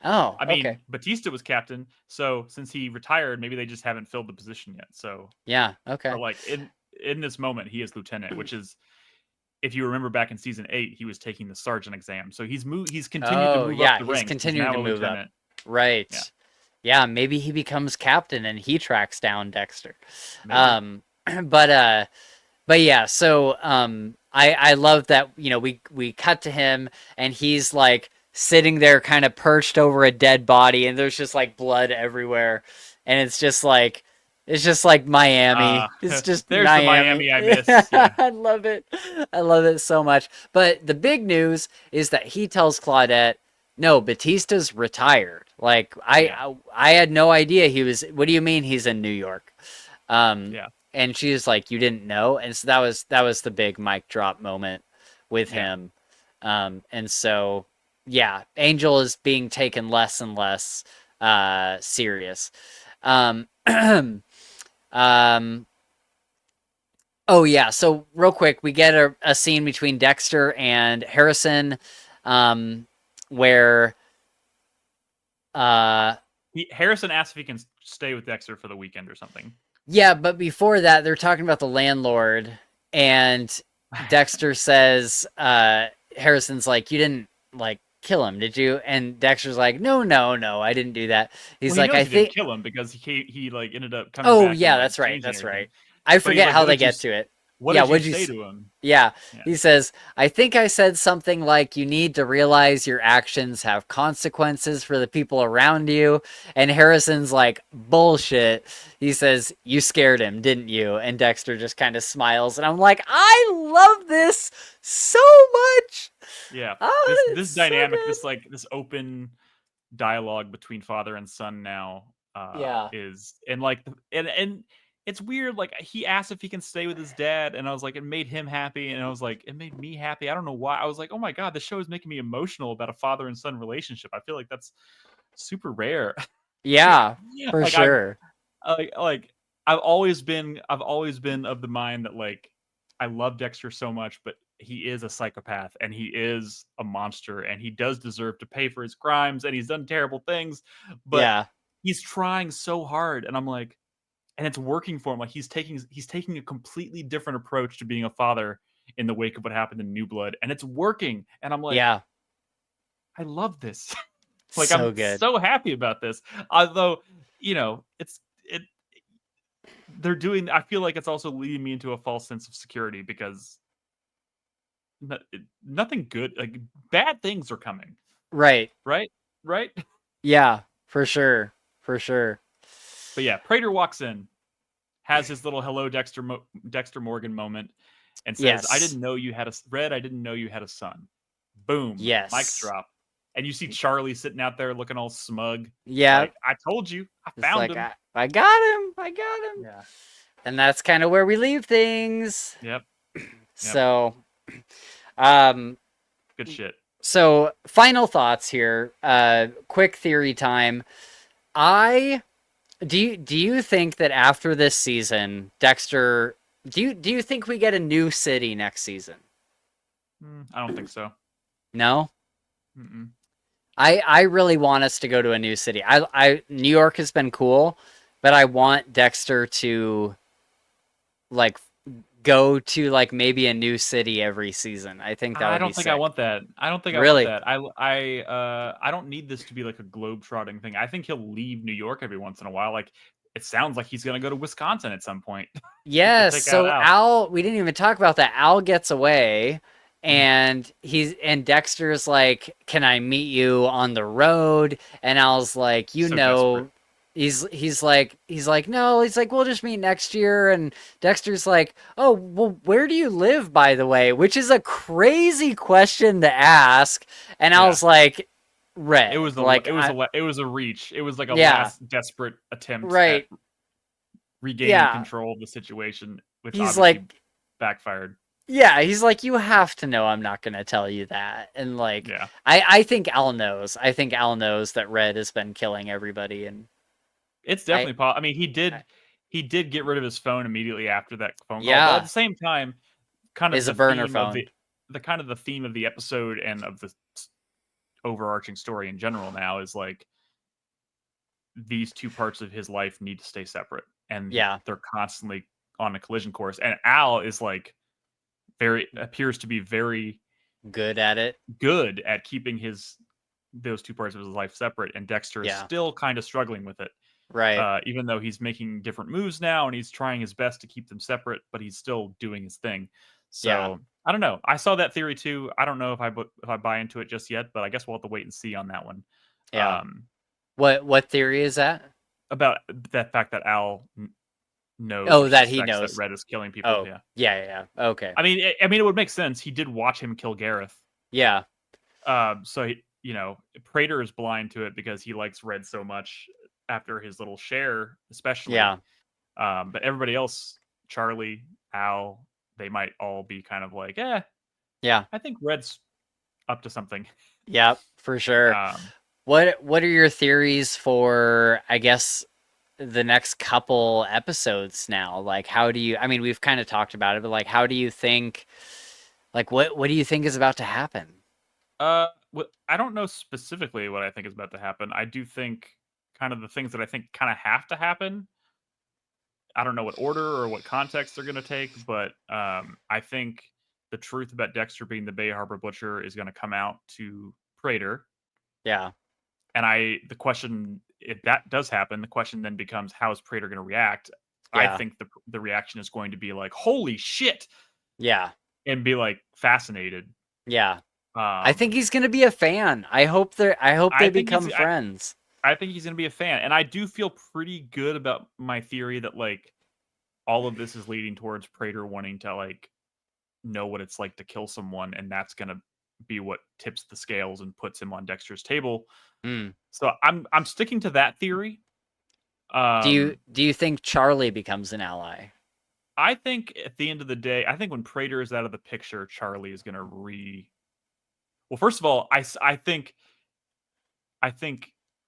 Oh, I okay. mean, Batista was captain, so since he retired, maybe they just haven't filled the position yet. So Yeah, okay. but like in this moment, he is lieutenant, which is, if you remember back in season 8, he was taking the sergeant exam. So he's continued to move up the ranks. He's continuing to move lieutenant. up. Right. Yeah. Yeah, maybe he becomes captain and he tracks down Dexter. Maybe. But yeah, so I love that, you know, we cut to him and he's like sitting there kind of perched over a dead body and there's just like blood everywhere and it's just like Miami. It's just there's Miami. the Miami I miss. Yeah. I love it. I love it so much. But the big news is that he tells Claudette, no, Batista's retired. Like I had no idea he was. What do you mean he's in New York? Yeah. And she's like, you didn't know, and so that was the big mic drop moment with him. And so yeah, Angel is being taken less and less serious. Oh yeah, so real quick, we get a scene between Dexter and Harrison, where Harrison asks if he can stay with Dexter for the weekend or something. Yeah, but before that, they're talking about the landlord, and Dexter says, Harrison's like, you didn't like kill him, did you? And Dexter's like, no, I didn't do that. He's like, I think didn't kill him because he like ended up coming. Oh back yeah, and, like, that's right. changing everything. I forget like, how they get to it. What did you say to him? Yeah, he says, I think I said something like, you need to realize your actions have consequences for the people around you. And Harrison's like, bullshit. He says, you scared him, didn't you? And Dexter just kind of smiles. And I'm like, I love this so much. Yeah. Oh, this dynamic, this open dialogue between father and son now is, and like, and it's weird, like, he asked if he can stay with his dad, and I was like, it made him happy, and I was like, it made me happy. I don't know why. I was like, oh my God, this show is making me emotional about a father and son relationship. I feel like that's super rare. Yeah, for like, sure. I've always been of the mind that, like, I love Dexter so much, but he is a psychopath, and he is a monster, and he does deserve to pay for his crimes, and he's done terrible things, but he's trying so hard, and I'm like, and it's working for him. Like, he's taking a completely different approach to being a father in the wake of what happened in New Blood, and it's working. And I'm like, I love this. Like, so I'm good. so happy about this. Although, you know, they're doing. I feel like it's also leading me into a false sense of security because nothing good, like, bad things are coming. Right. Yeah, for sure. But yeah, Prater walks in, has his little hello Dexter Morgan moment, and says, I didn't know you had I didn't know you had a son. Boom. Yes. Mic drop. And you see Charlie sitting out there looking all smug. Yeah. Like, I told you. I found him. I got him. Yeah. And that's kind of where we leave things. Yep. So, good shit. So, final thoughts here. Quick theory time. Do you think that after this season, Dexter, do you think we get a new city next season? I don't think so. No? Mm-mm. I really want us to go to a new city. New York has been cool, but I want Dexter to, like, go to, like, maybe a new city every season. I think that would be sick. I don't think I want that. I don't think Really? I want that. I don't need this to be like a globe-trotting thing. I think he'll leave New York every once in a while. Like, it sounds like he's going to go to Wisconsin at some point. Yes. So Al, we didn't even talk about that. Al gets away, and Dexter's like, "Can I meet you on the road?" And Al's like, desperate. He's like, no, he's like, we'll just meet next year. And Dexter's like, oh, well, where do you live, by the way? Which is a crazy question to ask. And I was like, it was a reach. It was like a last desperate attempt at regaining control of the situation, which obviously backfired. Yeah, he's like, you have to know I'm not gonna tell you that. And like, Yeah, I think Al knows. I think Al knows that Red has been killing everybody, and it's I, definitely possible. I mean, I he did get rid of his phone immediately after that phone call, but at the yeah, same time, kind of is a the burner theme of phone. the kind of the theme of the episode and of the overarching story in general now is like these two parts of his life need to stay separate, and Yeah, they're constantly on a collision course. And Al is like very appears to be very good at it. good at keeping his those two parts of his life separate, and Dexter is Yeah, still kind of struggling with it. right. Even though he's making different moves now and he's trying his best to keep them separate, but he's still doing his thing. Yeah, So I don't know. I saw that theory too. I don't know if I buy into it just yet, but I guess we'll have to wait and see on that one. yeah. Um, What theory is that? about that fact that Al knows or Oh, that he suspects that knows. Red is killing people. Oh, Yeah, yeah, yeah, yeah. Okay. I mean, it would make sense. He did watch him kill Gareth. Yeah, So you know, Prater is blind to it because he likes Red so much after his little share, especially. yeah, But everybody else, Charlie, Al, they might all be kind of like, yeah, I think Red's up to something. yeah, for sure. Um, What are your theories for, I guess, the next couple episodes now? Like, how do you, I mean, we've kind of talked about it, but like, how do you think, like, what do you think is about to happen? I don't know specifically what I think is about to happen. I do think kind of the things that I think kind of have to happen. I don't know what order or what context they're going to take, but I think the truth about Dexter being the Bay Harbor Butcher is going to come out to Prater. Yeah, And the question, if that does happen, the question then becomes, how is Prater going to react? I yeah, think the reaction is going to be like, holy shit, yeah, and be like fascinated. yeah. I think Um, he's gonna be a fan. I hope I they think become friends. I think he's going to be a fan. And I do feel pretty good about my theory that like all of this is leading towards Prater wanting to like know what it's like to kill someone, and that's going to be what tips the scales and puts him on Dexter's table. Hmm. So I'm sticking to that theory. Do you think Charlie becomes an ally? I think at the end of the day, I think when Prater is out of the picture, Charlie is going to Well, first of all, I think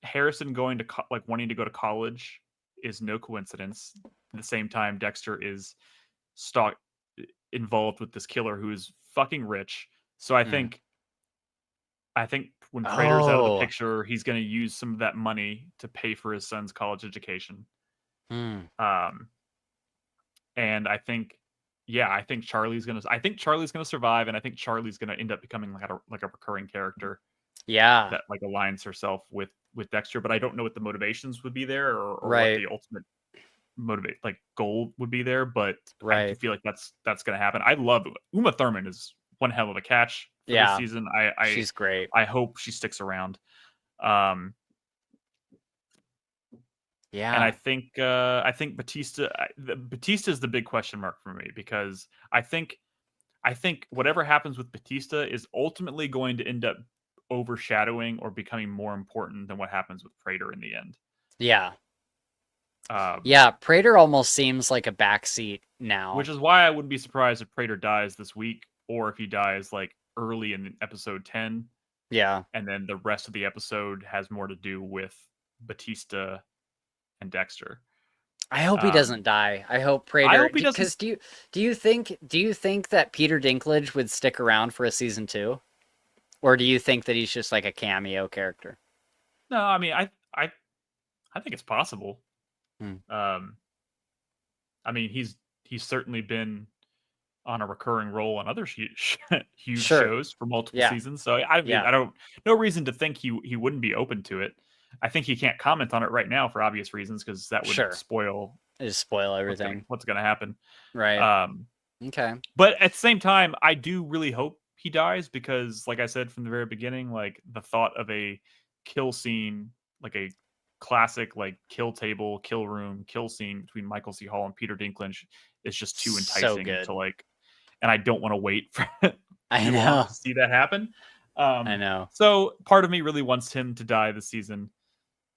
Harrison going to like wanting to go to college is no coincidence. At the same time, Dexter is stock involved with this killer who is fucking rich. So Hmm. I think when Prater's out of the Oh. picture, he's going to use some of that money to pay for his son's college education. Hmm. Um, and I think, yeah, I think Charlie's gonna survive, and I think Charlie's gonna end up becoming like a recurring character Yeah. that like aligns herself with Dexter. But I don't know what the motivations would be there, or what Right. the ultimate motivate like goal would be there. But I do Right. feel like that's gonna happen. I love Uma Thurman is one hell of a catch for this Yeah. season. She's great. I hope she sticks around. Um, and Yeah. I think Batista is the big question mark for me because I think whatever happens with Batista is ultimately going to end up overshadowing or becoming more important than what happens with Prater in the end. Yeah. Um, Yeah. Prater almost seems like a backseat which now. is why I wouldn't be surprised if Prater dies this week or if he dies like early in episode 10 Yeah. and then the rest of the episode has more to do with Batista and Dexter. I hope he Um, doesn't die. I hope I Prater, hope he doesn't. because do you think that Peter Dinklage would stick around for a season two, or do you think that he's just like a cameo character? No, I mean I think it's possible. Hmm. Um, I mean he's certainly been on a recurring role on other huge Sure. shows for multiple Yeah. seasons. So I mean, Yeah. I don't no reason to think he wouldn't be open to it. I think he can't comment on it right now for obvious reasons because that would Sure. spoil Just spoil everything. what's gonna happen. Right. Um, Okay. but at the same time, I do really hope he dies because, like I said from the very beginning, like the thought of a kill scene, like a classic like kill table, kill room, kill scene between Michael C. Hall and Peter Dinklage is just too So enticing to good. like and I don't want to wait for I too long know. to see that happen. I know. So part of me really wants him to die this season,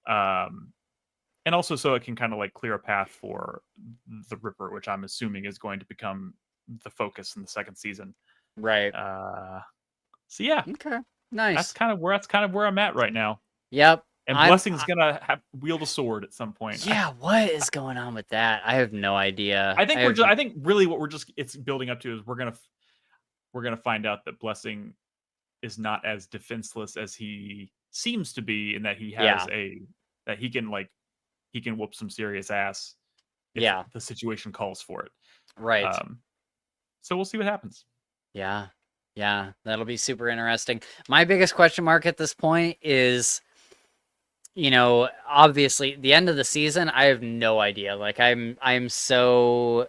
um, and also so it can kind of like clear a path for the Ripper, which I'm assuming is going to become the focus in the second season. Right. So yeah, Okay. Nice. that's kind of where I'm at right now. Yep. And Blessing's gonna wield a sword at some point. Yeah, what is going on with that? I have no idea. I think really what it's building up to is we're gonna find out that Blessing is not as defenseless as he seems to be, and that he has that he can whoop some serious ass if the situation calls for it. Right. So we'll see what happens. Yeah. Yeah, that'll be super interesting. My biggest question mark at this point is, obviously the end of the season, I have no idea. Like I'm so,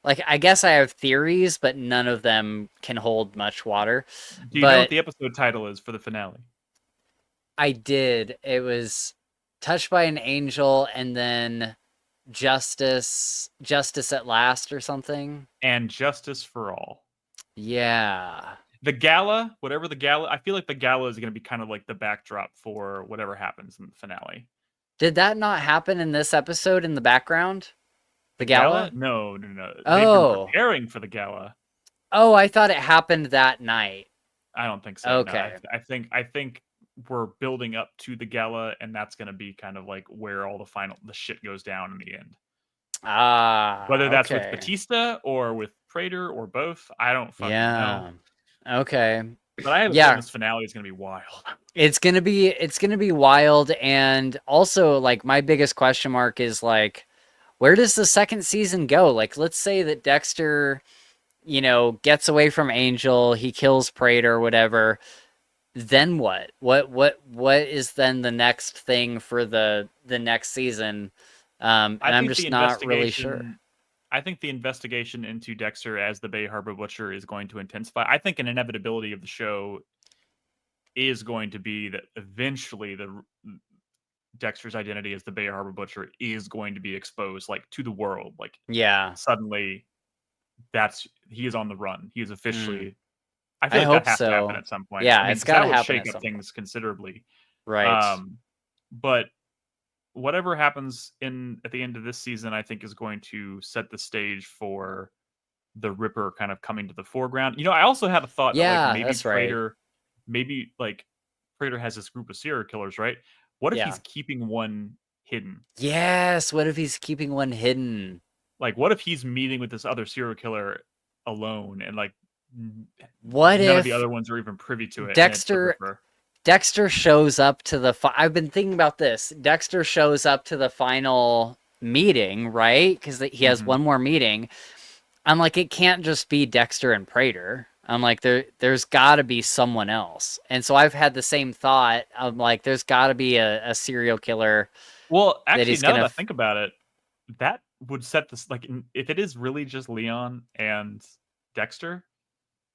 like, I guess I have theories, but none of them can hold much water. Do you know what the episode title is for the finale? I did. It was Touched by an Angel, and then Justice at Last or something. And Justice for All. Yeah. The gala, whatever the gala, I feel like the gala is going to be kind of like the backdrop for whatever happens in the finale. Did that not happen in this episode in the background? The gala? No. Oh. They've been preparing for the gala. Oh, I thought it happened that night. I don't think so. Okay. No, I think we're building up to the gala, and that's going to be kind of like where all the shit goes down in the end. Whether that's with Batista or with Prater or both, I don't fucking know. Okay. But I have a feeling this finale is going to be wild. It's going to be wild, and also, like, my biggest question mark is, like, where does the second season go? Like, let's say that Dexter, gets away from Angel, he kills Prater or whatever. Then what? What is then the next thing for the next season? And I'm just not really sure. I think the investigation into Dexter as the Bay Harbor Butcher is going to intensify. I think an inevitability of the show is going to be that eventually Dexter's identity as the Bay Harbor Butcher is going to be exposed, like, to the world. Like, suddenly he is on the run. He is officially. I feel like that has to happen at some point. Yeah, it's got to happen. Shake up things considerably, right? But whatever happens at the end of this season, I think is going to set the stage for the Ripper kind of coming to the foreground. I also had a thought that, like, maybe Prater has this group of serial killers, right? What if he's keeping one hidden? Yes. What if he's keeping one hidden? Like, what if he's meeting with this other serial killer alone, and, like, what none if of the other ones are even privy to it? Dexter shows up to I've been thinking about this. Dexter shows up to the final meeting, right? Because he has one more meeting. I'm like, it can't just be Dexter and Prater. I'm like, there's got to be someone else. And so I've had the same thought. I'm like, there's got to be a serial killer. Well, actually, now that I think about it, that would set this, like, if it is really just Leon and Dexter,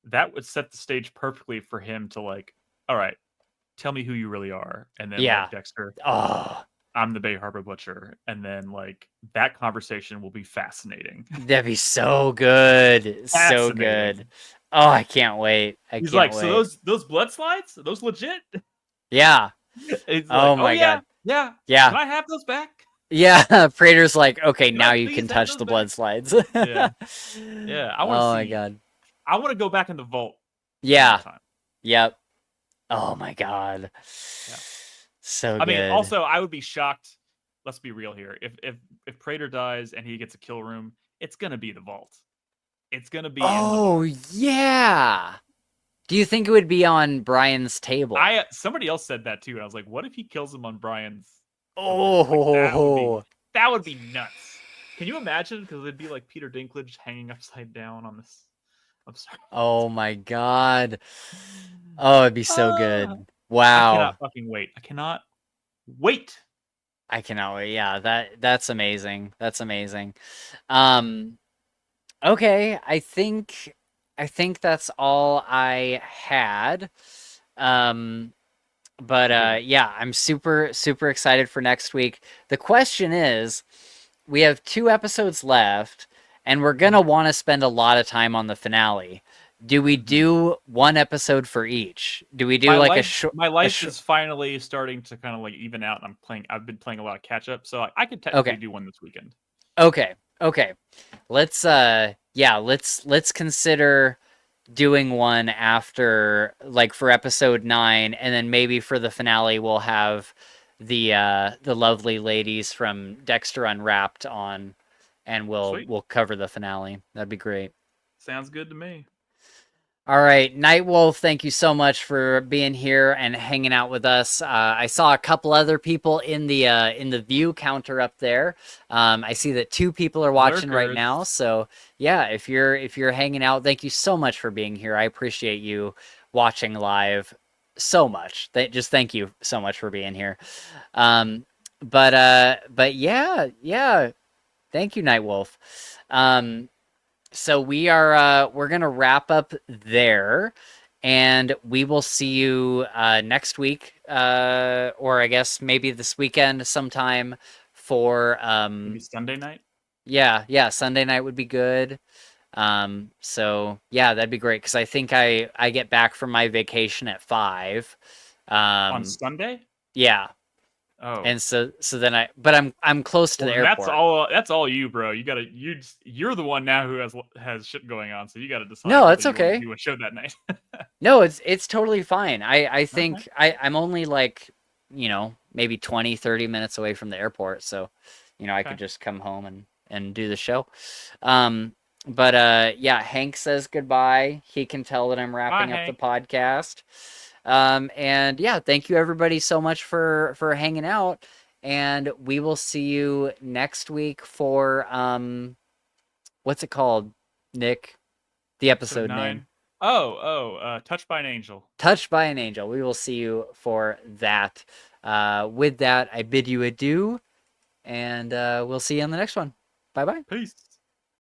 that would set the stage perfectly for him to, like, all right, tell me who you really are. And then, like, Dexter, I'm the Bay Harbor Butcher. And then, like, that conversation will be fascinating. That'd be so good. So good. Oh, I can't wait. He's like, so those blood slides, are those legit? Yeah. My God. Yeah. Can I have those back? Yeah. Prater's like, okay, now you can touch the blood slides. Yeah. I want to see. My God. I want to go back in the vault. Yeah. Yep. Oh my God. Yeah. So good. I mean, also, I would be shocked. Let's be real here. If Prater dies and he gets a kill room, it's gonna be the vault. It's gonna be. Oh yeah. Do you think it would be on Brian's table? Somebody else said that too, and I was like, what if he kills him on Brian's? Oh, like, that would be nuts. Can you imagine? Because it'd be like Peter Dinklage hanging upside down on this. I'm sorry. Oh my God. Oh, it'd be so good. Wow. I cannot fucking wait. I cannot wait. Yeah, that's amazing. That's amazing. Okay, I think that's all I had. But I'm super excited for next week. The question is, we have 2 episodes left, and we're gonna want to spend a lot of time on the finale. Do we do 1 episode for each? Do we do a short? My life is finally starting to kind of, like, even out. I've been playing a lot of catch up, so I could technically do one this weekend. Okay. Let's yeah, let's consider doing one after, like, for episode 9, and then maybe for the finale we'll have the lovely ladies from Dexter Unwrapped on, and Sweet. we'll cover the finale. That'd be great. Sounds good to me. All right, Nightwolf, thank you so much for being here and hanging out with us. I saw a couple other people in the view counter up there. I see that 2 people are watching right Lurkers. now. So yeah, if you're hanging out, thank you so much for being here. I appreciate you watching live so much. Just thank you so much for being here. But yeah, thank you, Nightwolf. So we're gonna wrap up there, and we will see you next week, or I guess maybe this weekend sometime for Maybe Sunday night. yeah, Sunday night would be good. So yeah, that'd be great because I think I get back from my vacation at 5. On Um, Sunday? yeah, Oh. and so then but I'm close to the That's airport. all. That's all you, bro. You're the one now who has shit going on, so you got to decide No, whether it's you want to okay. do a show that night. No, it's totally fine. I Okay. think I'm only like, maybe 20, 30 minutes away from the airport, so I could Okay. just come home and do the show. Um but yeah, Hank says goodbye. He can tell that I'm Bye, wrapping up the Hank. podcast. And yeah, thank you everybody so much for hanging out, and we will see you next week for what's it called, Nick? The Episode episode name. 9. Touched by an Angel. Touched by an Angel. We will see you for that. With that, I bid you adieu, and we'll see you on the next one. Bye bye. Peace.